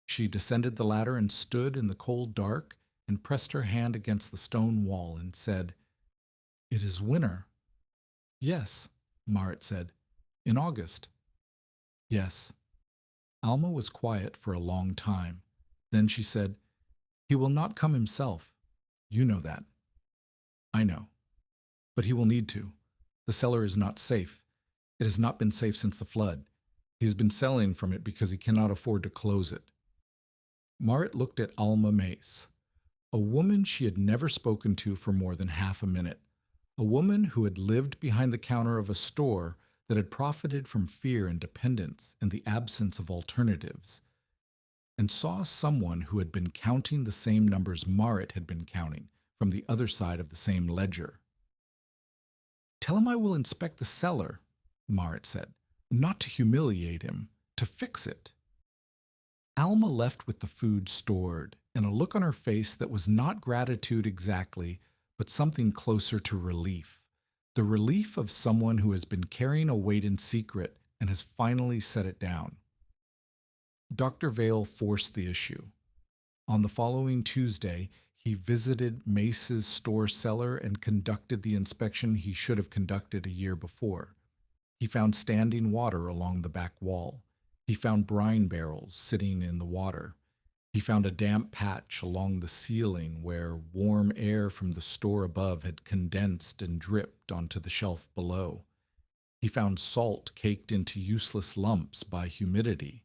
[SPEAKER 1] She descended the ladder and stood in the cold dark, and pressed her hand against the stone wall and said, "It is winter." "Yes," Marit said. "In August." "Yes." Alma was quiet for a long time. Then she said, "He will not come himself. You know that." "I know. But he will need to. The cellar is not safe. It has not been safe since the flood. He has been selling from it because he cannot afford to close it." Marit looked at Alma Mace, a woman she had never spoken to for more than half a minute, a woman who had lived behind the counter of a store that had profited from fear and dependence and the absence of alternatives, and saw someone who had been counting the same numbers Marit had been counting from the other side of the same ledger. "Tell him I will inspect the cellar," Marit said, "not to humiliate him, to fix it." Alma left with the food stored, and a look on her face that was not gratitude exactly, but something closer to relief. The relief of someone who has been carrying a weight in secret and has finally set it down. Dr. Vale forced the issue. On the following Tuesday, he visited Mace's store cellar and conducted the inspection he should have conducted a year before. He found standing water along the back wall. He found brine barrels sitting in the water. He found a damp patch along the ceiling where warm air from the store above had condensed and dripped onto the shelf below. He found salt caked into useless lumps by humidity.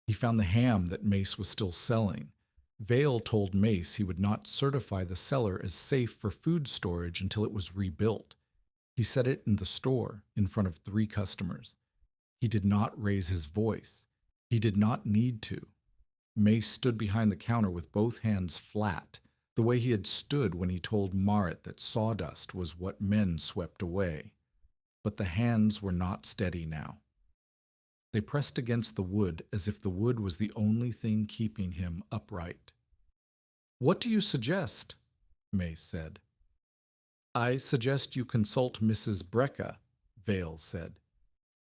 [SPEAKER 1] He found the ham that Mace was still selling. Vale told Mace he would not certify the cellar as safe for food storage until it was rebuilt. He said it in the store in front of 3 customers. He did not raise his voice. He did not need to. Mace stood behind the counter with both hands flat, the way he had stood when he told Marit that sawdust was what men swept away. But the hands were not steady now. They pressed against the wood as if the wood was the only thing keeping him upright. "What do you suggest?" Mace said. "I suggest you consult Mrs. Brecka," Vale said.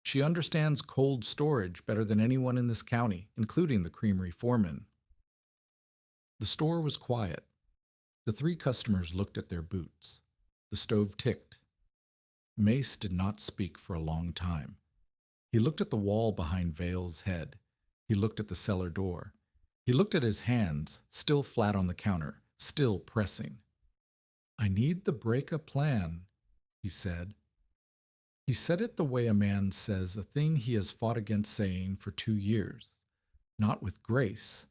[SPEAKER 1] "She understands cold storage better than anyone in this county, including the creamery foreman." The store was quiet. The 3 customers looked at their boots. The stove ticked. Mace did not speak for a long time. He looked at the wall behind Vale's head. He looked at the cellar door. He looked at his hands, still flat on the counter, still pressing. "I need the Brecka plan," he said. He said it the way a man says a thing he has fought against saying for 2 years, not with grace,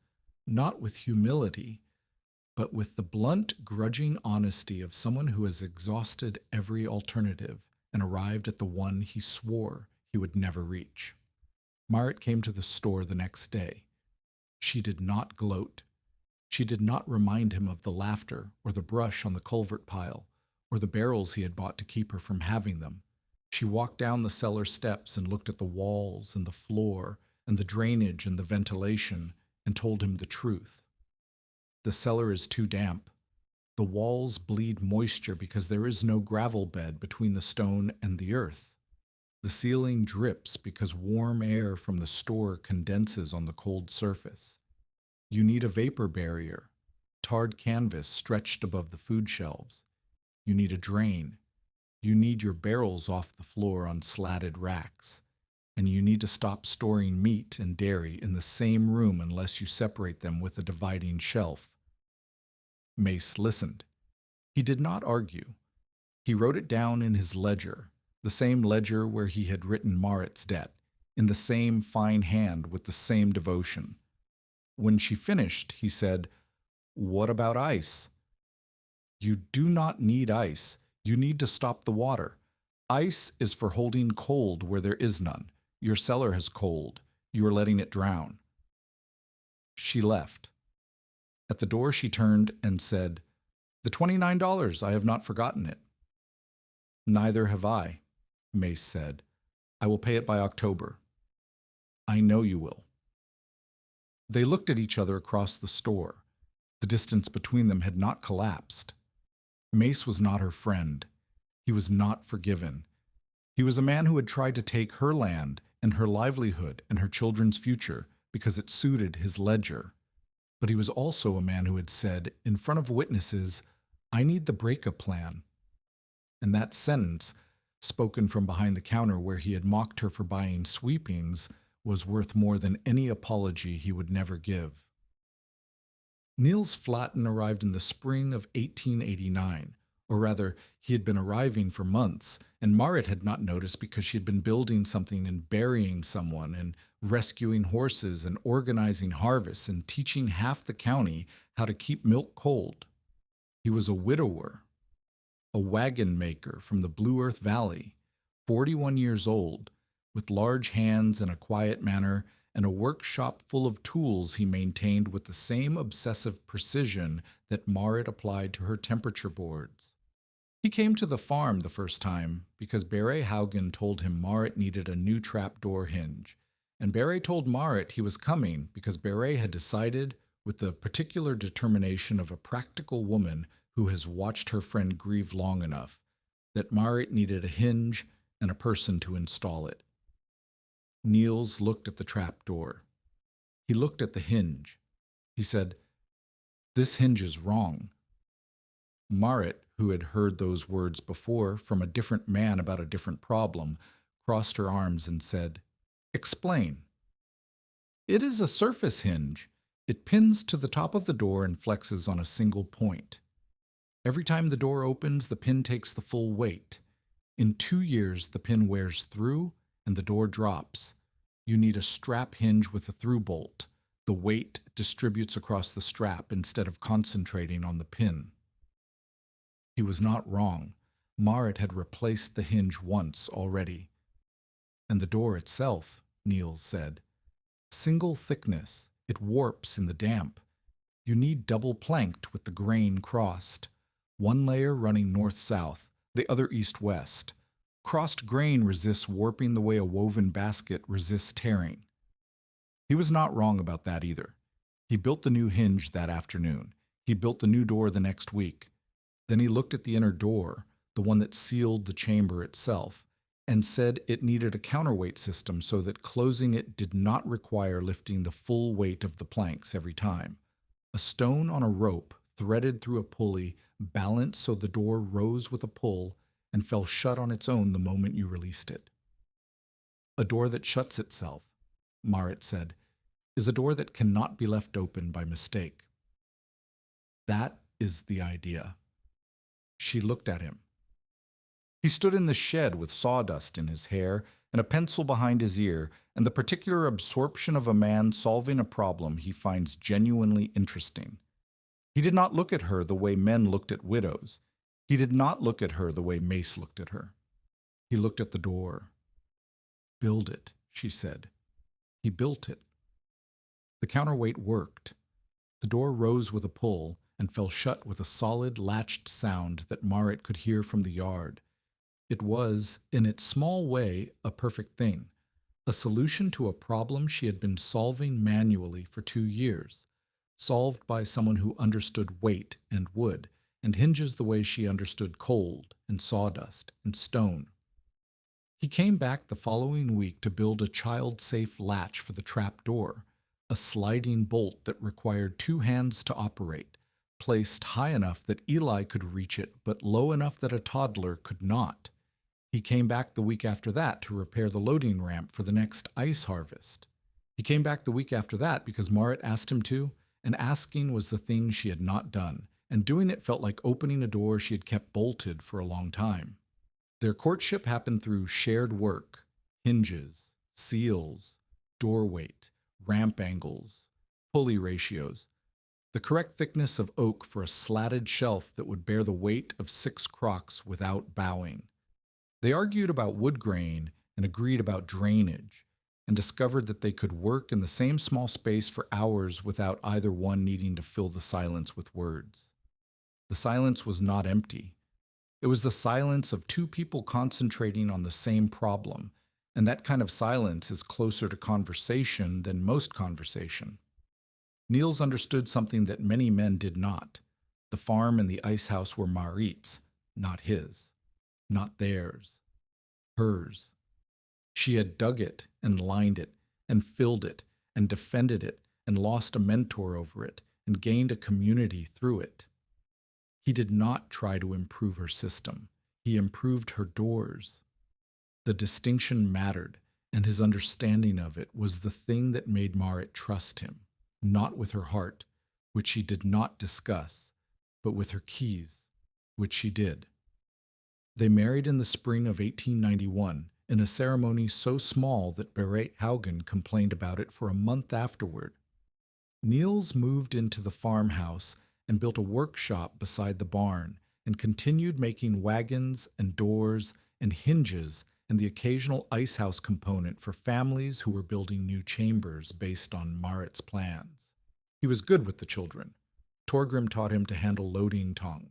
[SPEAKER 1] not with humility, but with the blunt, grudging honesty of someone who has exhausted every alternative and arrived at the one he swore he would never reach. Marit came to the store the next day. She did not gloat. She did not remind him of the laughter or the brush on the culvert pile or the barrels he had bought to keep her from having them. She walked down the cellar steps and looked at the walls and the floor and the drainage and the ventilation and told him the truth. The cellar is too damp. The walls bleed moisture because there is no gravel bed between the stone and the earth. The ceiling drips because warm air from the store condenses on the cold surface. You need a vapor barrier, tarred canvas stretched above the food shelves. You need a drain. You need your barrels off the floor on slatted racks. And you need to stop storing meat and dairy in the same room unless you separate them with a dividing shelf. Mace listened. He did not argue. He wrote it down in his ledger, the same ledger where he had written Marit's debt, in the same fine hand with the same devotion. When she finished, he said, "What about ice?" "You do not need ice. You need to stop the water. Ice is for holding cold where there is none. Your cellar has cold. You are letting it drown." She left. At the door she turned and said, "The $29, I have not forgotten it." "Neither have I," Mace said. "I will pay it by October." "I know you will." They looked at each other across the store. The distance between them had not collapsed. Mace was not her friend. He was not forgiven. He was a man who had tried to take her land and her livelihood and her children's future because it suited his ledger. But he was also a man who had said, in front of witnesses, "I need the breakup plan." And that sentence, spoken from behind the counter where he had mocked her for buying sweepings, was worth more than any apology he would never give. Niels Flatten arrived in the spring of 1889, or rather, he had been arriving for months, and Marit had not noticed because she had been building something and burying someone and rescuing horses and organizing harvests and teaching half the county how to keep milk cold. He was a widower, a wagon maker from the Blue Earth Valley, 41 years old, with large hands and a quiet manner, and a workshop full of tools he maintained with the same obsessive precision that Marit applied to her temperature boards. He came to the farm the first time because Beret Haugen told him Marit needed a new trapdoor hinge, and Beret told Marit he was coming because Beret had decided, with the particular determination of a practical woman who has watched her friend grieve long enough, that Marit needed a hinge and a person to install it. Niels looked at the trapdoor. He looked at the hinge. He said, "This hinge is wrong." Marit, who had heard those words before from a different man about a different problem, crossed her arms and said, "Explain." "It is a surface hinge. It pins to the top of the door and flexes on a single point. Every time the door opens, the pin takes the full weight. In 2 years, the pin wears through and the door drops. You need a strap hinge with a through bolt. The weight distributes across the strap instead of concentrating on the pin." He was not wrong. Marit had replaced the hinge once already. "And the door itself," Niels said. "Single thickness. It warps in the damp. You need double planked with the grain crossed. One layer running north-south, the other east-west. Crossed grain resists warping the way a woven basket resists tearing." He was not wrong about that either. He built the new hinge that afternoon. He built the new door the next week. Then he looked at the inner door, the one that sealed the chamber itself, and said it needed a counterweight system so that closing it did not require lifting the full weight of the planks every time. A stone on a rope threaded through a pulley, balanced so the door rose with a pull and fell shut on its own the moment you released it. "A door that shuts itself," Marit said, "is a door that cannot be left open by mistake." "That is the idea." She looked at him. He stood in the shed with sawdust in his hair and a pencil behind his ear, and the particular absorption of a man solving a problem he finds genuinely interesting. He did not look at her the way men looked at widows. He did not look at her the way Mace looked at her. He looked at the door. "Build it," she said. He built it. The counterweight worked. The door rose with a pull and fell shut with a solid, latched sound that Marit could hear from the yard. It was, in its small way, a perfect thing, a solution to a problem she had been solving manually for 2 years, solved by someone who understood weight and wood, and hinges the way she understood cold and sawdust and stone. He came back the following week to build a child-safe latch for the trap door, a sliding bolt that required 2 hands to operate, placed high enough that Eli could reach it, but low enough that a toddler could not. He came back the week after that to repair the loading ramp for the next ice harvest. He came back the week after that because Marit asked him to, and asking was the thing she had not done, and doing it felt like opening a door she had kept bolted for a long time. Their courtship happened through shared work, hinges, seals, door weight, ramp angles, pulley ratios, the correct thickness of oak for a slatted shelf that would bear the weight of 6 crocks without bowing. They argued about wood grain and agreed about drainage, and discovered that they could work in the same small space for hours without either one needing to fill the silence with words. The silence was not empty. It was the silence of 2 people concentrating on the same problem, and that kind of silence is closer to conversation than most conversation. Niels understood something that many men did not. The farm and the ice house were Marit's, not his, not theirs, hers. She had dug it and lined it and filled it and defended it and lost a mentor over it, and gained a community through it. He did not try to improve her system. He improved her doors. The distinction mattered, and his understanding of it was the thing that made Marit trust him, not with her heart, which she did not discuss, but with her keys, which she did. They married in the spring of 1891, in a ceremony so small that Berit Haugen complained about it for a month afterward. Niels moved into the farmhouse and built a workshop beside the barn and continued making wagons and doors and hinges and the occasional icehouse component for families who were building new chambers based on Marit's plans. He was good with the children. Torgrim taught him to handle loading tongs.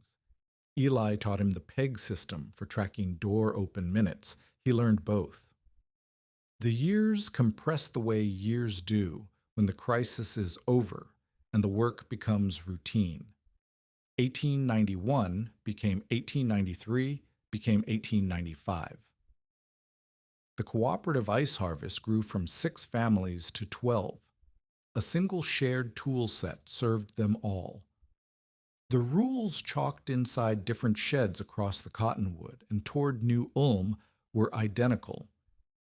[SPEAKER 1] Eli taught him the peg system for tracking door open minutes. He learned both. The years compressed the way years do when the crisis is over and the work becomes routine. 1891 became 1893, became 1895. The cooperative ice harvest grew from 6 families to 12. A single shared tool set served them all. The rules chalked inside different sheds across the cottonwood and toward New Ulm were identical.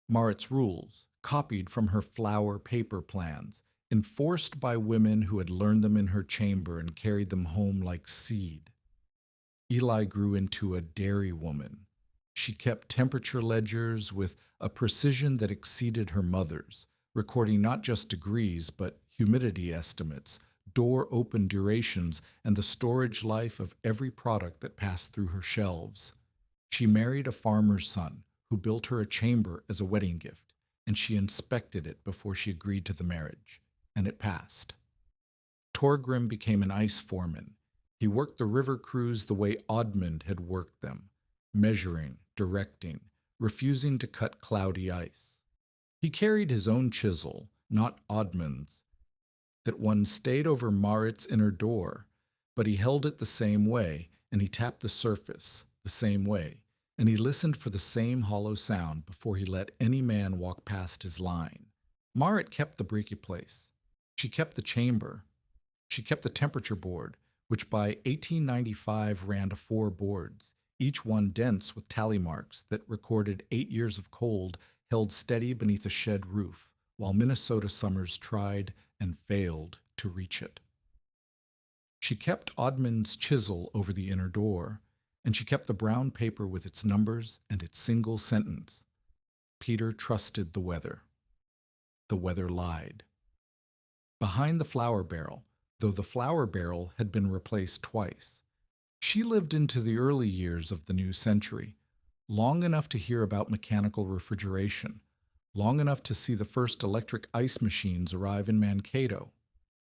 [SPEAKER 1] Marit's rules, copied from her flour paper plans, enforced by women who had learned them in her chamber and carried them home like seed. Eli grew into a dairy woman. She kept temperature ledgers with a precision that exceeded her mother's, recording not just degrees but humidity estimates, door open durations, and the storage life of every product that passed through her shelves. She married a farmer's son who built her a chamber as a wedding gift, and she inspected it before she agreed to the marriage, and it passed. Torgrim became an ice foreman. He worked the river crews the way Oddmund had worked them, measuring, directing, refusing to cut cloudy ice. He carried his own chisel, not Oddmund's. That one stayed over Marit's inner door, but he held it the same way, and he tapped the surface the same way, and he listened for the same hollow sound before he let any man walk past his line. Marit kept the breaky place. She kept the chamber. She kept the temperature board, which by 1895 ran to 4 boards, each one dense with tally marks that recorded 8 years of cold held steady beneath a shed roof, while Minnesota summers tried and failed to reach it. She kept Oddmund's chisel over the inner door, and she kept the brown paper with its numbers and its single sentence. Peter trusted the weather. The weather lied. Behind the flour barrel, though the flour barrel had been replaced twice, she lived into the early years of the new century, long enough to hear about mechanical refrigeration, long enough to see the first electric ice machines arrive in Mankato,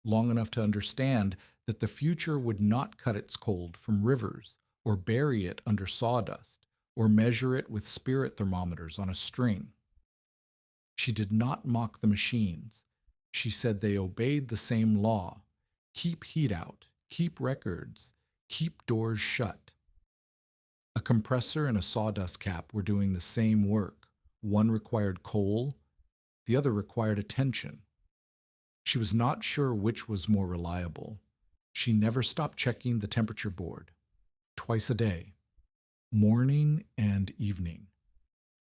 [SPEAKER 1] long enough to understand that the future would not cut its cold from rivers, or bury it under sawdust, or measure it with spirit thermometers on a string. She did not mock the machines. She said they obeyed the same law. Keep heat out, keep records, keep doors shut. A compressor and a sawdust cap were doing the same work. One required coal, the other required attention. She was not sure which was more reliable. She never stopped checking the temperature board, twice a day, morning and evening.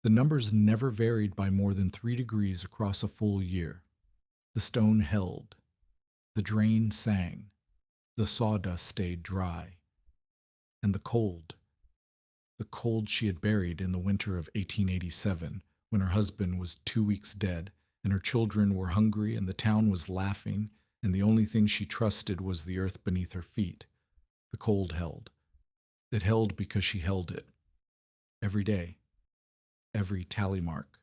[SPEAKER 1] The numbers never varied by more than 3 degrees across a full year. The stone held. The drain sang. The sawdust stayed dry. And the cold she had buried in the winter of 1887, when her husband was 2 weeks dead, and her children were hungry, and the town was laughing, and the only thing she trusted was the earth beneath her feet. The cold held. It held because she held it. Every day. Every tally mark.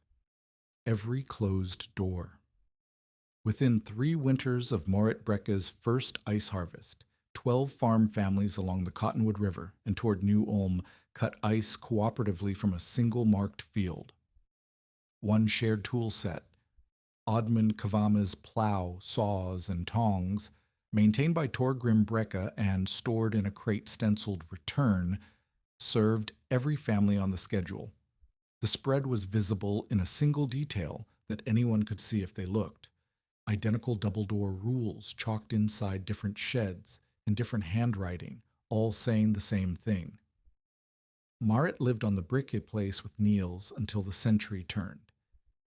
[SPEAKER 1] Every closed door. Within 3 winters of Marit Brekke's first ice harvest, 12 farm families along the Cottonwood River and toward New Ulm cut ice cooperatively from a single marked field. One shared tool set, Oddmund Kavama's plow, saws, and tongs, maintained by Torgrim Brekke and stored in a crate stenciled return, served every family on the schedule. The spread was visible in a single detail that anyone could see if they looked. Identical double-door rules chalked inside different sheds in different handwriting, all saying the same thing. Marit lived on the briquet place with Niels until the century turned.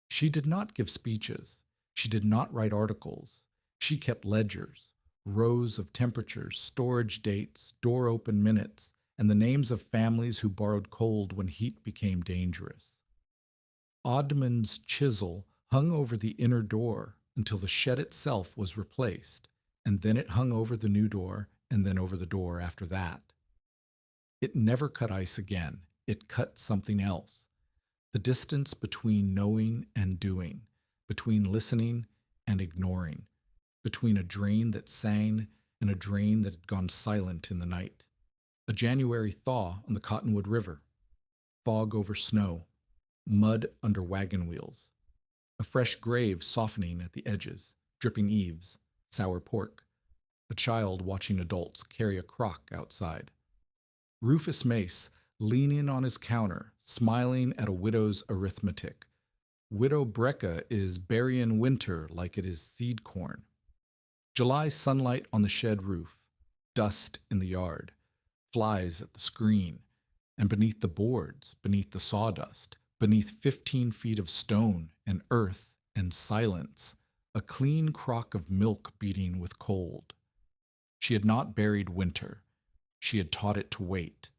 [SPEAKER 1] She did not give speeches. She did not write articles. She kept ledgers, rows of temperatures, storage dates, door open minutes, and the names of families who borrowed cold when heat became dangerous. Oddman's chisel hung over the inner door until the shed itself was replaced, and then it hung over the new door and then over the door after that. It never cut ice again. It cut something else. The distance between knowing and doing, between listening and ignoring, between a drain that sang and a drain that had gone silent in the night. A January thaw on the Cottonwood River. Fog over snow. Mud under wagon wheels. A fresh grave softening at the edges, dripping eaves, sour pork. A child watching adults carry a crock outside. Rufus Mace leaning on his counter, smiling at a widow's arithmetic. Widow Brecca is burying winter like it is seed corn. July sunlight on the shed roof, dust in the yard, flies at the screen, and beneath the boards, beneath the sawdust, beneath 15 feet of stone and earth and silence, a clean crock of milk beating with cold. She had not buried winter. She had taught it to wait.